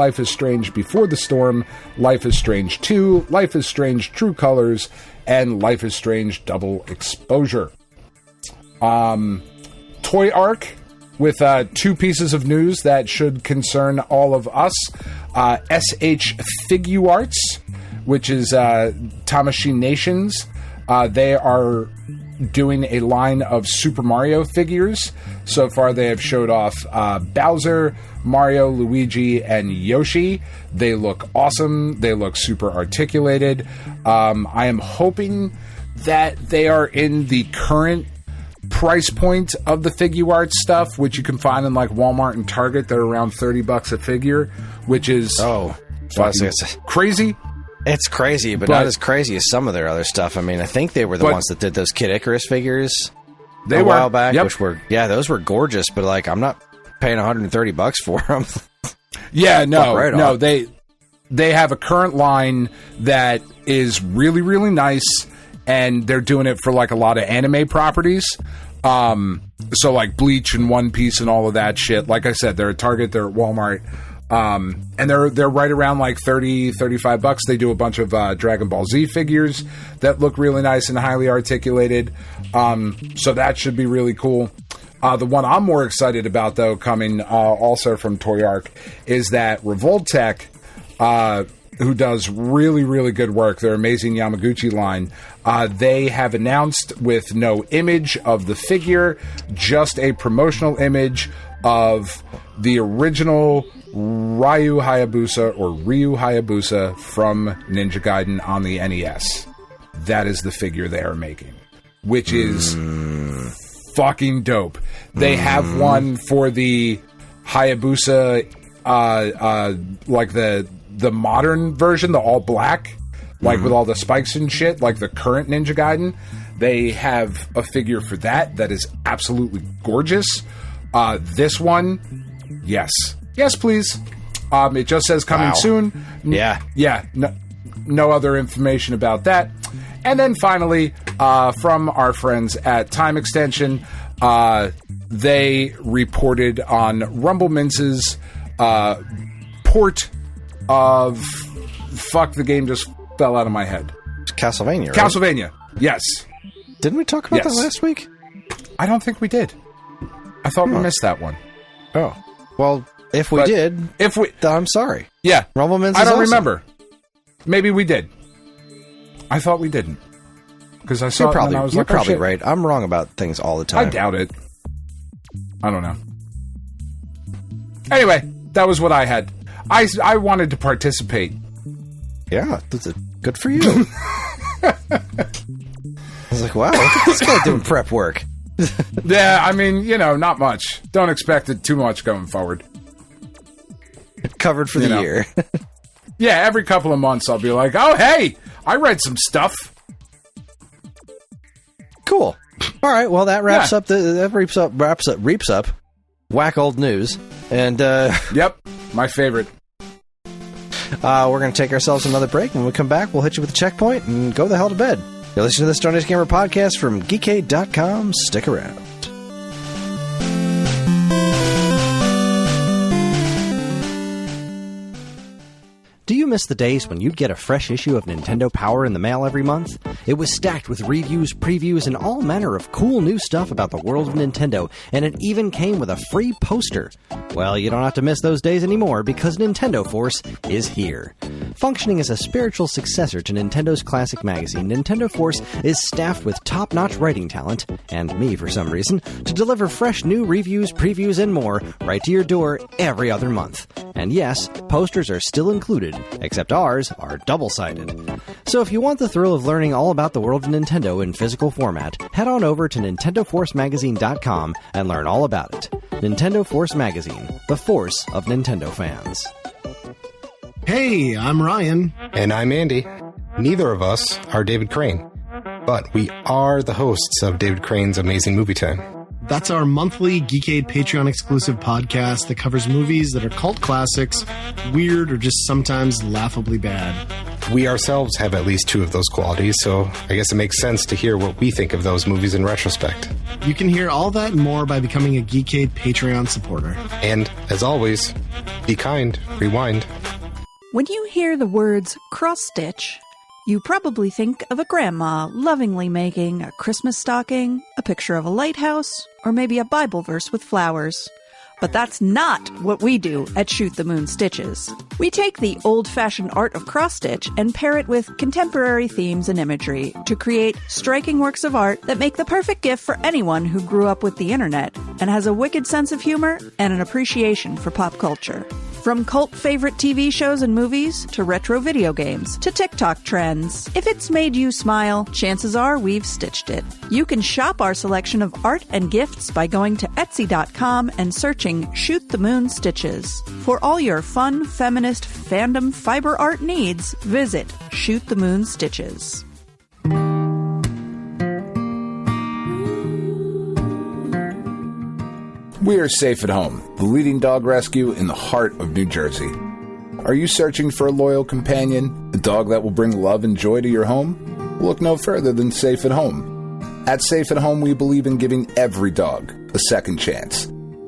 Before the Storm, Life is Strange 2, Life is Strange True Colors, and Life is Strange Double Exposure. Toy Arc, with two pieces of news that should concern all of us. SH Figuarts, which is Tamashii Nations. They are doing a line of Super Mario figures. So far, they have showed off Bowser, Mario, Luigi, and Yoshi. They look awesome. They look super articulated. I am hoping that they are in the current price point of the Figuarts stuff, which you can find in like Walmart and Target. They're around $30 a figure, which is crazy. It's crazy, but not as crazy as some of their other stuff. I mean, I think they were the ones that did those Kid Icarus figures a while back, which were, those were gorgeous, but like, I'm not paying $130 for them. Yeah, no, they have a current line that is really, really nice, and they're doing it for like a lot of anime properties. So like Bleach and One Piece and all of that shit. Like I said, they're at Target, they're at Walmart. And they're right around like $30-$35. They do a bunch of Dragon Ball Z figures that look really nice and highly articulated. So that should be really cool. The one I'm more excited about, though, coming also from Toy Arc, is that Revoltech, who does really, really good work, their amazing Yamaguchi line, they have announced with no image of the figure, just a promotional image of the original Ryu Hayabusa from Ninja Gaiden on the NES. That is the figure they are making, which is fucking dope. They have one for the Hayabusa, like the modern version, the all black, like with all the spikes and shit, like the current Ninja Gaiden. They have a figure for that is absolutely gorgeous. This one, yes, please. It just says coming soon. Yeah. No other information about that. And then finally, from our friends at Time Extension, they reported on Rumble Mince's port of... Fuck, the game just fell out of my head. Castlevania, right? Castlevania, yes. Didn't we talk about that last week? I don't think we did. I thought we missed that one. Oh. Well, if we did, then I'm sorry. Yeah. Rumble Mince I don't awesome. remember. Maybe we did. I thought we didn't. Because I saw you're it and I was you're like, probably right. I'm wrong about things all the time. I doubt it. I don't know. Anyway, that was what I had. I wanted to participate. Yeah, good for you. I was like, wow, look at this guy doing prep work. Yeah, I mean, not much. Don't expect it too much going forward. Covered for the year. Yeah, every couple of months I'll be like, oh, hey, I read some stuff. Cool. All right, well, that wraps up reaps up whack old news. And, yep, my favorite. We're going to take ourselves another break. When we come back, we'll hit you with a checkpoint and go the hell to bed. You're listening to the Stone Age Gamer podcast from Geekade.com. Stick around. Do you miss the days when you'd get a fresh issue of Nintendo Power in the mail every month? It was stacked with reviews, previews, and all manner of cool new stuff about the world of Nintendo, and it even came with a free poster. Well, you don't have to miss those days anymore because Nintendo Force is here. Functioning as a spiritual successor to Nintendo's classic magazine, Nintendo Force is staffed with top-notch writing talent, and me for some reason, to deliver fresh new reviews, previews, and more right to your door every other month. And yes, posters are still included, except ours are double-sided. So if you want the thrill of learning all about the world of Nintendo in physical format, head on over to NintendoForceMagazine.com and learn all about it. Nintendo Force Magazine, the force of Nintendo fans. Hey, I'm Ryan. And I'm Andy. Neither of us are David Crane, but we are the hosts of David Crane's Amazing Movie Time. That's our monthly Geekade Patreon exclusive podcast that covers movies that are cult classics, weird, or just sometimes laughably bad. We ourselves have at least two of those qualities, so I guess it makes sense to hear what we think of those movies in retrospect. You can hear all that and more by becoming a Geekade Patreon supporter. And, as always, be kind, rewind. When you hear the words cross-stitch, you probably think of a grandma lovingly making a Christmas stocking, a picture of a lighthouse, or maybe a Bible verse with flowers. But that's not what we do at Shoot the Moon Stitches. We take the old-fashioned art of cross-stitch and pair it with contemporary themes and imagery to create striking works of art that make the perfect gift for anyone who grew up with the internet and has a wicked sense of humor and an appreciation for pop culture. From cult favorite TV shows and movies, to retro video games, to TikTok trends. If it's made you smile, chances are we've stitched it. You can shop our selection of art and gifts by going to Etsy.com and searching Shoot the Moon Stitches. For all your fun, feminist, fandom fiber art needs, visit Shoot the Moon Stitches. We are Safe at Home, the leading dog rescue in the heart of New Jersey. Are you searching for a loyal companion, a dog that will bring love and joy to your home? Look no further than Safe at Home. At Safe at Home, we believe in giving every dog a second chance.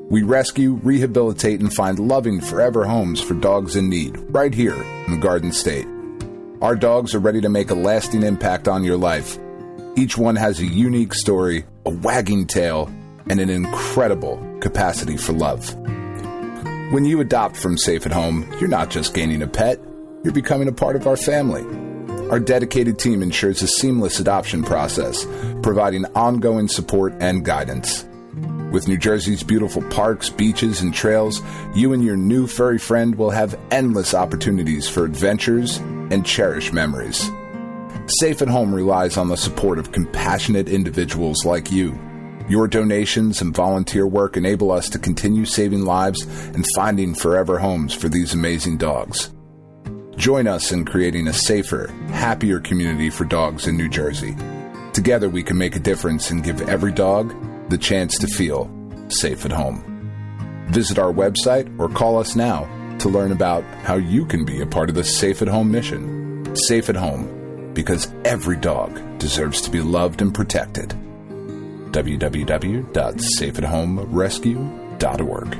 We rescue, rehabilitate, and find loving forever homes for dogs in need, right here in the Garden State. Our dogs are ready to make a lasting impact on your life. Each one has a unique story, a wagging tail, and an incredible capacity for love. When you adopt from Safe at Home, you're not just gaining a pet, you're becoming a part of our family. Our dedicated team ensures a seamless adoption process, providing ongoing support and guidance. With New Jersey's beautiful parks, beaches, and trails, you and your new furry friend will have endless opportunities for adventures and cherished memories. Safe at Home relies on the support of compassionate individuals like you. Your donations and volunteer work enable us to continue saving lives and finding forever homes for these amazing dogs. Join us in creating a safer, happier community for dogs in New Jersey. Together we can make a difference and give every dog the chance to feel safe at home. Visit our website or call us now to learn about how you can be a part of the Safe at Home mission. Safe at Home, because every dog deserves to be loved and protected. www.safeathomerescue.org.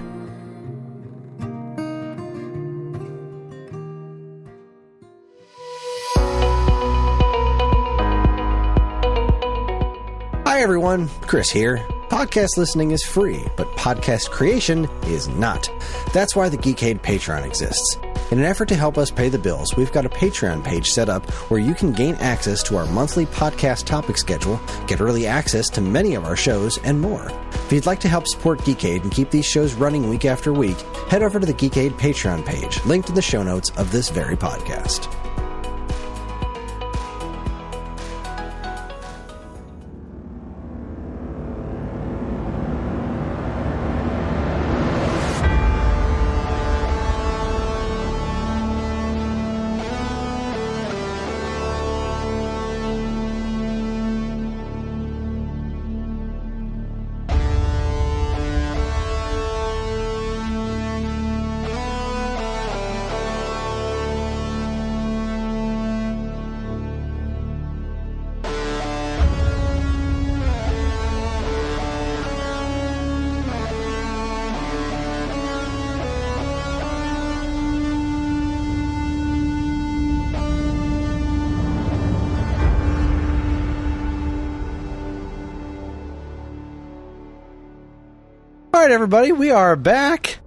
Hi everyone, Kris here. Podcast listening is free, but podcast creation is not. That's why the Geekade Patreon exists. In an effort to help us pay the bills, we've got a Patreon page set up where you can gain access to our monthly podcast topic schedule, get early access to many of our shows, and more. If you'd like to help support Geekade and keep these shows running week after week, head over to the Geekade Patreon page, linked in the show notes of this very podcast. All right, everybody, we are back.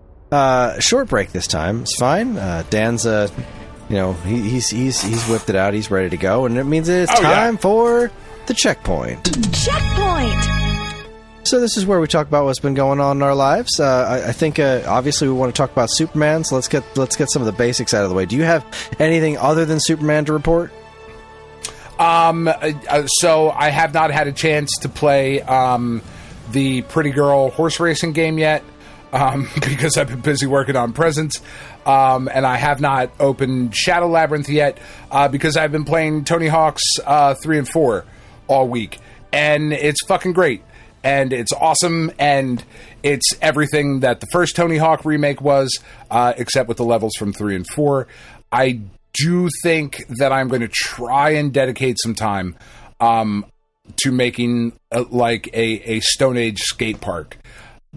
Short break this time. It's fine. Dan's, he's whipped it out. He's ready to go, and it means it's time for the checkpoint. Checkpoint! So this is where we talk about what's been going on in our lives. I think obviously we want to talk about Superman. So let's get some of the basics out of the way. Do you have anything other than Superman to report? So I have not had a chance to play the Pretty Girl horse racing game yet, because I've been busy working on presents, and I have not opened Shadow Labyrinth yet, because I've been playing Tony Hawk's 3 and 4 all week, and it's fucking great, and it's awesome, and it's everything that the first Tony Hawk remake was, except with the levels from 3 and 4. I do think that I'm going to try and dedicate some time to making a Stone Age skate park,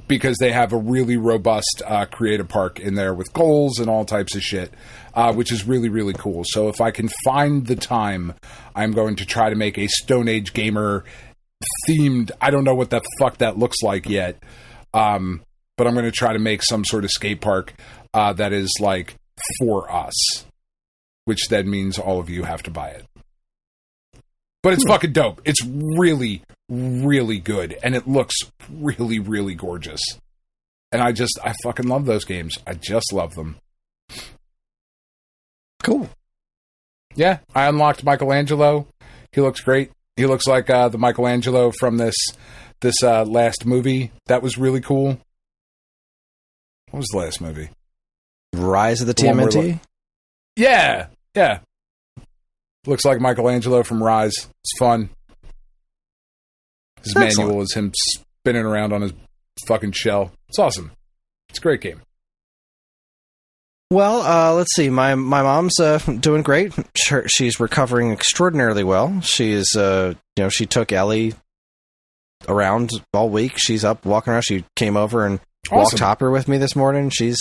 because they have a really robust creative park in there with goals and all types of shit, which is really, really cool. So if I can find the time, I'm going to try to make a Stone Age gamer themed, I don't know what the fuck that looks like yet, but I'm going to try to make some sort of skate park that is like for us, which then means all of you have to buy it. But it's fucking dope. It's really, really good. And it looks really, really gorgeous. And I fucking love those games. I just love them. Cool. Yeah, I unlocked Michelangelo. He looks great. He looks like the Michelangelo from this last movie. That was really cool. What was the last movie? Rise of the TMNT? Yeah. Looks like Michelangelo from Rise. It's fun. His manual is him spinning around on his fucking shell. It's awesome. It's a great game. Well, let's see. My mom's doing great. She's recovering extraordinarily well. She's she took Ellie around all week. She's up walking around. She came over and walked Hopper with me this morning. She's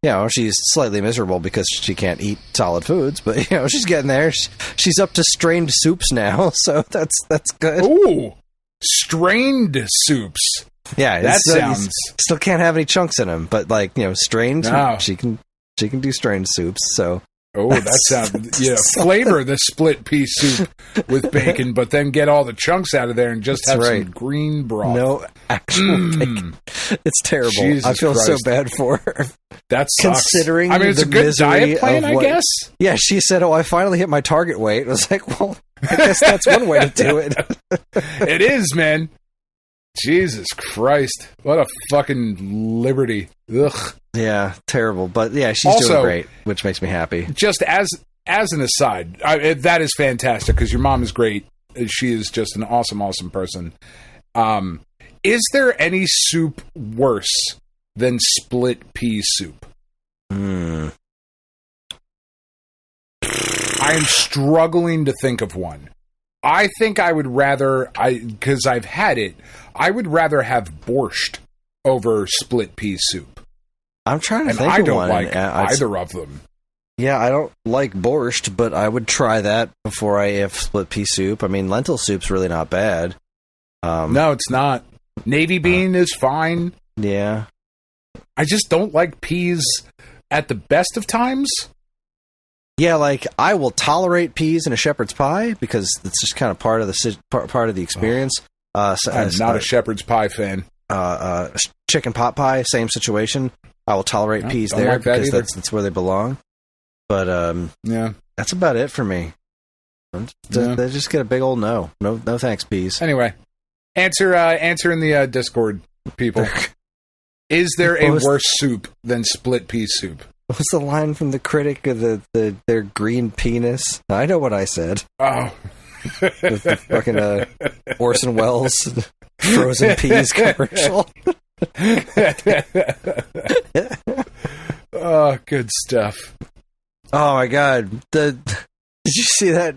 slightly miserable because she can't eat solid foods, but she's getting there. She's up to strained soups now, so that's good. Ooh, strained soups. Yeah, that sounds. Still can't have any chunks in them, but strained. No. She can do strained soups. So. Oh, that sounds flavor the split pea soup with bacon, but then get all the chunks out of there and just have some green broth. No actual bacon. It's terrible. Jesus I feel Christ. so bad for her. That sucks. Considering it's a good diet plan, I guess. Yeah, she said, "Oh, I finally hit my target weight." I was like, "Well, I guess that's one way to do it." It is, man. Jesus Christ. What a fucking liberty. Ugh. Yeah, terrible. But yeah, she's also doing great, which makes me happy. Just as an aside, that is fantastic because your mom is great. She is just an awesome, awesome person. Is there any soup worse than split pea soup? I am struggling to think of one. I think I would rather, because I've had it, I would rather have borscht over split pea soup. I'm trying to think of one. And I don't like either of them. Yeah, I don't like borscht, but I would try that before I have split pea soup. I mean, lentil soup's really not bad. No, it's not. Navy bean is fine. Yeah. I just don't like peas at the best of times. Yeah, like I will tolerate peas in a shepherd's pie because it's just kind of part of the experience. I'm not a shepherd's pie fan. Chicken pot pie, same situation. I will tolerate peas there like because that's where they belong. But yeah, that's about it for me. They just get a big old no thanks, peas. Anyway, answer in the Discord, people. Is there a worse soup than split pea soup? What's the line from the critic of their green penis? I know what I said. Oh, the fucking Orson Welles frozen peas commercial. Oh, good stuff. Oh my god! Did you see that?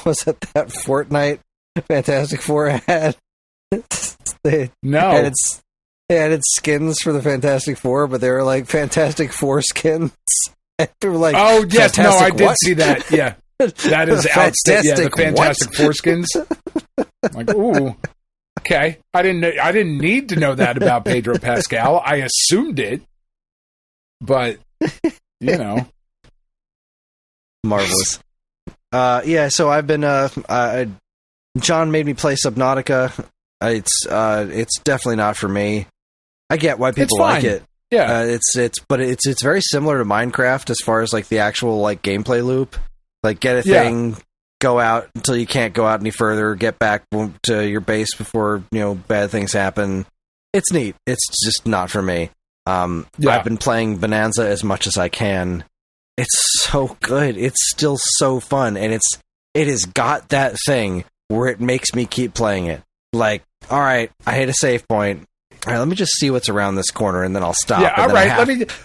Was it that Fortnite Fantastic Four ad? No. They added skins for the Fantastic Four, but they were like Fantastic Four skins. And they were like, oh yes, no, I did what? see that. Yeah, that is outstanding. Yeah, the Fantastic Foreskins. Like, ooh, okay. I didn't need to know that about Pedro Pascal. I assumed it, but you know, marvelous. Yeah. So I've been. John made me play Subnautica. It's definitely not for me. I get why people like it. Yeah, it's very similar to Minecraft as far as like the actual like gameplay loop. Like get a thing, go out until you can't go out any further, get back to your base before bad things happen. It's neat. It's just not for me. I've been playing Bananza as much as I can. It's so good. It's still so fun, and it has got that thing where it makes me keep playing it. Like, all right, I hit a save point. All right, let me just see what's around this corner, and then I'll stop. Yeah, all right.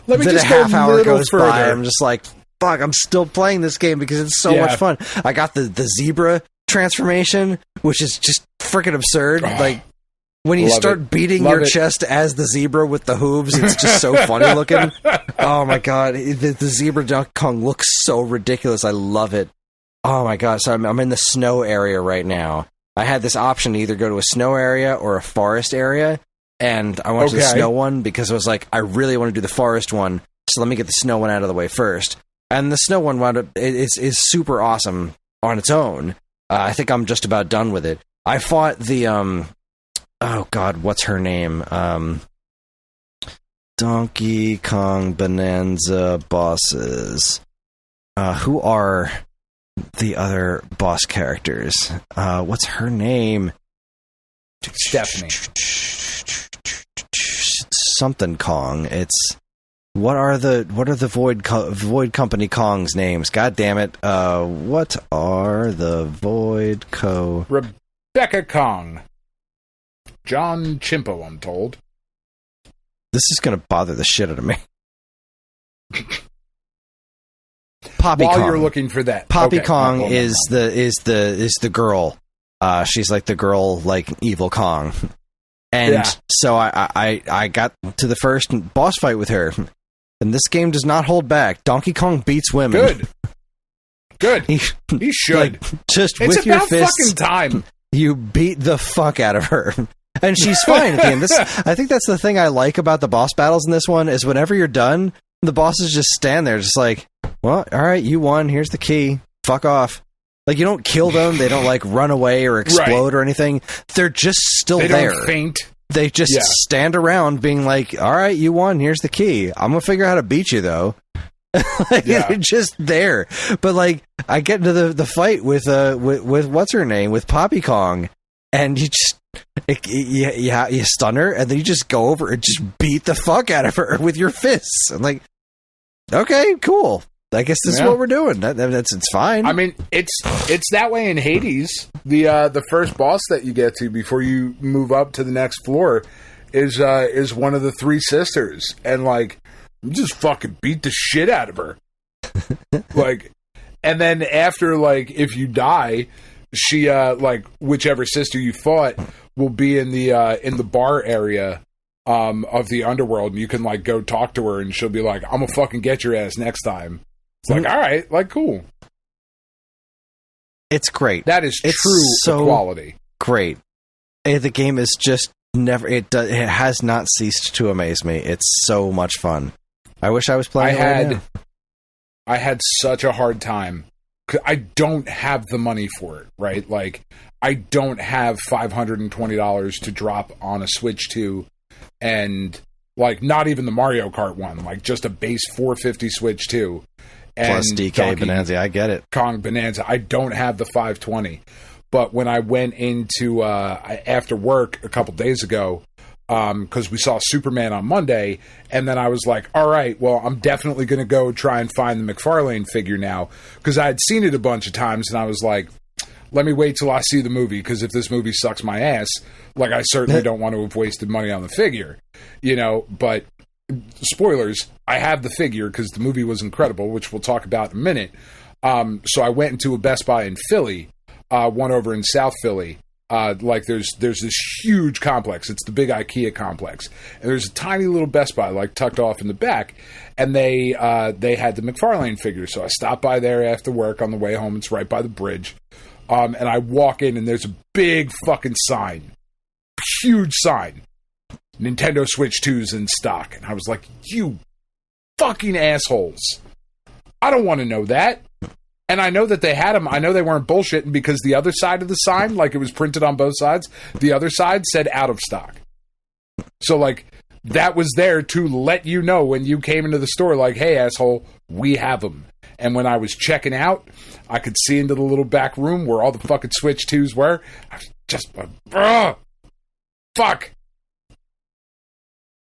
Let me just a half hour goes further. by. I'm just like, fuck, I'm still playing this game because it's so much fun. I got the zebra transformation, which is just freaking absurd. Like, when you start beating your chest as the zebra with the hooves, it's just so funny looking. Oh my god, the zebra Donkey Kong looks so ridiculous. I love it. Oh my god, so I'm in the snow area right now. I had this option to either go to a snow area or a forest area, and I went to the snow one because I was like, I really want to do the forest one, so let me get the snow one out of the way first. And the snow one wound up is super awesome on its own. I think I'm just about done with it. I fought the oh god, what's her name? Donkey Kong Bananza bosses. Who are the other boss characters? What's her name? Stephanie. Something Kong. It's what are the Void Company Kong's names? God damn it! What are the Void Co? Rebecca Kong. John Chimpo, I'm told. This is going to bother the shit out of me. Poppy While Kong. You're looking for that, Poppy Kong is the girl. She's like the girl, like evil Kong. And so I got to the first boss fight with her, and this game does not hold back. Donkey Kong beats women. Good. He should. Like, just it's with your about fists, fucking time. You beat the fuck out of her. And she's fine at the end. I think that's the thing I like about the boss battles in this one, is whenever you're done, the bosses just stand there just like, well, all right, you won. Here's the key. Fuck off. Like, you don't kill them. They don't, like, run away or explode or anything. They're just still there. They don't faint. They just stand around being like, all right, you won. Here's the key. I'm going to figure out how to beat you, though. They're just there. But, like, I get into the fight with what's her name? With Poppy Kong. And you just... you stun her, and then you just go over and just beat the fuck out of her with your fists. I'm like, okay, cool. I guess this is what we're doing. It's fine. I mean, it's that way in Hades. The first boss that you get to before you move up to the next floor is one of the three sisters, and like, you just fucking beat the shit out of her. Like, and then after, like, if you die, she like, whichever sister you fought will be in the bar area of the underworld, and you can, like, go talk to her, and she'll be like, I'm gonna fucking get your ass next time. It's like, all right, like, cool. It's great. That is true quality. Great. The game is just never. It has not ceased to amaze me. It's so much fun. I wish I was playing it right now. I had such a hard time. I don't have the money for it, right? Like, I don't have $520 to drop on a Switch 2 and, like, not even the Mario Kart one, like, just a base $450 Switch 2. Plus DK Donkey Bananza, I get it. Kong Bananza. I don't have the $520. But when I went into, after work a couple days ago, because we saw Superman on Monday, and then I was like, all right, well, I'm definitely going to go try and find the McFarlane figure now, because I had seen it a bunch of times, and I was like, let me wait till I see the movie, because if this movie sucks my ass, like, I certainly don't want to have wasted money on the figure, you know, but spoilers, I have the figure, because the movie was incredible, which we'll talk about in a minute. So I went into a Best Buy in Philly, one over in South Philly. Like there's this huge complex. It's the big IKEA complex, and there's a tiny little Best Buy like tucked off in the back, and they had the McFarlane figure. So I stopped by there after work on the way home. It's right by the bridge, and I walk in, and there's a big fucking sign, huge sign, Nintendo Switch 2's in stock, and I was like, you fucking assholes! I don't want to know that. And I know that they had them. I know they weren't bullshitting, because the other side of the sign, like it was printed on both sides, the other side said out of stock. So, like, that was there to let you know when you came into the store, like, hey, asshole, we have them. And when I was checking out, I could see into the little back room where all the fucking Switch 2s were. I was just, fuck.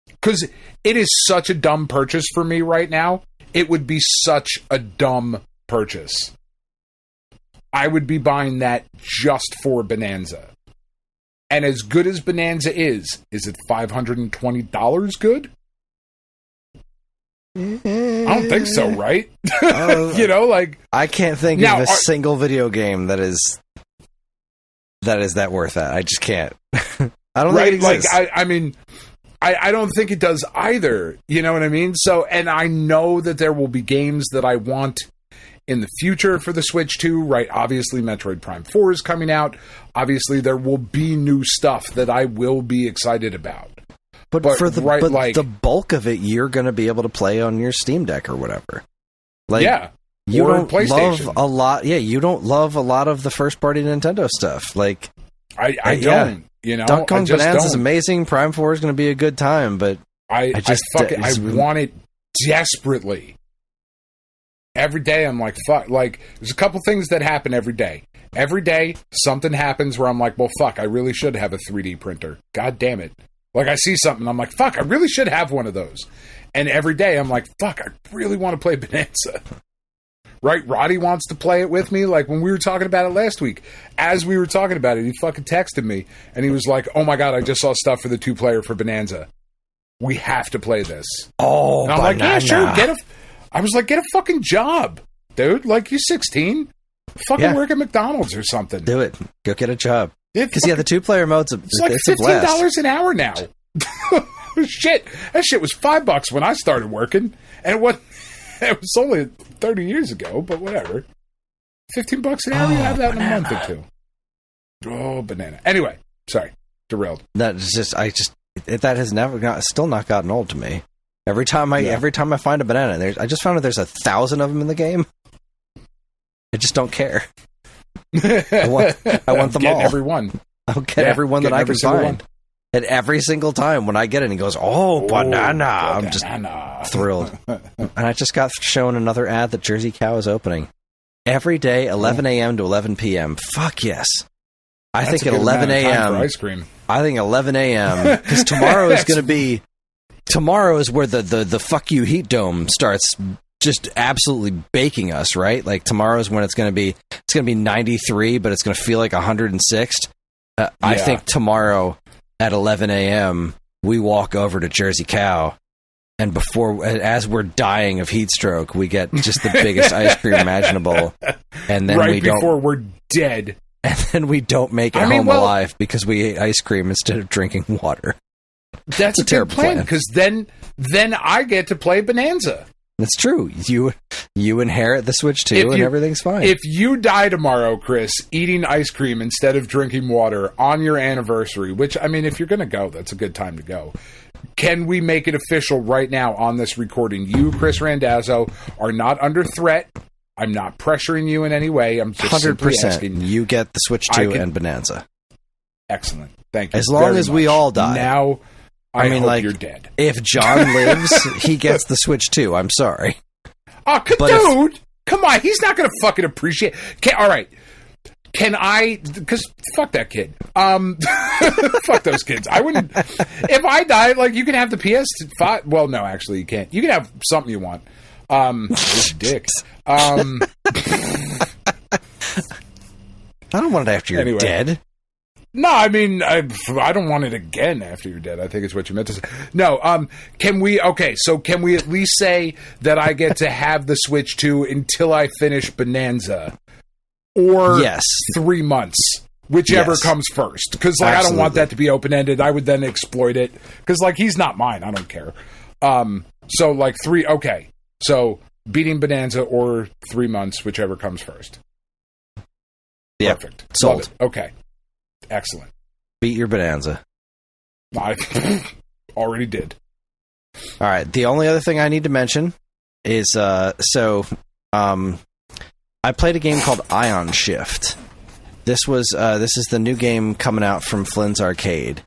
Because it is such a dumb purchase for me right now. It would be such a dumb purchase. I would be buying that just for Bananza. And as good as Bananza is it $520 good? I don't think so, right? You know, like, I can't think of a single video game that is that worth that. I just can't. I don't think it exists. Like, I mean, I don't think it does either. You know what I mean? So, and I know that there will be games that I want in the future for the Switch 2, right? Obviously, Metroid Prime 4 is coming out. Obviously, there will be new stuff that I will be excited about. But for the the bulk of it, you're going to be able to play on your Steam Deck or whatever. Like, yeah, you don't love a lot. Yeah, you don't love a lot of the first-party Nintendo stuff. Like, I don't. Yeah. You know, Donkey Kong Bananza is amazing. Prime 4 is going to be a good time, but I want it desperately. Every day I'm like, fuck. Like, there's a couple things that happen every day. Every day something happens where I'm like, well, fuck, I really should have a 3D printer. God damn it. Like, I see something, I'm like, fuck, I really should have one of those. And every day I'm like, fuck, I really want to play Bananza. Right? Roddy wants to play it with me. Like, when we were talking about it last week, as we were talking about it, he fucking texted me, and he was like, oh my god, I just saw stuff for the 2-player for Bananza. We have to play this. Oh, and I'm like, yeah, sure, I was like, get a fucking job, dude. Like, you're 16. Fucking work at McDonald's or something. Do it. Go get a job. Because, the 2-player mode's it's like $15 an hour now. Shit. That shit was $5 when I started working. And it was only 30 years ago, but whatever. $15 an hour, you have that in a month or two. Oh, banana. Anyway, sorry. Derailed. That has still not gotten old to me. Every time I find a banana, I just found out there's 1,000 of them in the game. I just don't care. I want them all. Every one. I'll get every one that I can find. And every single time when I get it, and he goes, "Oh, banana!" I'm just thrilled. And I just got shown another ad that Jersey Cow is opening every day, 11 a.m. to 11 p.m. Fuck yes! I think at 11 a.m. ice cream. I think 11 a.m. because tomorrow is going to be. Tomorrow is where the fuck you heat dome starts just absolutely baking us, right? Like, tomorrow is when it's going to be 93, but it's going to feel like 106. I think tomorrow at 11 a.m. we walk over to Jersey Cow, and as we're dying of heat stroke, we get just the biggest ice cream imaginable, and then before we're dead, and then we don't make it home alive because we ate ice cream instead of drinking water. That's a terrible plan, because then I get to play Bananza. That's true. You inherit the Switch 2 and everything's fine. If you die tomorrow, Chris, eating ice cream instead of drinking water on your anniversary, which, I mean, if you're going to go, that's a good time to go. can we make it official right now on this recording? You, Kris Randazzo, are not under threat. I'm not pressuring you in any way. I'm just 100%. Asking. You get the Switch 2 and Bonanza. Excellent. Thank you. As long as we all die. Now, I mean, hope you're dead. If John lives, he gets the Switch 2. I'm sorry. Oh, dude! Come on. He's not going to fucking appreciate... all right. Can I... Because fuck that kid. Fuck those kids. I wouldn't... If I died, like, you can have the PS5... Well, no, actually, you can't. You can have something you want. This dick. I don't want it after you're dead. No, I mean, I don't want it again after you're dead. I think it's what you meant to say. No, can we at least say that I get to have the Switch 2 until I finish Bonanza? Or 3 months, whichever comes first. Because, like, I don't want that to be open-ended. I would then exploit it. Because, like, he's not mine. I don't care. So, like, 3... Okay. So, beating Bonanza or 3 months, whichever comes first. Yep. Perfect. Sold. Love it. Okay. Excellent. Beat your Bonanza. I already did. All right. The only other thing I need to mention is, I played a game called Ion Shift. This is the new game coming out from Flynn's Arcade.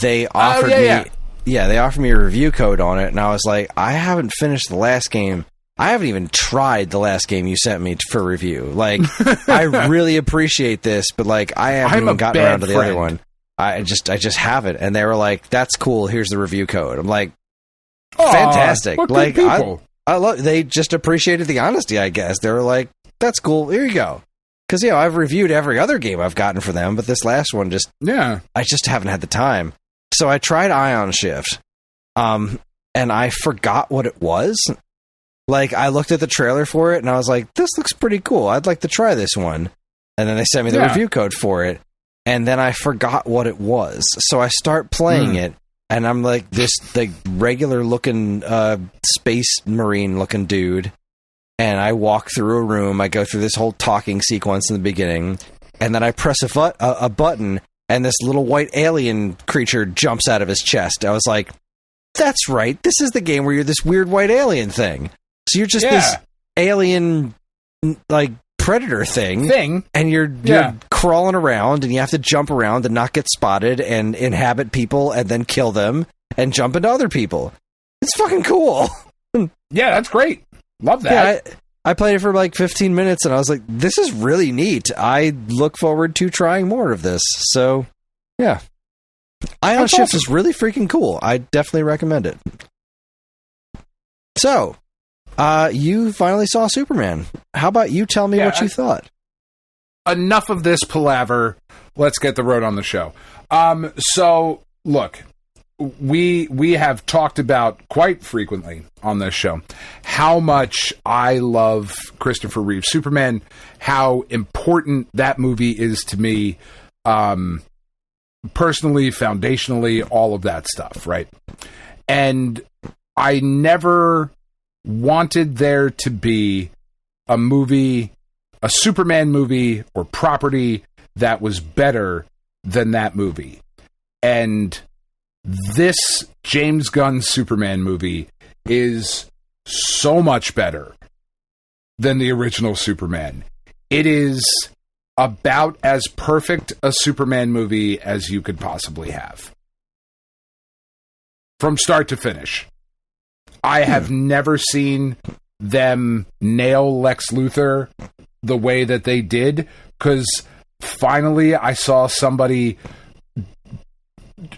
They offered they offered me a review code on it, and I was like, I haven't finished the last game. I haven't even tried the last game you sent me for review. Like, I really appreciate this, but like, I haven't even gotten around to the other one. I just haven't. And they were like, "That's cool. Here's the review code." I'm like, fantastic. What like, good people. I love. They just appreciated the honesty, I guess. They were like, "That's cool. Here you go." Because I've reviewed every other game I've gotten for them, but this last one I just haven't had the time. So I tried Ion Shift, and I forgot what it was. Like, I looked at the trailer for it, and I was like, this looks pretty cool. I'd like to try this one. And then they sent me the review code for it, and then I forgot what it was. So I start playing it, and I'm like this regular-looking space marine-looking dude, and I walk through a room. I go through this whole talking sequence in the beginning, and then I press a button, and this little white alien creature jumps out of his chest. I was like, that's right. This is the game where you're this weird white alien thing. So you're just this alien, like, predator thing, and you're crawling around, and you have to jump around and not get spotted and inhabit people and then kill them and jump into other people. It's fucking cool. Yeah, that's great. Love that. Yeah, I played it for like 15 minutes, and I was like, this is really neat. I look forward to trying more of this. So, yeah. Ion Shift is really freaking cool. I definitely recommend it. So, you finally saw Superman. How about you tell me what you thought? Enough of this palaver. Let's get the road on the show. So, look, we have talked about quite frequently on this show how much I love Christopher Reeve's Superman, how important that movie is to me, personally, foundationally, all of that stuff, right? And I never wanted there to be a movie, a Superman movie or property that was better than that movie. And this James Gunn Superman movie is so much better than the original Superman. It is about as perfect a Superman movie as you could possibly have. From start to finish. I have never seen them nail Lex Luthor the way that they did, because finally I saw somebody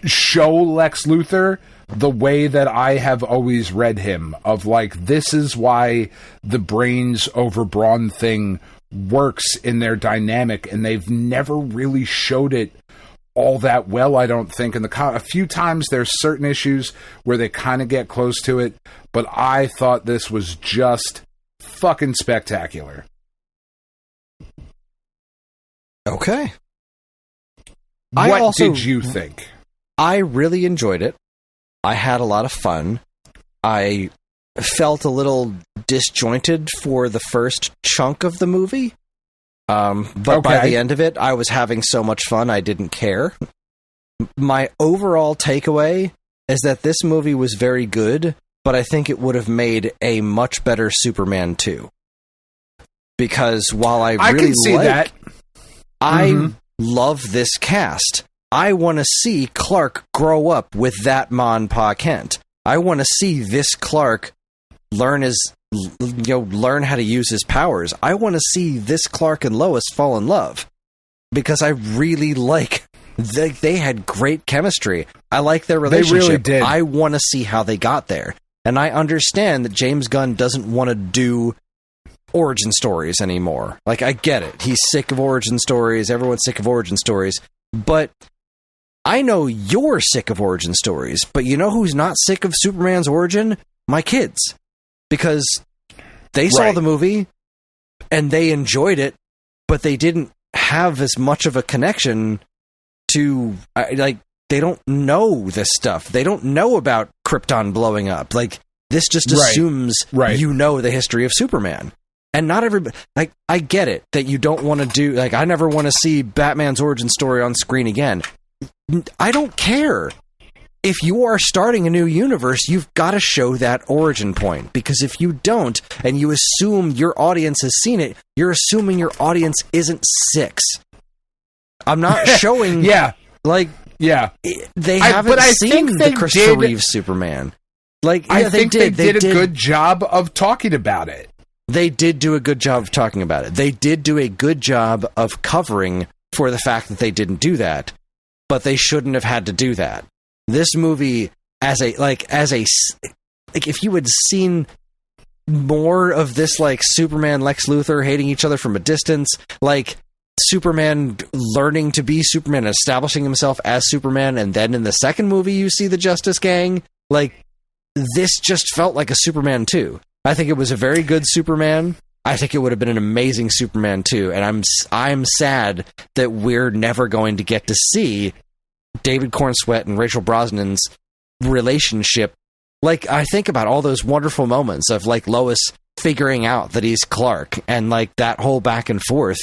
show Lex Luthor the way that I have always read him, of like, this is why the brains over brawn thing works in their dynamic, and they've never really showed it all that well, I don't think. In a few times there's certain issues where they kind of get close to it, but I thought this was just fucking spectacular. Okay. What did you think? I really enjoyed it. I had a lot of fun. I felt a little disjointed for the first chunk of the movie. But by the end of it, I was having so much fun, I didn't care. My overall takeaway is that this movie was very good, but I think it would have made a much better Superman 2. Because while I really can see that. I love this cast. I want to see Clark grow up with that Ma and Pa Kent. I want to see this Clark learn how to use his powers. I want to see this Clark and Lois fall in love. Because I really like... They had great chemistry. I like their relationship. They really did. I want to see how they got there. And I understand that James Gunn doesn't want to do origin stories anymore. Like, I get it. He's sick of origin stories. Everyone's sick of origin stories. But I know you're sick of origin stories. But you know who's not sick of Superman's origin? My kids. Because they saw the movie and they enjoyed it, but they didn't have as much of a connection to, they don't know this stuff. They don't know about Krypton blowing up. Like, this just assumes you know the history of Superman. And not everybody, like, I get it that you don't want to do, like, I never want to see Batman's origin story on screen again. I don't care. If you are starting a new universe, you've got to show that origin point. Because if you don't, and you assume your audience has seen it, you're assuming your audience isn't 6. I'm not showing... They haven't seen the Christopher Reeve Superman. I think they did a good job of talking about it. They did do a good job of talking about it. They did do a good job of covering for the fact that they didn't do that. But they shouldn't have had to do that. This movie, if you had seen more of this, like, Superman, Lex Luthor hating each other from a distance, like Superman learning to be Superman, establishing himself as Superman, and then in the second movie you see the Justice Gang, like, this just felt like a Superman 2. I think it was a very good Superman. I think it would have been an amazing Superman 2, and I'm sad that we're never going to get to see David Cornsweet and Rachel Brosnan's relationship. Like, I think about all those wonderful moments of, like, Lois figuring out that he's Clark, and, like, that whole back and forth.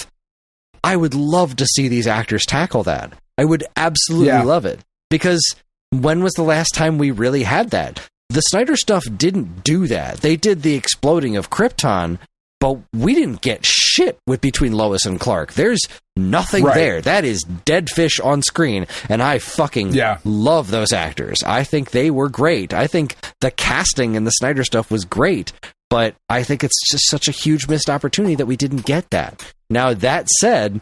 I would love to see these actors tackle that. I would absolutely love it. Because when was the last time we really had that? The Snyder stuff didn't do that. They did the exploding of Krypton, but we didn't get shit between Lois and Clark. There's nothing there. That is dead fish on screen, and I fucking love those actors. I think they were great. I think the casting in the Snyder stuff was great, but I think it's just such a huge missed opportunity that we didn't get that. Now, that said,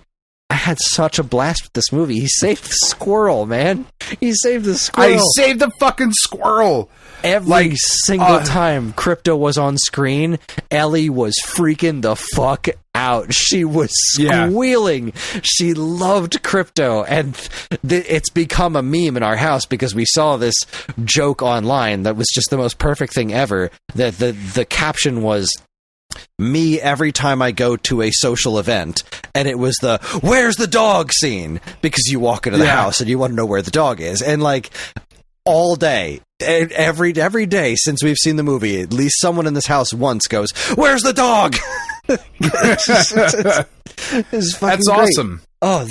I had such a blast with this movie. He saved the squirrel, man. He saved the squirrel. I saved the fucking squirrel. Every single time Krypto was on screen, Ellie was freaking the fuck out. She was squealing. She loved Krypto. And it's become a meme in our house because we saw this joke online that was just the most perfect thing ever. That the caption was, me every time I go to a social event, and it was the "where's the dog" scene, because you walk into the house and you want to know where the dog is, and like all day, every day since we've seen the movie, at least someone in this house once goes, "Where's the dog?" It's That's great. awesome. Oh,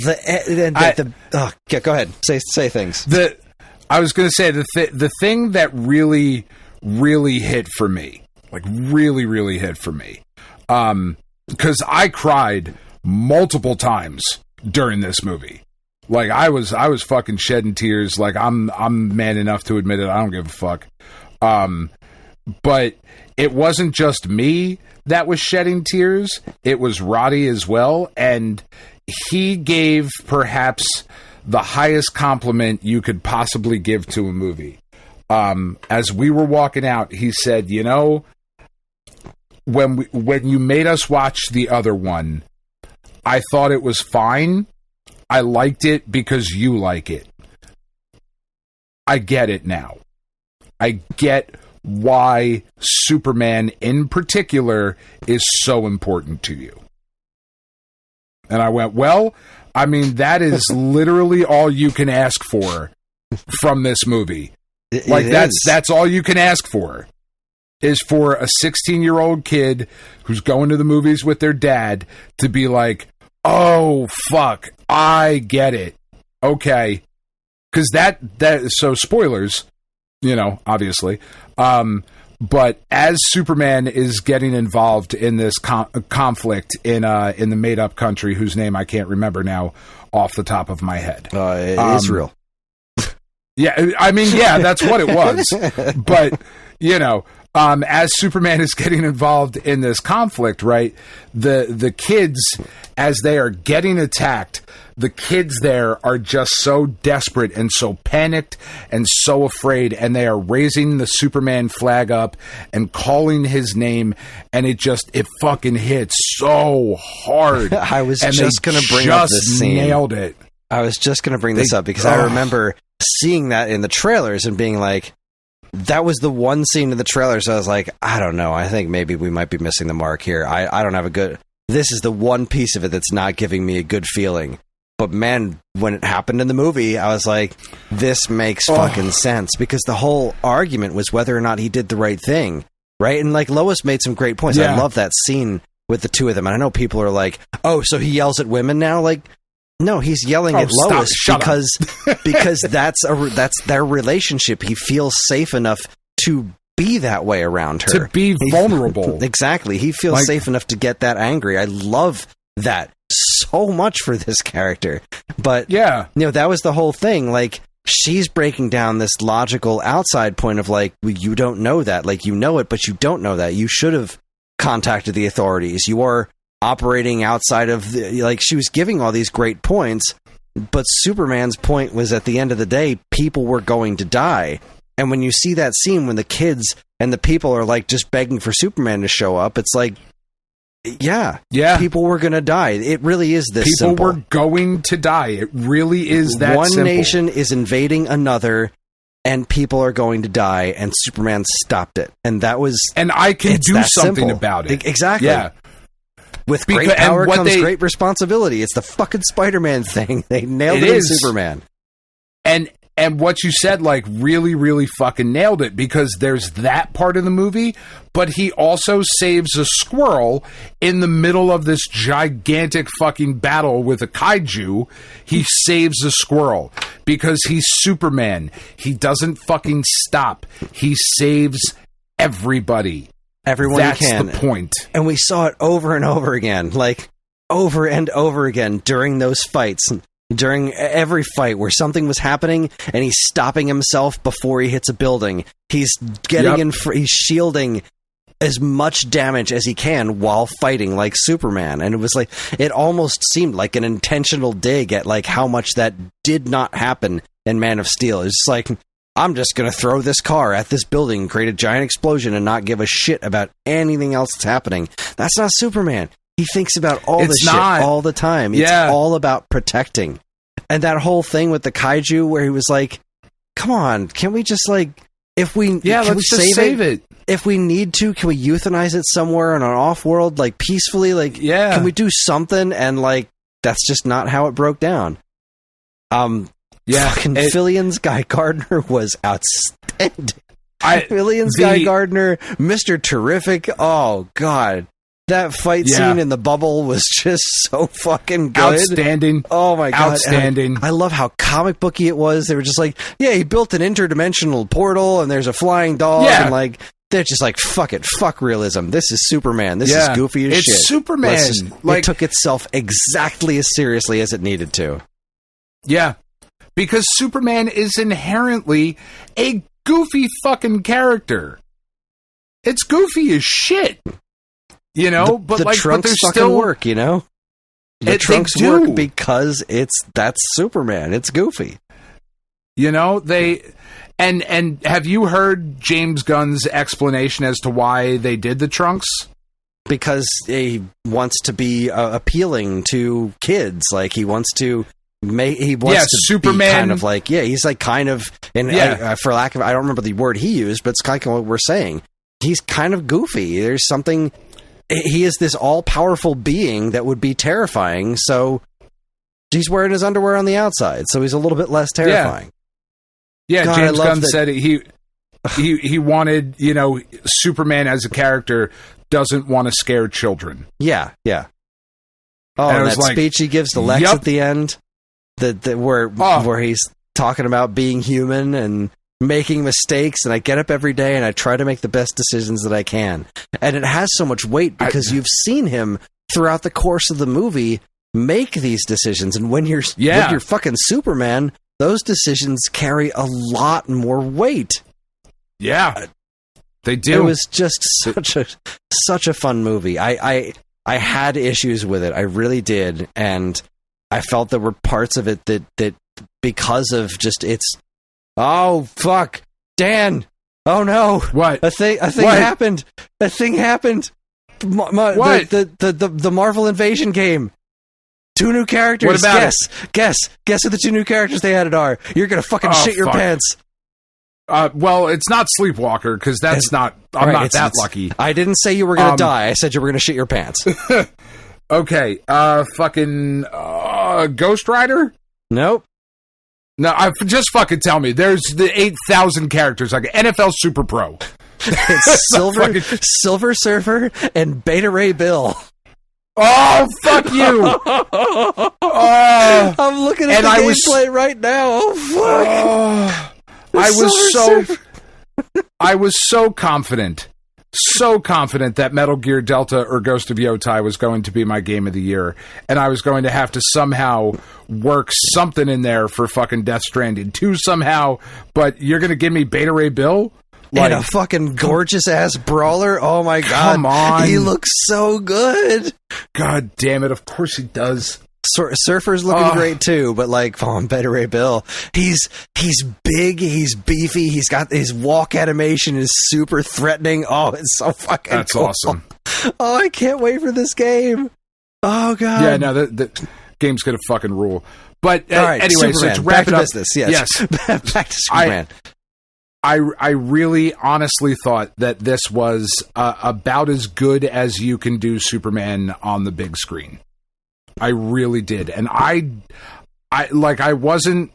go ahead, say things. I was going to say the thing that really hit for me. Like, really hit for me. Because I cried multiple times during this movie. Like, I was fucking shedding tears. Like, I'm man enough to admit it. I don't give a fuck. But it wasn't just me that was shedding tears. It was Roddy as well. And he gave perhaps the highest compliment you could possibly give to a movie. As we were walking out, he said, you know, when you made us watch the other one, I thought it was fine. I liked it because you like it. I get it now. I get why Superman in particular is so important to you. And I went, well, I mean, that is literally all you can ask for from this movie. That's all you can ask for. Is for a 16-year-old kid who's going to the movies with their dad to be like, oh, fuck, I get it. Okay. Because so spoilers, obviously. But as Superman is getting involved in this conflict in the made-up country whose name I can't remember now off the top of my head. Israel. Yeah, I mean, yeah, that's what it was. But, as Superman is getting involved in this conflict, right, the kids, as they are getting attacked, the kids there are just so desperate and so panicked and so afraid, and they are raising the Superman flag up and calling his name, and it fucking hits so hard. I was just going to bring up this scene. Nailed it. I was just going to bring this up because I remember seeing that in the trailers and being like, that was the one scene in the trailer, so I was like, I don't know, I think maybe we might be missing the mark here. I don't have a good... This is the one piece of it that's not giving me a good feeling. But man, when it happened in the movie, I was like, this makes fucking sense. Because the whole argument was whether or not he did the right thing, right? And like Lois made some great points. Yeah. I love that scene with the two of them. And I know people are like, oh, so he yells at women now? Like, no, he's yelling at Lois because that's their relationship. He feels safe enough to be that way around her. To be vulnerable. Exactly. He feels safe enough to get that angry. I love that so much for this character. But, that was the whole thing. Like, she's breaking down this logical outside point of like, well, you don't know that. Like, you know it, but you don't know that. You should have contacted the authorities. You are operating outside of she was giving all these great points, but Superman's point was at the end of the day, people were going to die. And when you see that scene when the kids and the people are like just begging for Superman to show up, it's like, yeah, people were going to die. It really is this simple. People were going to die. It really is that one simple. Nation is invading another, and people are going to die, and Superman stopped it. And that was... And I can do something simple. About it. Exactly. Yeah. With great power comes great responsibility. It's the fucking Spider-Man thing. They nailed it in Superman. And what you said, like, really, really fucking nailed it, because there's that part of the movie, but he also saves a squirrel in the middle of this gigantic fucking battle with a kaiju. He saves a squirrel because he's Superman. He doesn't fucking stop. He saves everybody. Everyone That's he can. The point. And we saw it over and over again, like over and over again during those fights. During every fight where something was happening and he's stopping himself before he hits a building. He's getting he's shielding as much damage as he can while fighting like Superman. And it was like, it almost seemed like an intentional dig at like how much that did not happen in Man of Steel. It's just like, I'm just going to throw this car at this building, create a giant explosion, and not give a shit about anything else that's happening. That's not Superman. He thinks about all this shit all the time. It's all about protecting. And that whole thing with the kaiju where he was like, come on, can we just like, if we let's just save it. If we need to, can we euthanize it somewhere in an off-world, like peacefully? Like, can we do something? And like, that's just not how it broke down. Fucking Fillions Guy Gardner was outstanding. Fillions Guy Gardner, Mr. Terrific. Oh, God. That fight scene in the bubble was just so fucking good. Outstanding. Oh, my God. Outstanding. I love how comic booky it was. They were just like, he built an interdimensional portal, and there's a flying dog, and like, they're just like, fuck it, fuck realism. This is Superman. This is goofy as shit. It's Superman. It took itself exactly as seriously as it needed to. Yeah. Because Superman is inherently a goofy fucking character. It's goofy as shit. You know, but trunks but fucking still work, you know? The trunks work because that's Superman. It's goofy. You know, and have you heard James Gunn's explanation as to why they did the trunks? Because he wants to be appealing to kids. Like, he wants to Superman, be kind of like, he's like kind of, and for lack of, I don't remember the word he used, but it's kind of what we're saying. He's kind of goofy. There's something... He is this all-powerful being that would be terrifying, so he's wearing his underwear on the outside, so he's a little bit less terrifying. Yeah, God, James Gunn said he wanted, Superman as a character doesn't want to scare children. Yeah. Oh, and that speech he gives to Lex at the end, where he's talking about being human and making mistakes, and I get up every day and I try to make the best decisions that I can. And it has so much weight because you've seen him throughout the course of the movie make these decisions. And when you're fucking Superman, those decisions carry a lot more weight. Yeah, they do. It was just such a fun movie. I had issues with it. I really did. And I felt there were parts of it that because of just oh, fuck. Dan. Oh, no. What? A thing happened. A thing happened. What? The Marvel Invasion game. 2 new characters. What about Guess who the 2 new characters they added are. You're going to fucking shit your pants. Well, it's not Sleepwalker, because that's not... I'm not that lucky. I didn't say you were going to die. I said you were going to shit your pants. Okay. Fucking... Ghost Rider? Nope. No, just fucking tell me. There's the 8,000 characters, like NFL Super Pro. It's Silver Surfer and Beta Ray Bill. Oh, fuck you! I'm looking at the gameplay right now. Oh, fuck! I was so confident that Metal Gear Delta or Ghost of Yotai was going to be my game of the year, and I was going to have to somehow work something in there for fucking Death Stranding 2 somehow, but you're going to give me Beta Ray Bill? And a fucking gorgeous-ass brawler? Oh my god. Come on. He looks so good. God damn it, of course he does. Surfer's looking great too, but Beta Ray Bill, he's big, he's beefy, he's got his walk animation is super threatening. Oh, it's so fucking That's cool. awesome. Oh, I can't wait for this game. Oh god. Yeah, no, the game's gonna fucking rule. But all right, anyway, Superman, so to wrap back to it up, business. Yes. Back to Superman. I really honestly thought that this was about as good as you can do Superman on the big screen. I really did, and I wasn't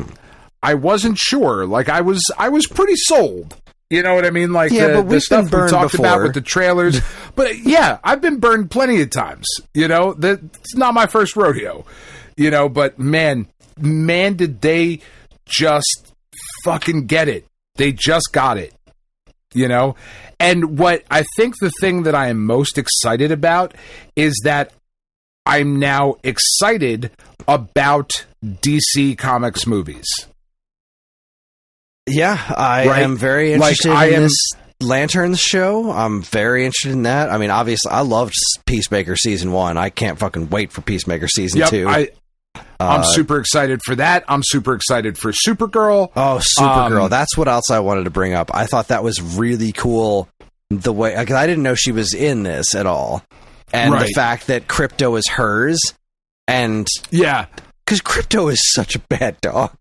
sure. Like I was pretty sold. You know what I mean? Like the stuff we talked about with the trailers. But yeah, I've been burned plenty of times. You know, it's not my first rodeo. You know, but man, did they just fucking get it. They just got it, you know? And what I think the thing that I am most excited about is that I'm now excited about DC Comics movies. Yeah, I am very interested in this Lanterns show. I'm very interested in that. I mean, obviously, I loved Peacemaker Season 1. I can't fucking wait for Peacemaker Season 2. I'm super excited for that. I'm super excited for Supergirl. Oh, Supergirl. That's what else I wanted to bring up. I thought that was really cool the way... Because I didn't know she was in this at all. And the fact that Krypto is hers. And... Yeah. Because Krypto is such a bad dog.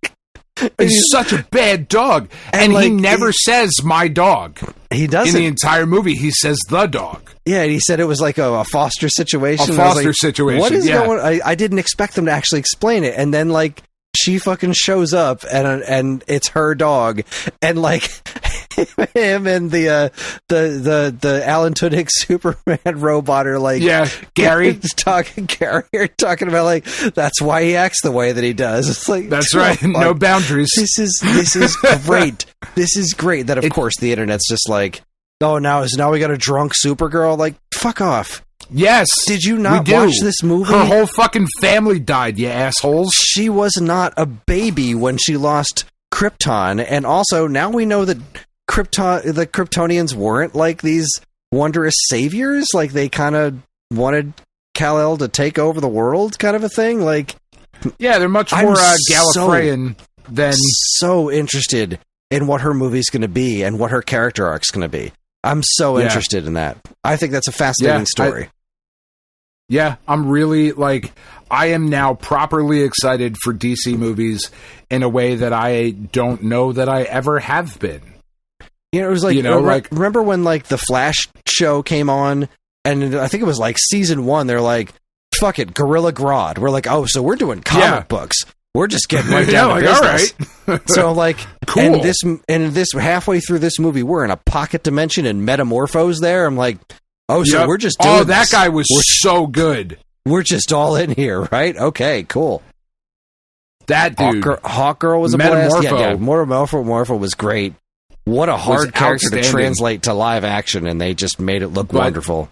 He's such a bad dog. And he never says my dog. He doesn't. In the entire movie, he says the dog. Yeah, and he said it was like a foster situation. A foster situation, what is going on? I didn't expect them to actually explain it. And then, she fucking shows up, and it's her dog. And, him and the Alan Tudyk Superman robot are Gary talking about that's why he acts the way that he does. It's that's right, no boundaries. This is great. This is great. That of course the internet's just oh now we got a drunk Supergirl. Fuck off. Yes. Did you not watch this movie? Her whole fucking family died, you assholes. She was not a baby when she lost Krypton, and also now we know that the Kryptonians weren't these wondrous saviors. They kind of wanted Kal-El to take over the world, kind of a thing. Yeah, they're much more Gallifreyan than... So interested in what her movie's going to be and what her character arc's going to be. I'm so interested in that. I think that's a fascinating story. I'm really I am now properly excited for DC movies in a way that I don't know that I ever have been. You know, it was remember when the Flash show came on, and I think it was season 1. They're fuck it, Gorilla Grodd. We're oh, so we're doing comic books. We're just getting right down to business. All right. So cool. And this halfway through this movie, we're in a pocket dimension and Metamorphose there. I'm oh, so we're just doing that guy was so good. We're just all in here, right? Okay, cool. That dude. Hawkgirl was a blast. Yeah, Metamorpho was great. What a hard character to translate to live action, and they just made it look wonderful.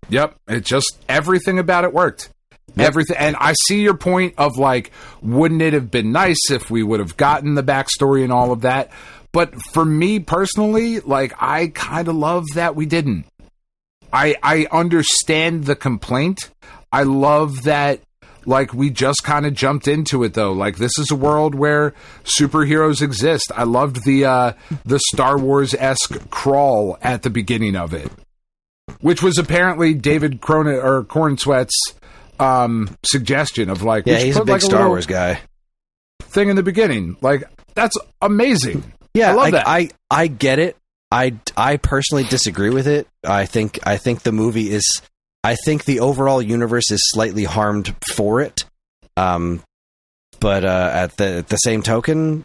Yep, it just everything about it worked. Yep. Everything, and I see your point of like, wouldn't it have been nice if we would have gotten the backstory and all of that? But for me personally, like, I kind of love that we didn't. I understand the complaint. I love that, like, we just kind of jumped into it, though. Like, this is a world where superheroes exist. I loved the Star Wars-esque crawl at the beginning of it, which was apparently David Cornsweet's suggestion of, like, yeah, he's a big Star Wars guy. Thing in the beginning, like, that's amazing. Yeah, I love that. I get it. I personally disagree with it. I think the movie is. I think the overall universe is slightly harmed for it. But at the same token,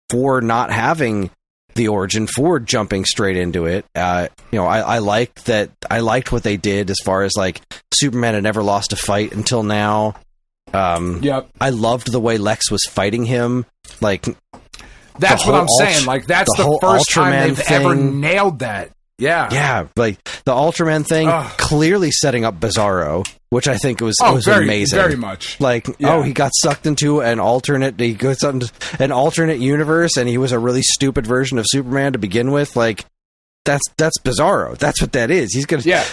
for not having the origin, for jumping straight into it, I like that. I liked what they did as far as, like, Superman had never lost a fight until now. Yep. I loved the way Lex was fighting him. Like, that's what I'm saying. Like, that's the first time they've ever nailed that. Yeah. Yeah, like the Ultraman thing, clearly setting up Bizarro, which I think was very, amazing. Very much. Like, he got sucked into an alternate universe, and he was a really stupid version of Superman to begin with. Like, that's Bizarro. That's what that is. He's gonna. Yeah.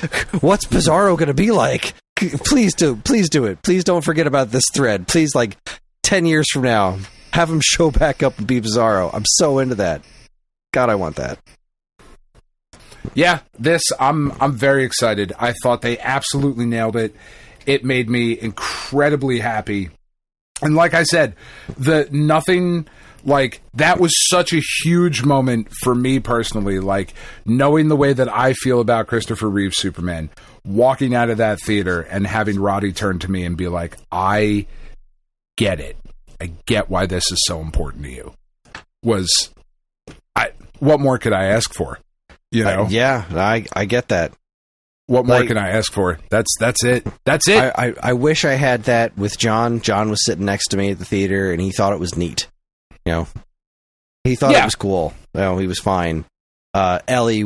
What's Bizarro gonna be like? Please do it. Please don't forget about this thread. Please, like, 10 years from now, have him show back up and be Bizarro. I'm so into that. God, I want that. Yeah, I'm very excited. I thought they absolutely nailed it. It made me incredibly happy. And like I said, that was such a huge moment for me personally. Like, knowing the way that I feel about Christopher Reeve's Superman, walking out of that theater and having Roddy turn to me and be like, I get it. I get why this is so important to you. What more could I ask for? You know? I get that. What more can I ask for? That's it. That's it. I wish I had that with John. John was sitting next to me at the theater, and he thought it was neat. You know, he thought it was cool. He was fine. Ellie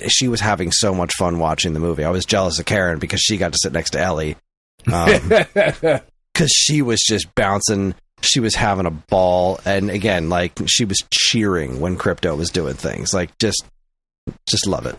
she was having so much fun watching the movie. I was jealous of Karen because she got to sit next to Ellie. Because she was just bouncing. She was having a ball. And again, like, she was cheering when Krypto was doing things. Like, just love it.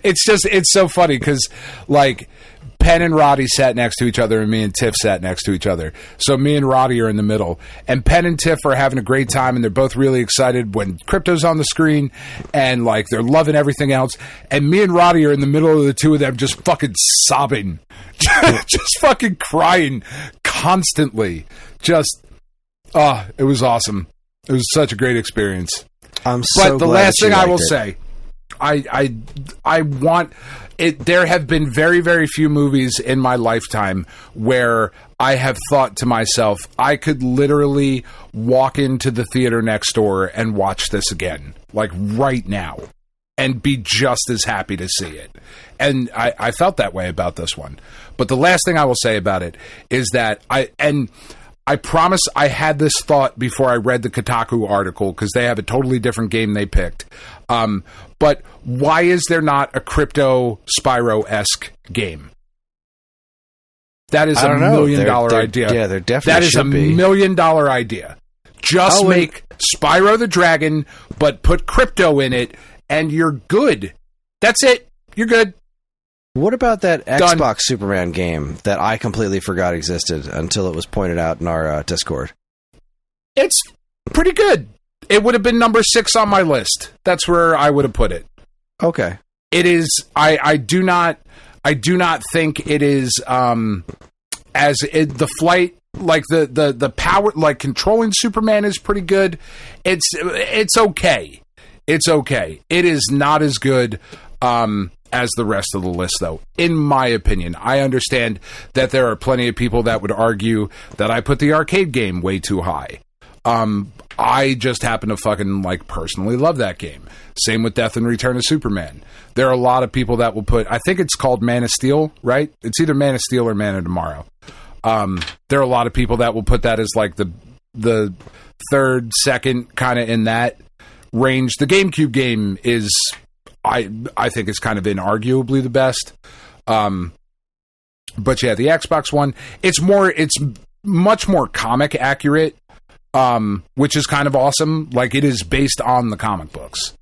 It's so funny because, like, Penn and Roddy sat next to each other and me and Tiff sat next to each other. So me and Roddy are in the middle, and Penn and Tiff are having a great time, and they're both really excited when Krypto's on the screen, and, like, they're loving everything else. And me and Roddy are in the middle of the two of them just fucking sobbing, just fucking crying constantly. Just, it was awesome. It was such a great experience. I'm so But the last thing I will say, I want it. There have been very, very few movies in my lifetime where I have thought to myself, I could literally walk into the theater next door and watch this again, like right now, and be just as happy to see it. And I felt that way about this one. But the last thing I will say about it is that I promise I had this thought before I read the Kotaku article, because they have a totally different game they picked. But why is there not a Crypto Spyro-esque game? That is $1 million idea. Yeah, there definitely should be. That is $1 million idea. Just make Spyro the Dragon, but put Crypto in it, and you're good. That's it. You're good. What about that Xbox Superman game that I completely forgot existed until it was pointed out in our Discord? It's pretty good. It would have been number 6 on my list. That's where I would have put it. Okay. It is. I do not think it is the flight, like the power, like controlling Superman is pretty good. It's okay. It's okay. It is not as good as the rest of the list, though, in my opinion. I understand that there are plenty of people that would argue that I put the arcade game way too high. I just happen to fucking, like, personally love that game. Same with Death and Return of Superman. There are a lot of people that will put, I think it's called Man of Steel, right? It's either Man of Steel or Man of Tomorrow. There are a lot of people that will put that as, like, the third, second kind of in that. range. The GameCube game is, I think, is kind of inarguably the best. But yeah, the Xbox One, it's much more comic accurate, which is kind of awesome. Like, it is based on the comic books.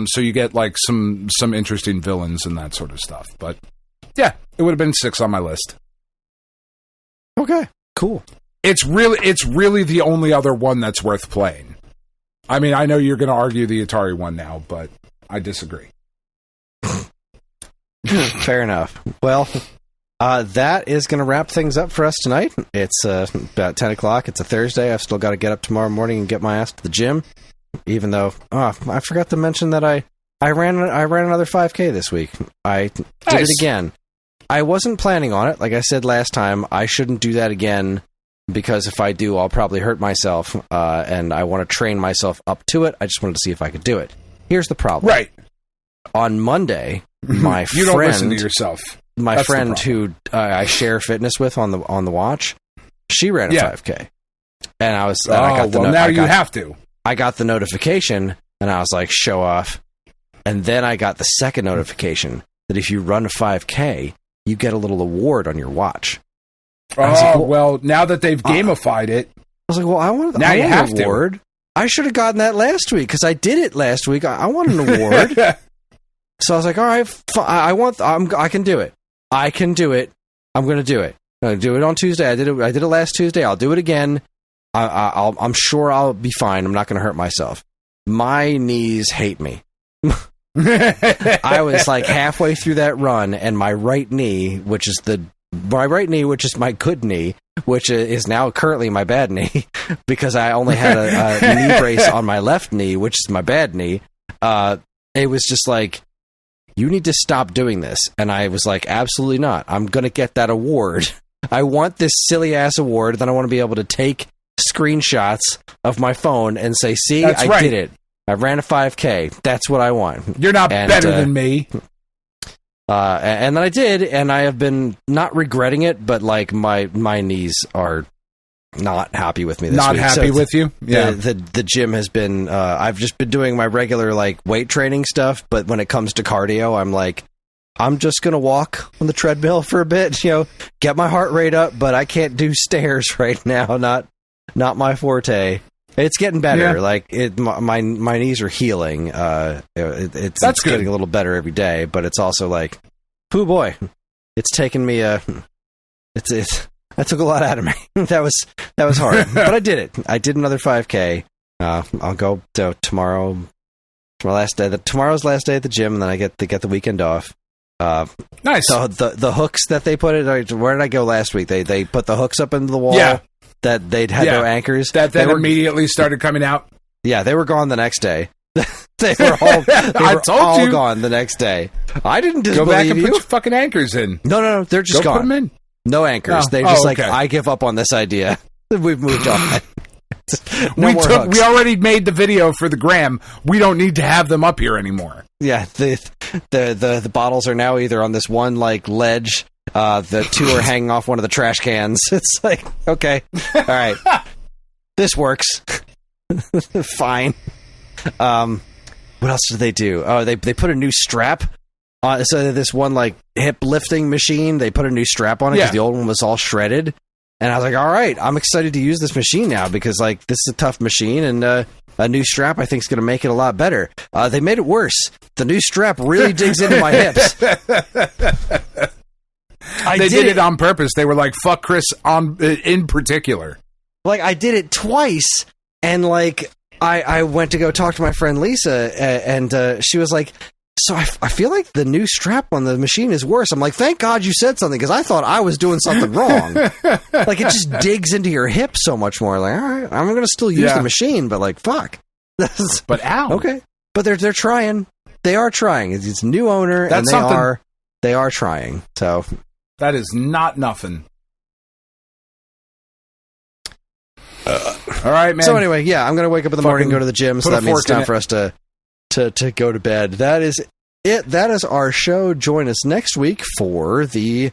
So you get like some interesting villains and that sort of stuff. But yeah, it would have been 6 on my list. Okay, cool. It's really the only other one that's worth playing. I mean, I know you're going to argue the Atari one now, but I disagree. Fair enough. Well, that is going to wrap things up for us tonight. It's about 10 o'clock. It's a Thursday. I've still got to get up tomorrow morning and get my ass to the gym. Even though, I forgot to mention that I ran another 5K this week. I did it again. I wasn't planning on it. Like I said last time, I shouldn't do that again because if I do, I'll probably hurt myself. And I want to train myself up to it. I just wanted to see if I could do it. Here's the problem. Right. On Monday, my you don't listen to yourself. My friend who I share fitness with on the watch, she ran a 5K, and I was. You have to. I got the notification, and I was like, "Show off!" And then I got the second notification that if you run a 5K, you get a little award on your watch. Well, now that they've gamified it, I was like, "Well, I want an award. To. I should have gotten that last week because I did it last week. I want an award." So I was like, "All right, I can do it. I can do it. I'm going to do it. I'm going to do it on Tuesday. I did it last Tuesday. I'll do it again. I'm sure I'll be fine. I'm not going to hurt myself. My knees hate me." I was like halfway through that run, and my right knee, which is my good knee, which is now currently my bad knee, because I only had a knee brace on my left knee, which is my bad knee. It was just like, you need to stop doing this. And I was like, absolutely not. I'm going to get that award. I want this silly ass award. Then I want to be able to take screenshots of my phone and say, see, I did it. I ran a 5K. That's what I want. You're not better than me. And then I did, and I have been not regretting it, but like my knees are not happy with me this week. Not happy with you? Yeah. The gym has been, I've just been doing my regular like weight training stuff, but when it comes to cardio, I'm like, I'm just going to walk on the treadmill for a bit, get my heart rate up, but I can't do stairs right now. Not my forte. It's getting better. Yeah. Like my knees are healing. It's getting a little better every day, but it's also like, oh boy, it's taken me that took a lot out of me. That was hard, but I did it. I did another 5K. I'll go tomorrow. Tomorrow's last day at the gym, and then I get the weekend off. Nice. So the hooks that they put it. Where did I go last week? They put the hooks up into the wall. Yeah. That they'd had no anchors. That immediately started coming out. Yeah, they were gone the next day. They were all gone the next day. I didn't disbelieve Go back and you. put your fucking anchors in. No, they're just gone. Put them in. No anchors. They're just like, I give up on this idea. We've moved on. We already made the video for the gram. We don't need to have them up here anymore. Yeah, the bottles are now either on this one like ledge. The two are hanging off one of the trash cans. It's like, okay, all right, this works. Fine. What else did they do? Oh, they put a new strap on. So this one like hip lifting machine, they put a new strap on it because the old one was all shredded. And I was like, all right, I'm excited to use this machine now because like this is a tough machine, and a new strap I think is going to make it a lot better. They made it worse. The new strap really digs into my hips. They did it on purpose. They were like, fuck Kris in particular. Like, I did it twice, and like I went to go talk to my friend Lisa, and she was like, so I feel like the new strap on the machine is worse. I'm like, thank God you said something, because I thought I was doing something wrong. Like, it just digs into your hip so much more. Like, all right, I'm going to still use the machine, but like, fuck. But ow. Okay. But they're trying. They are trying. It's a new owner, and they are trying. So that is not nothing. All right, man. So anyway, yeah, I'm going to wake up in the morning and go to the gym, so that means it's time for us to go to bed. That is it. That is our show. Join us next week for the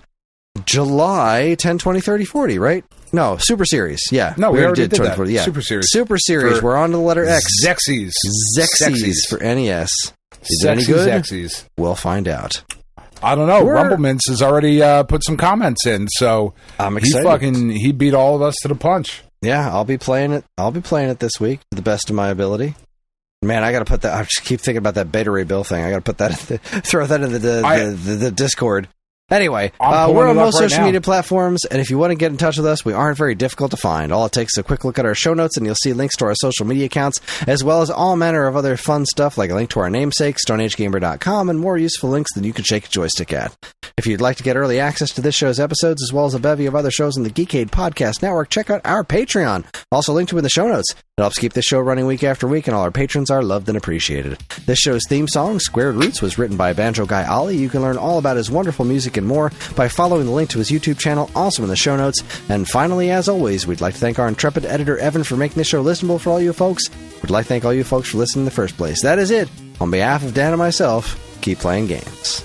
July 10, 20, 30, 40, right? No, Super Series. Yeah. No, we already did that. Yeah. Super Series. Super Series. We're on to the letter X. Zexies. Zexies for NES. Is it any good? Zexies. We'll find out. I don't know. Rumblemints has already put some comments in, so I'm excited. He beat all of us to the punch. Yeah, I'll be playing it. I'll be playing it this week to the best of my ability. Man, I got to put that. I just keep thinking about that Beta Ray Bill thing. I got to put that, throw that in the Discord. Anyway, we're on most social media platforms, and if you want to get in touch with us, we aren't very difficult to find. All it takes is a quick look at our show notes, and you'll see links to our social media accounts, as well as all manner of other fun stuff, like a link to our namesake, StoneAgeGamer.com, and more useful links than you can shake a joystick at. If you'd like to get early access to this show's episodes, as well as a bevy of other shows in the Geekade Podcast Network, check out our Patreon, also linked to in the show notes. It helps keep this show running week after week, and all our patrons are loved and appreciated. This show's theme song, Squared Roots, was written by banjo guy Ollie. You can learn all about his wonderful music and more by following the link to his YouTube channel, also in the show notes. And finally, as always, we'd like to thank our intrepid editor, Evan, for making this show listenable for all you folks. We'd like to thank all you folks for listening in the first place. That is it. On behalf of Dan and myself, keep playing games.